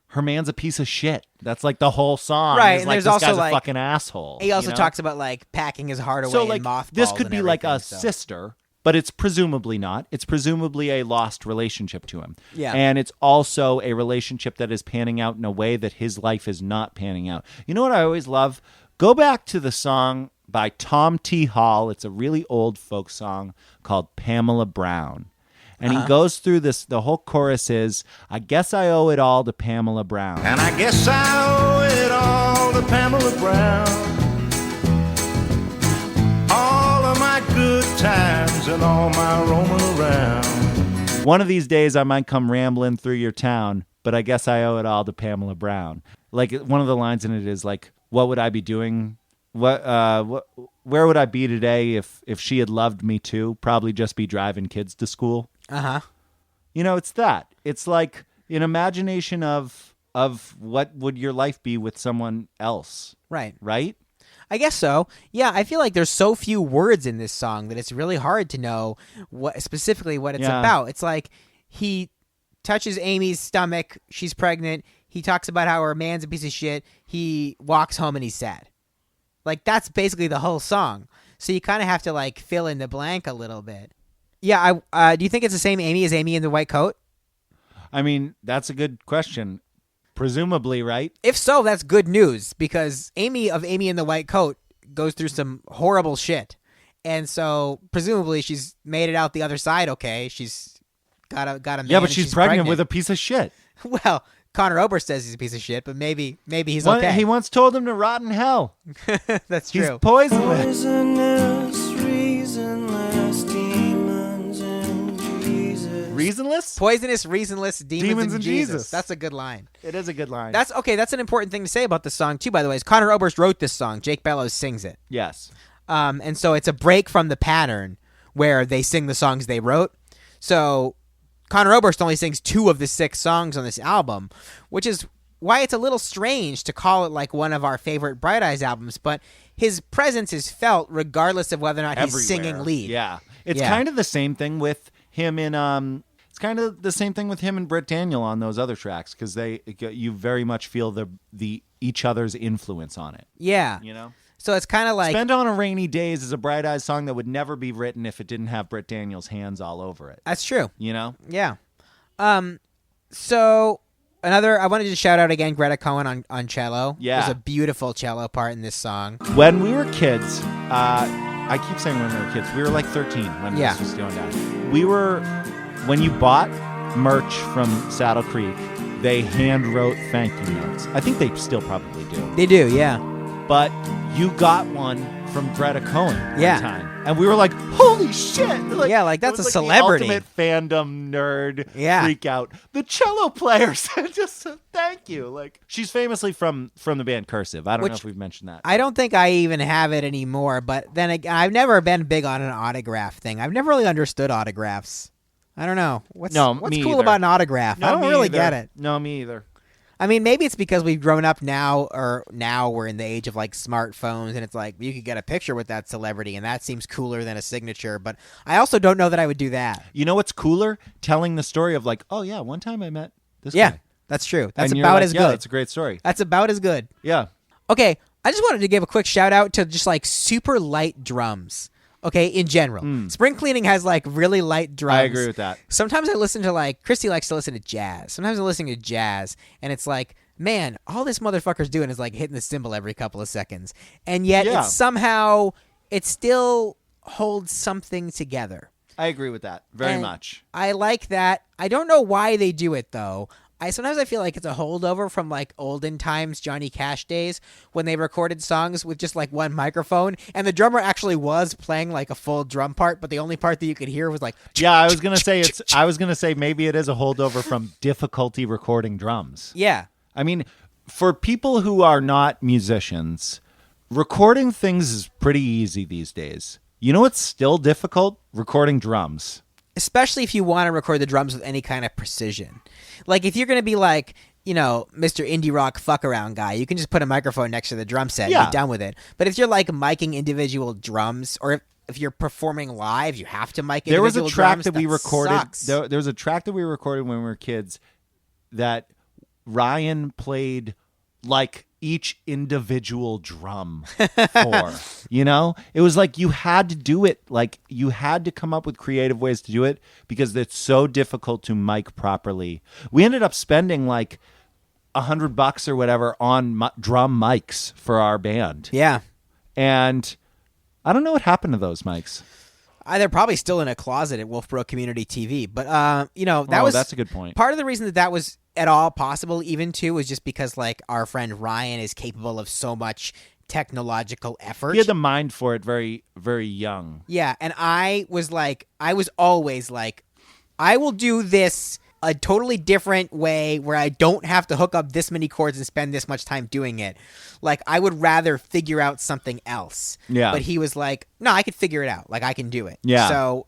her man's a piece of shit. That's like the whole song. Right, is and like, there's this also guy's like a fucking asshole. He also talks about like packing his heart away so like in mothballs. This could be like a so. sister, but it's presumably not. It's presumably a lost relationship to him. Yeah. And it's also a relationship that is panning out in a way that his life is not panning out. You know what I always love? Go back to the song by Tom T. Hall. It's a really old folk song called Pamela Brown. And he goes through this, the whole chorus is, I guess I owe it all to Pamela Brown. And I guess I owe it all to Pamela Brown. All of my good times and all my roaming around. One of these days I might come rambling through your town, but I guess I owe it all to Pamela Brown. Like one of the lines in it is like, what would I be doing? Where would I be today if she had loved me too? Probably just be driving kids to school. Uh-huh. It's that. It's like an imagination of what would your life be with someone else. Right. Right? I guess so. Yeah, I feel like there's so few words in this song that it's really hard to know specifically what it's about. It's like he touches Amy's stomach, she's pregnant, he talks about how her man's a piece of shit, he walks home and he's sad. Like that's basically the whole song. So you kind of have to like fill in the blank a little bit. Yeah, do you think it's the same Amy as Amy in the white coat? I mean, that's a good question. Presumably, right? If so, that's good news because Amy of Amy in the White Coat goes through some horrible shit. And so presumably she's made it out the other side okay. She's got a man. Yeah, but and she's pregnant with a piece of shit. Well, Conor Oberst says he's a piece of shit, but maybe he's okay. He once told him to rot in hell. That's He's true. poisonous. Poisonous, reasonless demons in Jesus. Reasonless? Poisonous, reasonless demons and Jesus. Jesus. That's a good line. It is a good line. That's okay. That's an important thing to say about this song too. By the way, is Conor Oberst wrote this song. Jake Bellows sings it. Yes. And so it's a break from the pattern where they sing the songs they wrote. So Conor Oberst only sings 2 of the 6 songs on this album, which is why it's a little strange to call it like one of our favorite Bright Eyes albums, but his presence is felt regardless of whether or not he's singing lead. Yeah. It's Yeah. kind of the same thing with him in Britt Daniel on those other tracks because you very much feel the each other's influence on it. Yeah. You know? So it's kind of like Spend on a Rainy Days is a Bright Eyes song that would never be written if it didn't have Britt Daniel's hands all over it. that's true. You know? Yeah. So I wanted to shout out again Greta Cohen on cello. Yeah. There's a beautiful cello part in this song. When we were kids, I keep saying when we were kids, we were like 13 when Yeah. this was going down. When you bought merch from Saddle Creek, they hand wrote thank you notes. I think they still probably do. They do, yeah. But you got one from Greta Cohen Yeah. one time. And we were like, holy shit. Yeah, like, that's it was a celebrity. The ultimate fandom nerd Yeah. freak out. The cello player said just thank you. Like, she's famously from the band Cursive. I don't know if we've mentioned that. I don't think I even have it anymore, but then again, I've never been big on an autograph thing. I've never really understood autographs. I don't know. What's me cool either. about an autograph? I don't me really either. get it. No, me either. I mean, maybe it's because we've grown up now we're in the age of like smartphones and it's like you could get a picture with that celebrity and that seems cooler than a signature, but I also don't know that I would do that. You know what's cooler? Telling the story of like, oh yeah, one time I met this Yeah, guy. that's true. That's And you're about like, as yeah, good. That's a great story. That's about as good. Yeah. Okay, I just wanted to give a quick shout out to just like super light drums. Okay, in general. Spring Cleaning has like really light drums. I agree with that. Sometimes I listen to like, Christy likes to listen to jazz. Sometimes I'm listening to jazz and it's like, man, all this motherfucker's doing is like hitting the cymbal every couple of seconds. And yet Yeah. it still holds something together. I agree with that very And much. I like that. I don't know why they do it though. Sometimes I feel like it's a holdover from like olden times, Johnny Cash days, when they recorded songs with just like one microphone, and the drummer actually was playing like a full drum part, but the only part that you could hear was like. Yeah, I was gonna say maybe it is a holdover from difficulty recording drums. Yeah. I mean, for people who are not musicians, recording things is pretty easy these days. You know what's still difficult? Recording drums. Especially if you want to record the drums with any kind of precision. Like, if you're going to be like, you know, Mr. Indie Rock fuck around guy, you can just put a microphone next to the drum set and Yeah. be done with it. But if you're like miking individual drums, or if you're performing live, you have to mic There was individual a track drums, that we recorded. sucks. There was a track that we recorded when we were kids that Ryan played like each individual drum for. You know, it was like you had to do it. Like you had to come up with creative ways to do it because it's so difficult to mic properly. We ended up spending like $100 or whatever on drum mics for our band. Yeah. And I don't know what happened to those mics. They're probably still in a closet at Wolfboro Community TV. But, you know, that's a good point. Part of the reason that was at all possible even too was just because like our friend Ryan is capable of so much technological effort. He had the mind for it very, very young. Yeah, and I was always like, I will do this a totally different way where I don't have to hook up this many chords and spend this much time doing it. Like, I would rather figure out something else. Yeah. But he was like, no, I could figure it out. Like, I can do it. Yeah. So,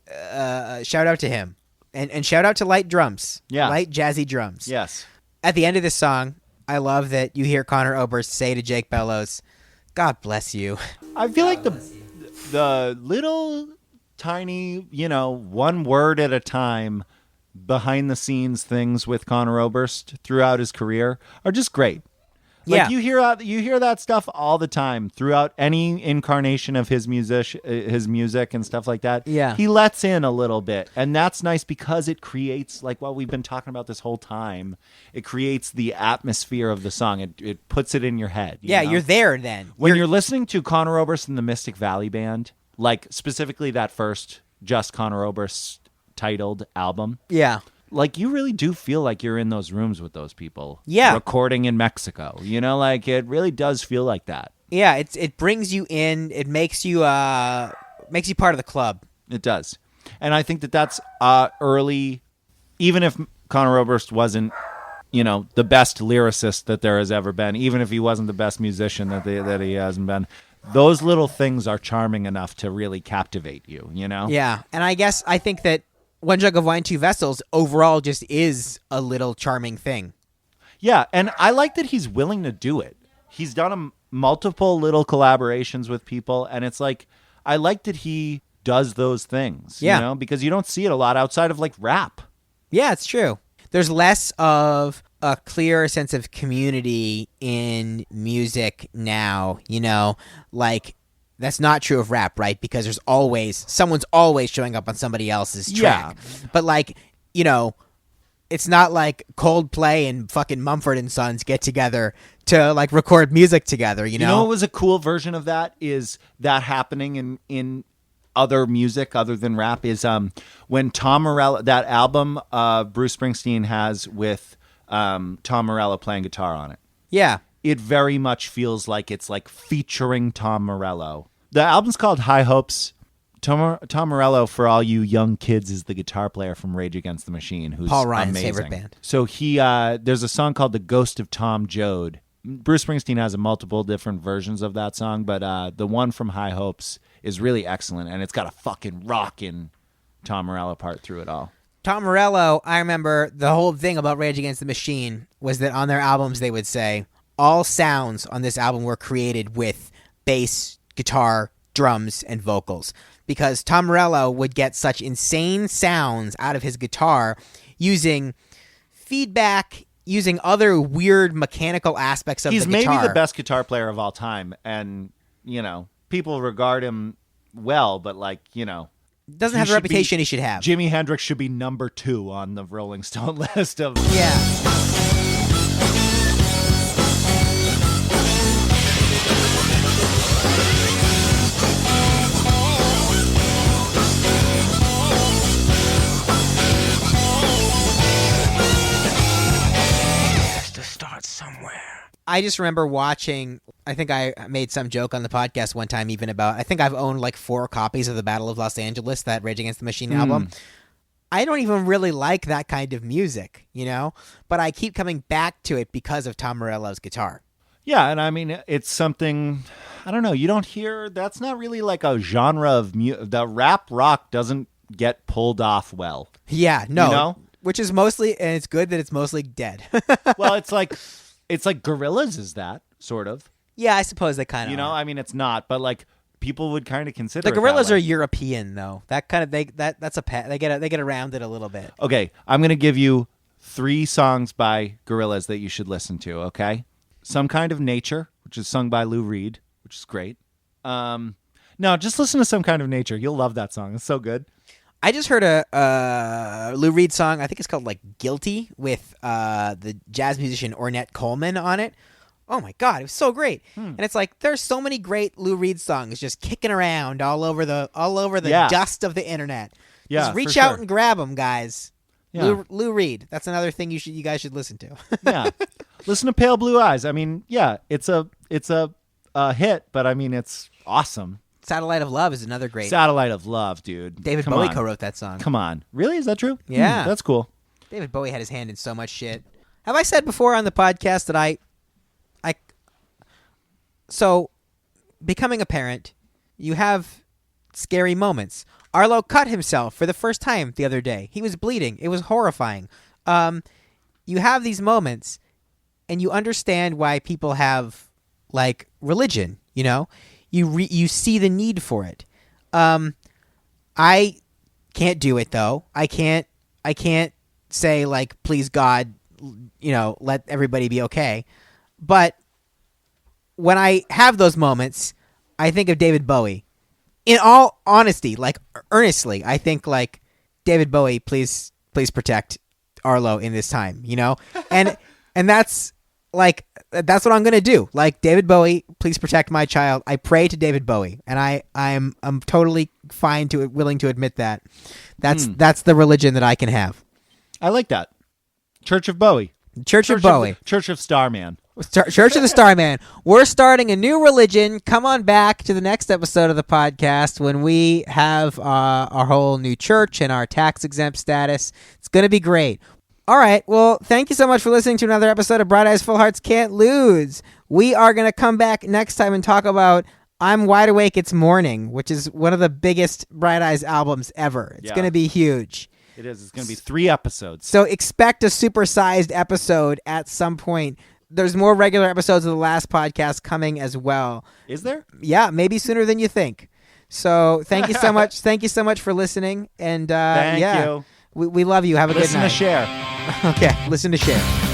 shout out to him. And shout out to light drums. Yeah. Light, jazzy drums. Yes. At the end of this song, I love that you hear Conor Oberst say to Jake Bellows, God bless you. I feel like the little tiny, you know, one word at a time behind the scenes things with Conor Oberst throughout his career are just great. Like Yeah. you hear that stuff all the time throughout any incarnation of his music and stuff like that. Yeah. He lets in a little bit, and that's nice because it creates, like what we've been talking about this whole time. It creates the atmosphere of the song. It puts it in your head. You know? You're there then. When you're listening to Conor Oberst and the Mystic Valley Band, like specifically that first Just Conor Oberst titled album. Yeah. Like, you really do feel like you're in those rooms with those people. Yeah. Recording in Mexico. You know, like, it really does feel like that. Yeah, it brings you in. It makes you part of the club. It does. And I think that's early, even if Conor Oberst wasn't, you know, the best lyricist that there has ever been, even if he wasn't the best musician that he hasn't been, those little things are charming enough to really captivate you, you know? Yeah, and I think that One Jug of Wine, Two Vessels overall just is a little charming thing. Yeah, and I like that he's willing to do it. He's done multiple little collaborations with people, and it's like, I like that he does those things, Yeah. you know, because you don't see it a lot outside of like rap. Yeah, it's true. There's less of a clear sense of community in music now, you know, like that's not true of rap, right? Because someone's always showing up on somebody else's track. Yeah. But like, you know, it's not like Coldplay and fucking Mumford and Sons get together to like record music together, you know? You know what was a cool version of that is that happening in other music other than rap is when Tom Morello, that album Bruce Springsteen has with Tom Morello playing guitar on it. Yeah. It very much feels like it's like featuring Tom Morello. The album's called High Hopes. Tom Morello, for all you young kids, is the guitar player from Rage Against the Machine, who's Paul Ryan's amazing. favorite band. So he there's a song called The Ghost of Tom Joad. Bruce Springsteen has multiple different versions of that song, but the one from High Hopes is really excellent, and it's got a fucking rockin' Tom Morello part through it all. Tom Morello, I remember the whole thing about Rage Against the Machine was that on their albums they would say, all sounds on this album were created with bass, guitar, drums, and vocals. Because Tom Morello would get such insane sounds out of his guitar using feedback, using other weird mechanical aspects of the guitar. He's maybe the best guitar player of all time, and, you know, people regard him well, but, like, you know. Doesn't have the reputation he should have. Jimi Hendrix should be number 2 on the Rolling Stone list of... Yeah. I just remember watching, I think I made some joke on the podcast one time even about, I think I've owned like 4 copies of the Battle of Los Angeles, that Rage Against the Machine album. I don't even really like that kind of music, you know, but I keep coming back to it because of Tom Morello's guitar. Yeah, and I mean, it's something, I don't know, you don't hear, that's not really like a genre of the rap rock doesn't get pulled off well. Yeah, no. You know? Which is mostly, and it's good that it's mostly dead. Well, it's like Gorillaz is that, sort of. Yeah, I suppose they kind of You know, are. I mean, it's not, but like people would kind of consider The it that Gorillaz way. are European though. That kind of they get around it a little bit. Okay, I'm going to give you 3 songs by Gorillaz that you should listen to, okay? Some Kind of Nature, which is sung by Lou Reed, which is great. No, just listen to Some Kind of Nature. You'll love that song. It's so good. I just heard a Lou Reed song, I think it's called like Guilty, with the jazz musician Ornette Coleman on it. Oh my God, it was so great. And it's like there's so many great Lou Reed songs just kicking around all over the Yeah. dust of the internet. Yeah, just reach for out sure. and grab them, guys. Yeah. Lou Reed. That's another thing you guys should listen to. Yeah. Listen to Pale Blue Eyes. I mean, yeah, it's a hit, but I mean, it's awesome. Satellite of Love is another great. Satellite of Love, dude. David Come Bowie on. co-wrote that song. Come on. Really? Is that true? Yeah. That's cool. David Bowie had his hand in so much shit. Have I said before on the podcast that so becoming a parent, you have scary moments. Arlo cut himself for the first time the other day. He was bleeding. It was horrifying. You have these moments, and you understand why people have like religion. You know, you see the need for it. I can't do it though. I can't say like, please God, you know, let everybody be okay. But when I have those moments, I think of David Bowie. In all honesty, like earnestly, I think like David Bowie, please protect Arlo in this time, you know? And that's like that's what I'm gonna do. Like, David Bowie, please protect my child. I pray to David Bowie, and I'm totally fine willing to admit that. That's the religion that I can have. I like that. Church of Bowie. Church of Bowie. Church of Starman. Church of the Starman. We're starting a new religion. Come on back to the next episode of the podcast when we have our whole new church and our tax-exempt status. It's going to be great. All right. Well, thank you so much for listening to another episode of Bright Eyes, Full Hearts Can't Lose. We are going to come back next time and talk about I'm Wide Awake, It's Morning, which is one of the biggest Bright Eyes albums ever. It's going to be huge. It is. It's going to be 3 episodes. So expect a supersized episode at some point. There's more regular episodes of the last podcast coming as well. Is there? Yeah, maybe sooner than you think. So thank you so much. Thank you so much for listening. And Thank you. We love you. Have a good night. Listen to Share. Okay, listen to Share.